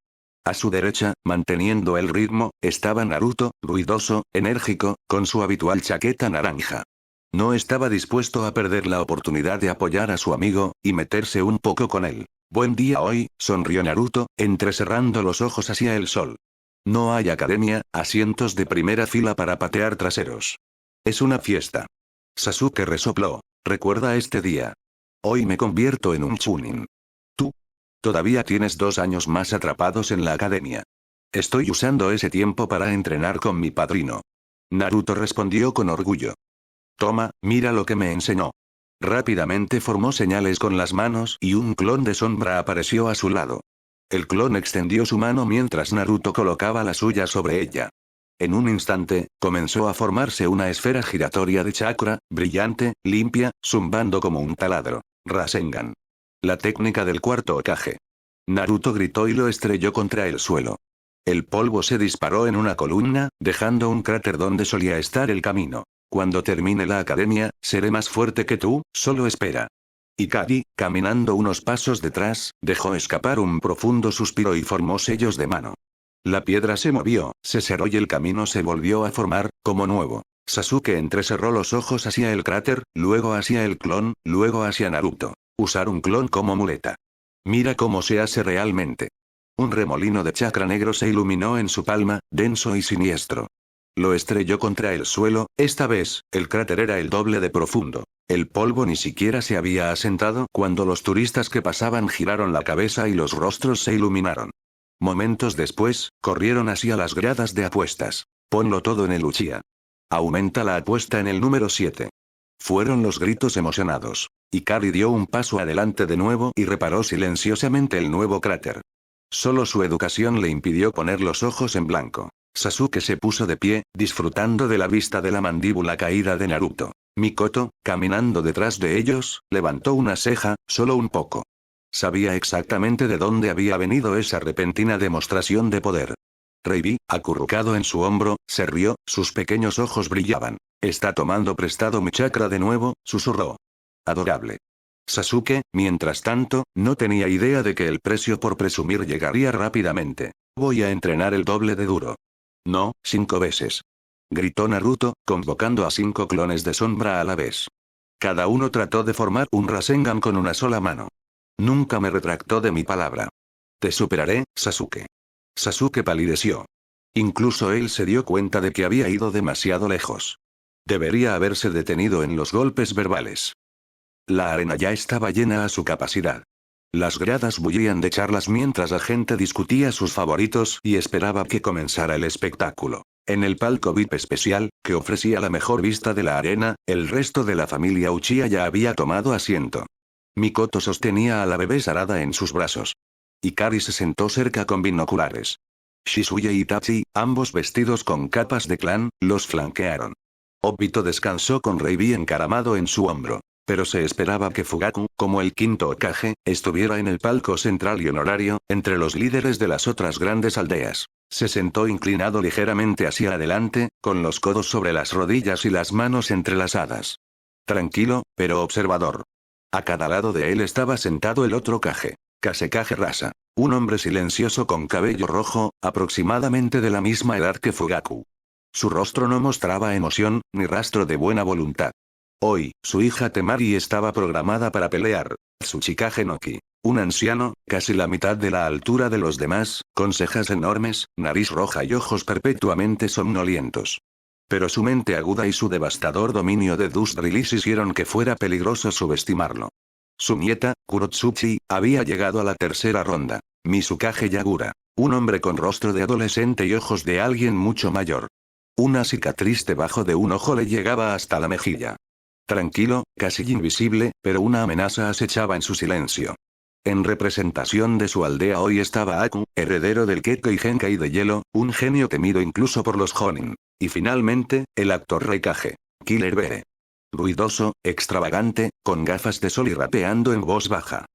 A su derecha, manteniendo el ritmo, estaba Naruto, ruidoso, enérgico, con su habitual chaqueta naranja. No estaba dispuesto a perder la oportunidad de apoyar a su amigo, y meterse un poco con él. Buen día hoy, sonrió Naruto, entrecerrando los ojos hacia el sol. No hay academia, asientos de primera fila para patear traseros. Es una fiesta. Sasuke resopló. Recuerda este día. Hoy me convierto en un Chunin. Tú. Todavía tienes 2 años más atrapados en la academia. Estoy usando ese tiempo para entrenar con mi padrino. Naruto respondió con orgullo. Toma, mira lo que me enseñó. Rápidamente formó señales con las manos y un clon de sombra apareció a su lado. El clon extendió su mano mientras Naruto colocaba la suya sobre ella. En un instante, comenzó a formarse una esfera giratoria de chakra, brillante, limpia, zumbando como un taladro. Rasengan. La técnica del cuarto Hokage. Naruto gritó y lo estrelló contra el suelo. El polvo se disparó en una columna, dejando un cráter donde solía estar el camino. Cuando termine la academia, seré más fuerte que tú, solo espera. Ikari, caminando unos pasos detrás, dejó escapar un profundo suspiro y formó sellos de mano. La piedra se movió, se cerró y el camino se volvió a formar, como nuevo. Sasuke entrecerró los ojos hacia el cráter, luego hacia el clon, luego hacia Naruto. Usar un clon como muleta. Mira cómo se hace realmente. Un remolino de chakra negro se iluminó en su palma, denso y siniestro. Lo estrelló contra el suelo, esta vez, el cráter era el doble de profundo. El polvo ni siquiera se había asentado cuando los turistas que pasaban giraron la cabeza y los rostros se iluminaron. Momentos después, corrieron hacia las gradas de apuestas. Ponlo todo en el Uchiha. Aumenta la apuesta en el número 7. Fueron los gritos emocionados. Ikari dio un paso adelante de nuevo y reparó silenciosamente el nuevo cráter. Solo su educación le impidió poner los ojos en blanco. Sasuke se puso de pie, disfrutando de la vista de la mandíbula caída de Naruto. Mikoto, caminando detrás de ellos, levantó una ceja, solo un poco. Sabía exactamente de dónde había venido esa repentina demostración de poder. Reibi, acurrucado en su hombro, se rió, sus pequeños ojos brillaban. «Está tomando prestado mi chakra de nuevo», susurró. Adorable. Sasuke, mientras tanto, no tenía idea de que el precio por presumir llegaría rápidamente. «Voy a entrenar el doble de duro». «No, 5 veces». Gritó Naruto, convocando a 5 clones de sombra a la vez. Cada uno trató de formar un Rasengan con una sola mano. Nunca me retractó de mi palabra. «Te superaré, Sasuke». Sasuke palideció. Incluso él se dio cuenta de que había ido demasiado lejos. Debería haberse detenido en los golpes verbales. La arena ya estaba llena a su capacidad. Las gradas bullían de charlas mientras la gente discutía sus favoritos y esperaba que comenzara el espectáculo. En el palco VIP especial, que ofrecía la mejor vista de la arena, el resto de la familia Uchiha ya había tomado asiento. Mikoto sostenía a la bebé Sarada en sus brazos. Ikari se sentó cerca con binoculares. Shizuya y Itachi, ambos vestidos con capas de clan, los flanquearon. Obito descansó con Reibi encaramado en su hombro. Pero se esperaba que Fugaku, como el quinto Hokage, estuviera en el palco central y honorario, entre los líderes de las otras grandes aldeas. Se sentó inclinado ligeramente hacia adelante, con los codos sobre las rodillas y las manos entrelazadas. Tranquilo, pero observador. A cada lado de él estaba sentado el otro Kage. Kazekage Rasa. Un hombre silencioso con cabello rojo, aproximadamente de la misma edad que Fugaku. Su rostro no mostraba emoción, ni rastro de buena voluntad. Hoy, su hija Temari estaba programada para pelear. Tsuchikage no Ki. Un anciano, casi la mitad de la altura de los demás, con cejas enormes, nariz roja y ojos perpetuamente somnolientos. Pero su mente aguda y su devastador dominio de Dust Release hicieron que fuera peligroso subestimarlo. Su nieta, Kurotsuchi, había llegado a la tercera ronda. Mizukage Yagura. Un hombre con rostro de adolescente y ojos de alguien mucho mayor. Una cicatriz debajo de un ojo le llegaba hasta la mejilla. Tranquilo, casi invisible, pero una amenaza acechaba en su silencio. En representación de su aldea hoy estaba Aku, heredero del Kekkei Genkai de hielo, un genio temido incluso por los Jonin. Y finalmente, el actor Reikage. Killer Bee. Ruidoso, extravagante, con gafas de sol y rapeando en voz baja.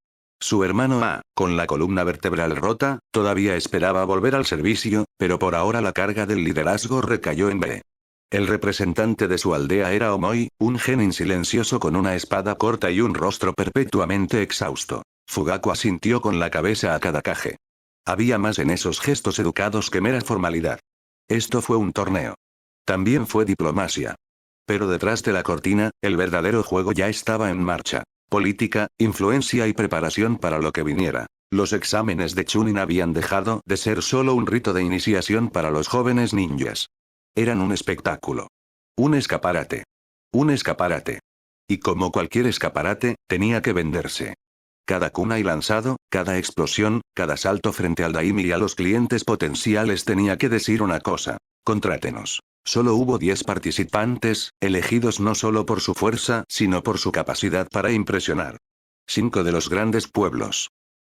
Su hermano A, con la columna vertebral rota, todavía esperaba volver al servicio, pero por ahora la carga del liderazgo recayó en Bee. El representante de su aldea era Omoi, un genin silencioso con una espada corta y un rostro perpetuamente exhausto. Fugaku asintió con la cabeza a cada Kage. Había más en esos gestos educados que mera formalidad. Esto fue un torneo. También fue diplomacia. Pero detrás de la cortina, el verdadero juego ya estaba en marcha. Política, influencia y preparación para lo que viniera. Los exámenes de Chunin habían dejado de ser solo un rito de iniciación para los jóvenes ninjas. Eran un espectáculo. Un escaparate. Un escaparate. Y como cualquier escaparate, tenía que venderse. Cada kunai lanzado, cada explosión, cada salto frente al daimi y a los clientes potenciales tenía que decir una cosa: contrátenos. Solo hubo 10 participantes, elegidos no solo por su fuerza, sino por su capacidad para impresionar. 5 de los grandes pueblos.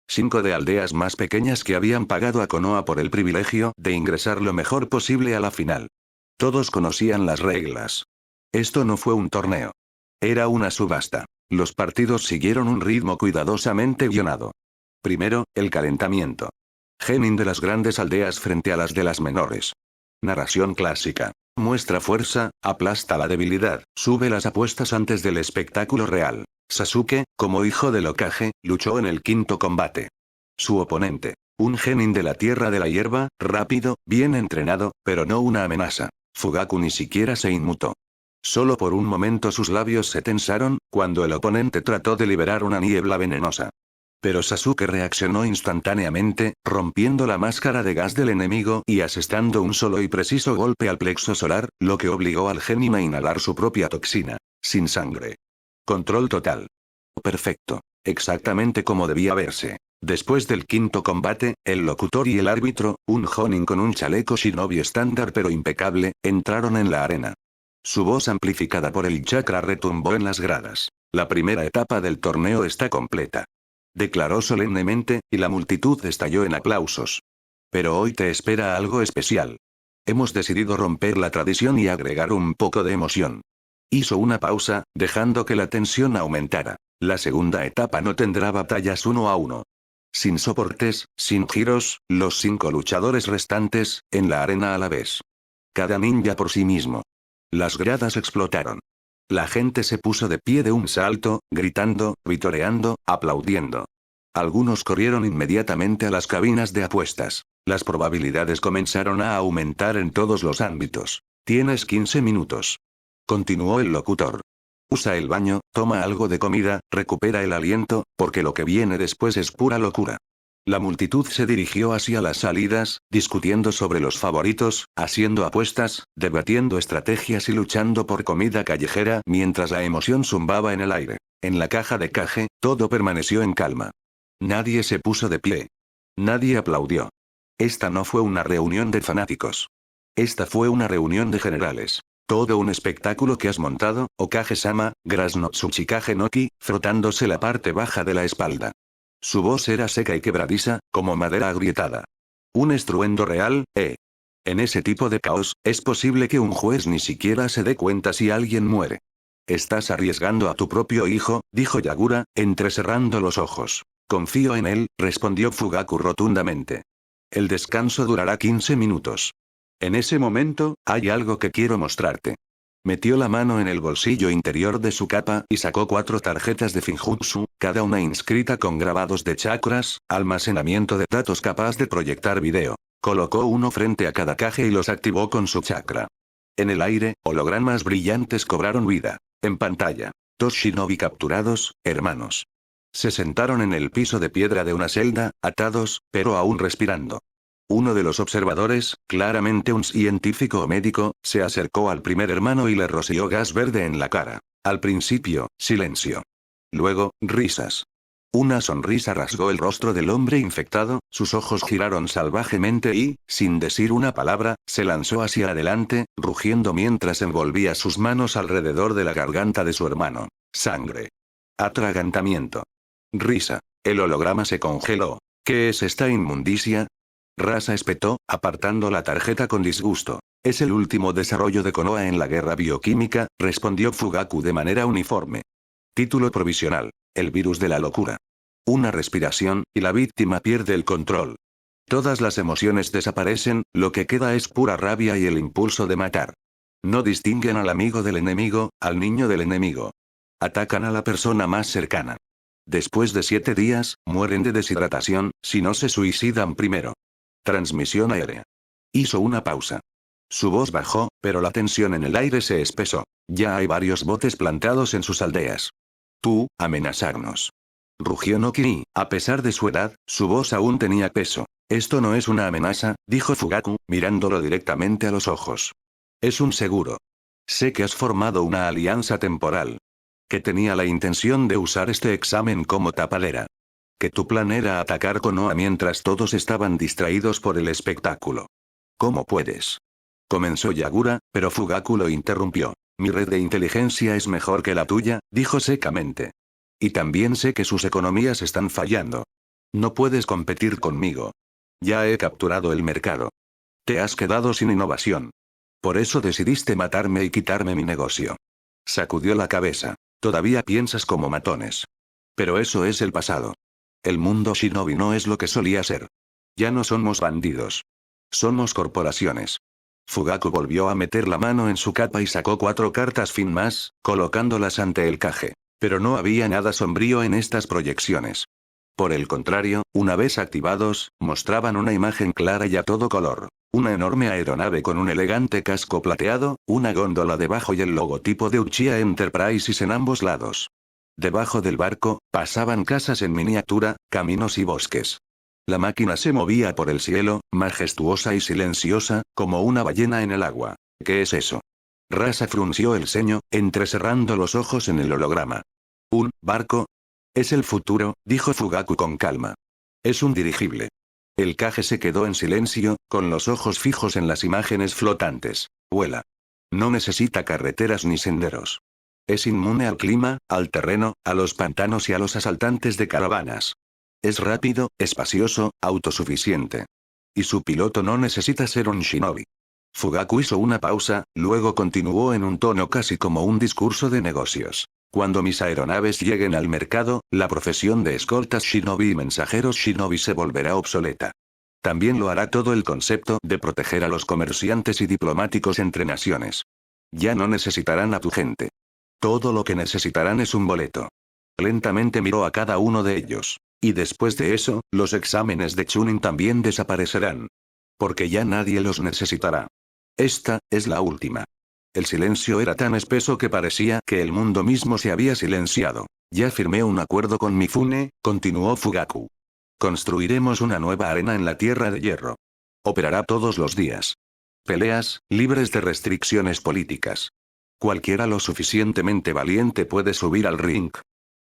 5 de aldeas más pequeñas que habían pagado a Konoha por el privilegio de ingresar lo mejor posible a la final. Todos conocían las reglas. Esto no fue un torneo. Era una subasta. Los partidos siguieron un ritmo cuidadosamente guionado. Primero, el calentamiento. Genin de las grandes aldeas frente a las de las menores. Narración clásica. Muestra fuerza, aplasta la debilidad, sube las apuestas antes del espectáculo real. Sasuke, como hijo del Hokage, luchó en el quinto combate. Su oponente. Un genin de la tierra de la hierba, rápido, bien entrenado, pero no una amenaza. Fugaku ni siquiera se inmutó. Solo por un momento sus labios se tensaron, cuando el oponente trató de liberar una niebla venenosa. Pero Sasuke reaccionó instantáneamente, rompiendo la máscara de gas del enemigo y asestando un solo y preciso golpe al plexo solar, lo que obligó al genin a inhalar su propia toxina. Sin sangre. Control total. Perfecto. Exactamente como debía verse. Después del quinto combate, el locutor y el árbitro, un jonin con un chaleco shinobi estándar pero impecable, entraron en la arena. Su voz amplificada por el chakra retumbó en las gradas. La primera etapa del torneo está completa. Declaró solemnemente, y la multitud estalló en aplausos. Pero hoy te espera algo especial. Hemos decidido romper la tradición y agregar un poco de emoción. Hizo una pausa, dejando que la tensión aumentara. La segunda etapa no tendrá batallas 1 a 1. Sin soportes, sin giros, los 5 luchadores restantes, en la arena a la vez. Cada ninja por sí mismo. Las gradas explotaron. La gente se puso de pie de un salto, gritando, vitoreando, aplaudiendo. Algunos corrieron inmediatamente a las cabinas de apuestas. Las probabilidades comenzaron a aumentar en todos los ámbitos. Tienes 15 minutos. Continuó el locutor. Usa el baño, toma algo de comida, recupera el aliento, porque lo que viene después es pura locura. La multitud se dirigió hacia las salidas, discutiendo sobre los favoritos, haciendo apuestas, debatiendo estrategias y luchando por comida callejera mientras la emoción zumbaba en el aire. En la caja de Kage, todo permaneció en calma. Nadie se puso de pie. Nadie aplaudió. Esta no fue una reunión de fanáticos. Esta fue una reunión de generales. Todo un espectáculo que has montado, Okage-sama, Grasno Tsuchikage no Ki, frotándose la parte baja de la espalda. Su voz era seca y quebradiza, como madera agrietada. Un estruendo real, En ese tipo de caos, es posible que un juez ni siquiera se dé cuenta si alguien muere. Estás arriesgando a tu propio hijo, dijo Yagura, entrecerrando los ojos. Confío en él, respondió Fugaku rotundamente. El descanso durará 15 minutos. En ese momento, hay algo que quiero mostrarte. Metió la mano en el bolsillo interior de su capa y sacó 4 tarjetas de Finjutsu, cada una inscrita con grabados de chakras, almacenamiento de datos capaz de proyectar video. Colocó uno frente a cada caja y los activó con su chakra. En el aire, hologramas brillantes cobraron vida. En pantalla. 2 shinobi capturados, hermanos. Se sentaron en el piso de piedra de una celda, atados, pero aún respirando. Uno de los observadores, claramente un científico o médico, se acercó al primer hermano y le roció gas verde en la cara. Al principio, silencio. Luego, risas. Una sonrisa rasgó el rostro del hombre infectado, sus ojos giraron salvajemente y, sin decir una palabra, se lanzó hacia adelante, rugiendo mientras envolvía sus manos alrededor de la garganta de su hermano. Sangre. Atragantamiento. Risa. El holograma se congeló. ¿Qué es esta inmundicia? Rasa espetó, apartando la tarjeta con disgusto. Es el último desarrollo de Konoha en la guerra bioquímica, respondió Fugaku de manera uniforme. Título provisional. El virus de la locura. Una respiración, y la víctima pierde el control. Todas las emociones desaparecen, lo que queda es pura rabia y el impulso de matar. No distinguen al amigo del enemigo, al niño del enemigo. Atacan a la persona más cercana. Después de 7 días, mueren de deshidratación, si no se suicidan primero. Transmisión aérea. Hizo una pausa. Su voz bajó, pero la tensión en el aire se espesó. Ya hay varios botes plantados en sus aldeas. Tú, amenazarnos. Rugió Nokini, a pesar de su edad, su voz aún tenía peso. Esto no es una amenaza, dijo Fugaku, mirándolo directamente a los ojos. Es un seguro. Sé que has formado una alianza temporal. Que tenía la intención de usar este examen como tapadera. Que tu plan era atacar Konoha mientras todos estaban distraídos por el espectáculo. ¿Cómo puedes? Comenzó Yagura, pero Fugaku lo interrumpió. Mi red de inteligencia es mejor que la tuya, dijo secamente. Y también sé que sus economías están fallando. No puedes competir conmigo. Ya he capturado el mercado. Te has quedado sin innovación. Por eso decidiste matarme y quitarme mi negocio. Sacudió la cabeza. Todavía piensas como matones. Pero eso es el pasado. El mundo shinobi no es lo que solía ser. Ya no somos bandidos. Somos corporaciones. Fugaku volvió a meter la mano en su capa y sacó 4 cartas fin más, colocándolas ante el caje. Pero no había nada sombrío en estas proyecciones. Por el contrario, una vez activados, mostraban una imagen clara y a todo color. Una enorme aeronave con un elegante casco plateado, una góndola debajo y el logotipo de Uchiha Enterprises en ambos lados. Debajo del barco, pasaban casas en miniatura, caminos y bosques. La máquina se movía por el cielo, majestuosa y silenciosa, como una ballena en el agua. ¿Qué es eso? Rasa frunció el ceño, entrecerrando los ojos en el holograma. ¿Un barco? Es el futuro, dijo Fugaku con calma. Es un dirigible. El Kage se quedó en silencio, con los ojos fijos en las imágenes flotantes. Vuela. No necesita carreteras ni senderos. Es inmune al clima, al terreno, a los pantanos y a los asaltantes de caravanas. Es rápido, espacioso, autosuficiente. Y su piloto no necesita ser un shinobi. Fugaku hizo una pausa, luego continuó en un tono casi como un discurso de negocios. Cuando mis aeronaves lleguen al mercado, la profesión de escoltas shinobi y mensajeros shinobi se volverá obsoleta. También lo hará todo el concepto de proteger a los comerciantes y diplomáticos entre naciones. Ya no necesitarán a tu gente. Todo lo que necesitarán es un boleto. Lentamente miró a cada uno de ellos. Y después de eso, los exámenes de Chunin también desaparecerán. Porque ya nadie los necesitará. Esta es la última. El silencio era tan espeso que parecía que el mundo mismo se había silenciado. Ya firmé un acuerdo con Mifune, continuó Fugaku. Construiremos una nueva arena en la Tierra de Hierro. Operará todos los días. Peleas, libres de restricciones políticas. Cualquiera lo suficientemente valiente puede subir al ring.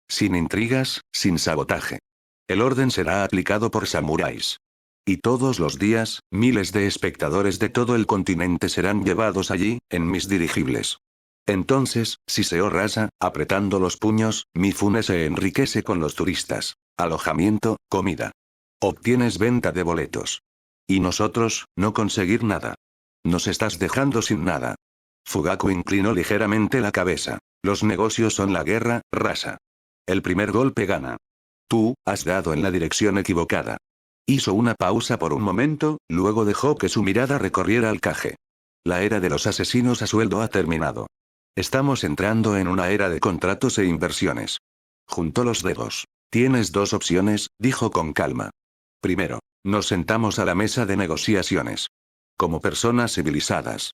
Sin intrigas, sin sabotaje. El orden será aplicado por samuráis. Y todos los días, miles de espectadores de todo el continente serán llevados allí, en mis dirigibles. Entonces, Siseo Rasa, apretando los puños, Mifune se enriquece con los turistas. Alojamiento, comida. Obtienes venta de boletos. Y nosotros, no conseguir nada. Nos estás dejando sin nada. Fugaku inclinó ligeramente la cabeza. Los negocios son la guerra, Rasa. El primer golpe gana. Tú, has dado en la dirección equivocada. Hizo una pausa por un momento, luego dejó que su mirada recorriera al Kage. La era de los asesinos a sueldo ha terminado. Estamos entrando en una era de contratos e inversiones. Juntó los dedos. Tienes dos opciones, dijo con calma. Primero, nos sentamos a la mesa de negociaciones. Como personas civilizadas.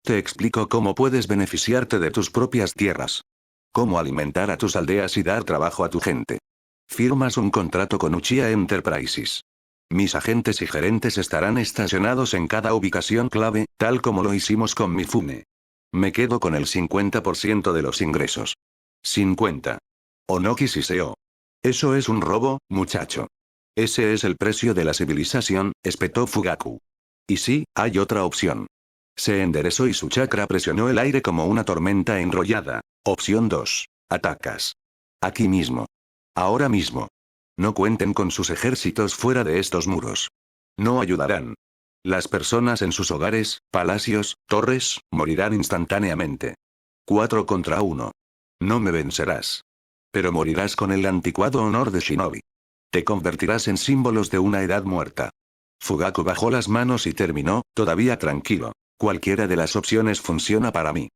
Te explico cómo puedes beneficiarte de tus propias tierras. Cómo alimentar a tus aldeas y dar trabajo a tu gente. Firmas un contrato con Uchiha Enterprises. Mis agentes y gerentes estarán estacionados en cada ubicación clave, tal como lo hicimos con Mifune. Me quedo con el 50% de los ingresos. 50. Onoki Shiseo. Eso es un robo, muchacho. Ese es el precio de la civilización, espetó Fugaku. Y sí, hay otra opción. Se enderezó y su chakra presionó el aire como una tormenta enrollada. Opción 2. Atacas. Aquí mismo. Ahora mismo. No cuenten con sus ejércitos fuera de estos muros. No ayudarán. Las personas en sus hogares, palacios, torres, morirán instantáneamente. 4 contra 1. No me vencerás. Pero morirás con el anticuado honor de Shinobi. Te convertirás en símbolos de una edad muerta. Fugaku bajó las manos y terminó, todavía tranquilo. Cualquiera de las opciones funciona para mí.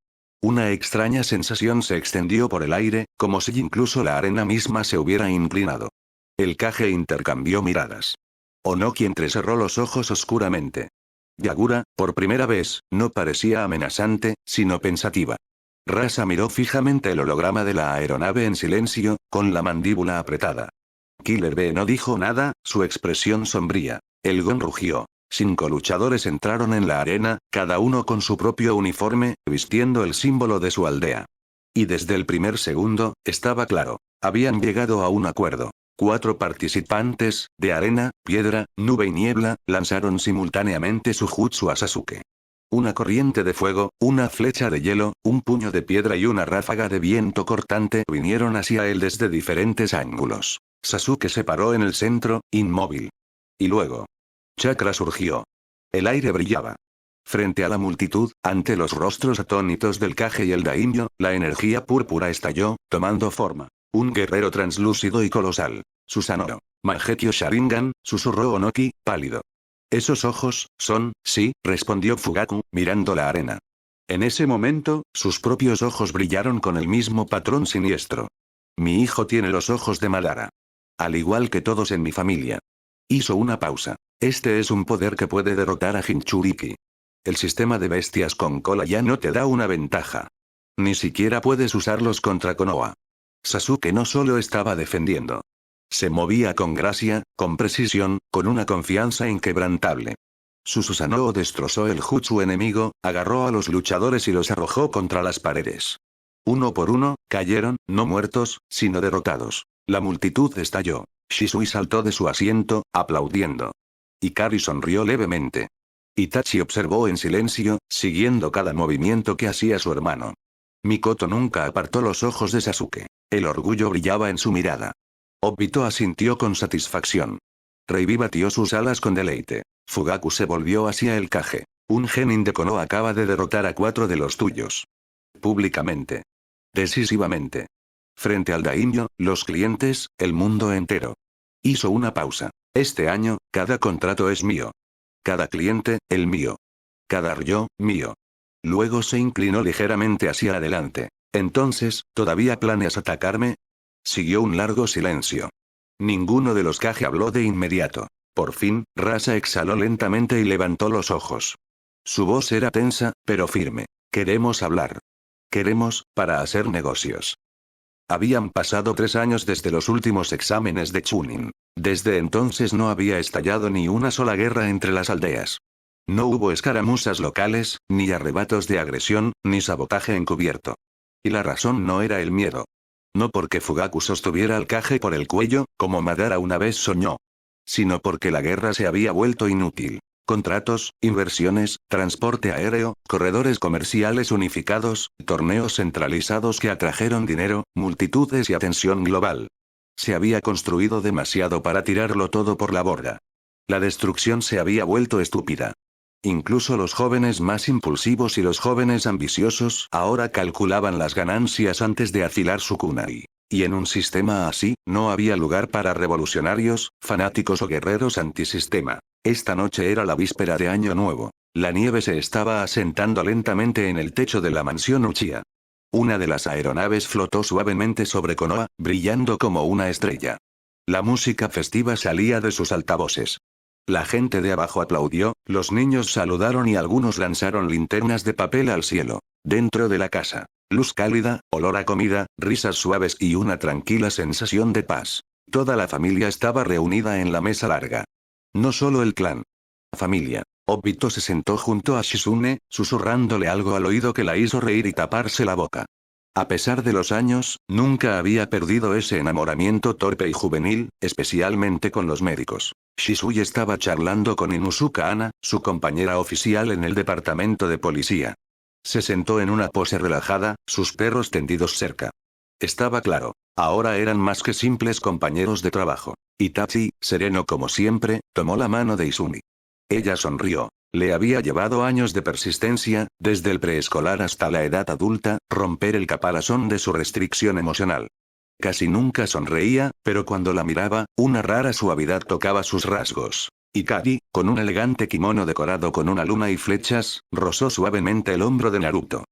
Una extraña sensación se extendió por el aire, como si incluso la arena misma se hubiera inclinado. El Kage intercambió miradas. Onoki entrecerró los ojos oscuramente. Yagura, por primera vez, no parecía amenazante, sino pensativa. Rasa miró fijamente el holograma de la aeronave en silencio, con la mandíbula apretada. Killer B no dijo nada, su expresión sombría. El gong rugió. 5 luchadores entraron en la arena, cada uno con su propio uniforme, vistiendo el símbolo de su aldea. Y desde el primer segundo, estaba claro. Habían llegado a un acuerdo. 4 participantes, de arena, piedra, nube y niebla, lanzaron simultáneamente su jutsu a Sasuke. Una corriente de fuego, una flecha de hielo, un puño de piedra y una ráfaga de viento cortante vinieron hacia él desde diferentes ángulos. Sasuke se paró en el centro, inmóvil. Y luego. Chakra surgió. El aire brillaba. Frente a la multitud, ante los rostros atónitos del Kage y el daimyo, la energía púrpura estalló, tomando forma. Un guerrero translúcido y colosal. Susanoo. Mangekyo Sharingan, susurró Onoki, pálido. Esos ojos, son, sí, respondió Fugaku, mirando la arena. En ese momento, sus propios ojos brillaron con el mismo patrón siniestro. Mi hijo tiene los ojos de Madara. Al igual que todos en mi familia. Hizo una pausa. Este es un poder que puede derrotar a Jinchuriki. El sistema de bestias con cola ya no te da una ventaja. Ni siquiera puedes usarlos contra Konoha. Sasuke no solo estaba defendiendo. Se movía con gracia, con precisión, con una confianza inquebrantable. Su Susanoo destrozó el jutsu enemigo, agarró a los luchadores y los arrojó contra las paredes. Uno por uno, cayeron, no muertos, sino derrotados. La multitud estalló. Shisui saltó de su asiento, aplaudiendo. Ikari sonrió levemente. Itachi observó en silencio, siguiendo cada movimiento que hacía su hermano. Mikoto nunca apartó los ojos de Sasuke. El orgullo brillaba en su mirada. Obito asintió con satisfacción. Reibi batió sus alas con deleite. Fugaku se volvió hacia el Kage. Un genin de Konoha acaba de derrotar a 4 de los tuyos. Públicamente. Decisivamente. Frente al daimyo, los clientes, el mundo entero. Hizo una pausa. Este año, cada contrato es mío. Cada cliente, el mío. Cada ryo, mío. Luego se inclinó ligeramente hacia adelante. Entonces, ¿todavía planeas atacarme? Siguió un largo silencio. Ninguno de los Kage habló de inmediato. Por fin, Rasa exhaló lentamente y levantó los ojos. Su voz era tensa, pero firme. Queremos hablar. Queremos, para hacer negocios. Habían pasado 3 años desde los últimos exámenes de Chunin. Desde entonces no había estallado ni una sola guerra entre las aldeas. No hubo escaramuzas locales, ni arrebatos de agresión, ni sabotaje encubierto. Y la razón no era el miedo. No porque Fugaku sostuviera al Kage por el cuello, como Madara una vez soñó. Sino porque la guerra se había vuelto inútil. Contratos, inversiones, transporte aéreo, corredores comerciales unificados, torneos centralizados que atrajeron dinero, multitudes y atención global. Se había construido demasiado para tirarlo todo por la borda. La destrucción se había vuelto estúpida. Incluso los jóvenes más impulsivos y los jóvenes ambiciosos ahora calculaban las ganancias antes de afilar su kunai. Y en un sistema así, no había lugar para revolucionarios, fanáticos o guerreros antisistema. Esta noche era la víspera de Año Nuevo. La nieve se estaba asentando lentamente en el techo de la mansión Uchiha. Una de las aeronaves flotó suavemente sobre Konoha, brillando como una estrella. La música festiva salía de sus altavoces. La gente de abajo aplaudió, los niños saludaron y algunos lanzaron linternas de papel al cielo. Dentro de la casa, luz cálida, olor a comida, risas suaves y una tranquila sensación de paz. Toda la familia estaba reunida en la mesa larga. No solo el clan. La familia. Obito se sentó junto a Shizune, susurrándole algo al oído que la hizo reír y taparse la boca. A pesar de los años, nunca había perdido ese enamoramiento torpe y juvenil, especialmente con los médicos. Shisui estaba charlando con Inuzuka Ana, su compañera oficial en el departamento de policía. Se sentó en una pose relajada, sus perros tendidos cerca. Estaba claro. Ahora eran más que simples compañeros de trabajo. Itachi, sereno como siempre, tomó la mano de Izumi. Ella sonrió. Le había llevado años de persistencia, desde el preescolar hasta la edad adulta, romper el caparazón de su restricción emocional. Casi nunca sonreía, pero cuando la miraba, una rara suavidad tocaba sus rasgos. Ikari, con un elegante kimono decorado con una luna y flechas, rozó suavemente el hombro de Naruto.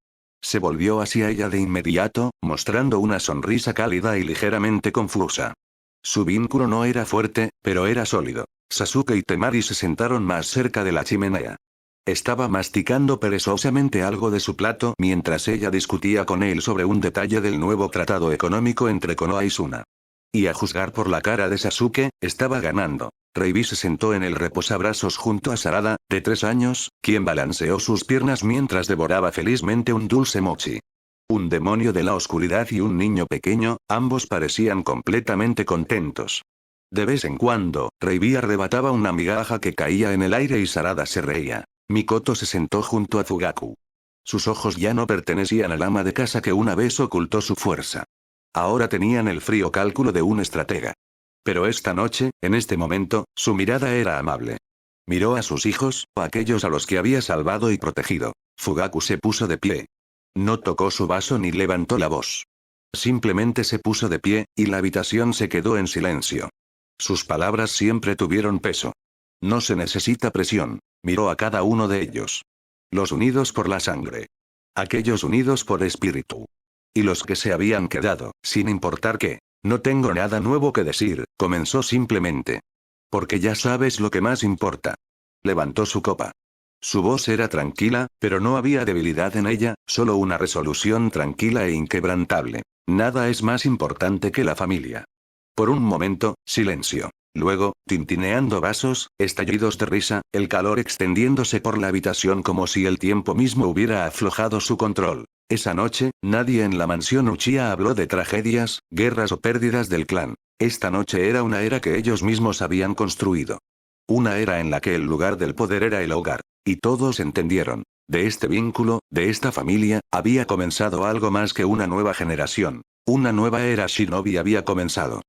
Se volvió hacia ella de inmediato, mostrando una sonrisa cálida y ligeramente confusa. Su vínculo no era fuerte, pero era sólido. Sasuke y Temari se sentaron más cerca de la chimenea. Estaba masticando perezosamente algo de su plato mientras ella discutía con él sobre un detalle del nuevo tratado económico entre Konoha y Suna. Y a juzgar por la cara de Sasuke, estaba ganando. Reibi se sentó en el reposabrazos junto a Sarada, de 3 años, quien balanceó sus piernas mientras devoraba felizmente un dulce mochi. Un demonio de la oscuridad y un niño pequeño, ambos parecían completamente contentos. De vez en cuando, Reibi arrebataba una migaja que caía en el aire y Sarada se reía. Mikoto se sentó junto a Fugaku. Sus ojos ya no pertenecían al ama de casa que una vez ocultó su fuerza. Ahora tenían el frío cálculo de un estratega. Pero esta noche, en este momento, su mirada era amable. Miró a sus hijos, a aquellos a los que había salvado y protegido. Fugaku se puso de pie. No tocó su vaso ni levantó la voz. Simplemente se puso de pie, y la habitación se quedó en silencio. Sus palabras siempre tuvieron peso. No se necesita presión. Miró a cada uno de ellos. Los unidos por la sangre. Aquellos unidos por espíritu. Y los que se habían quedado, sin importar qué. No tengo nada nuevo que decir, comenzó simplemente. Porque ya sabes lo que más importa. Levantó su copa. Su voz era tranquila, pero no había debilidad en ella, solo una resolución tranquila e inquebrantable. Nada es más importante que la familia. Por un momento, silencio. Luego, tintineando vasos, estallidos de risa, el calor extendiéndose por la habitación como si el tiempo mismo hubiera aflojado su control. Esa noche, nadie en la mansión Uchiha habló de tragedias, guerras o pérdidas del clan. Esta noche era una era que ellos mismos habían construido. Una era en la que el lugar del poder era el hogar. Y todos entendieron. De este vínculo, de esta familia, había comenzado algo más que una nueva generación. Una nueva era Shinobi había comenzado.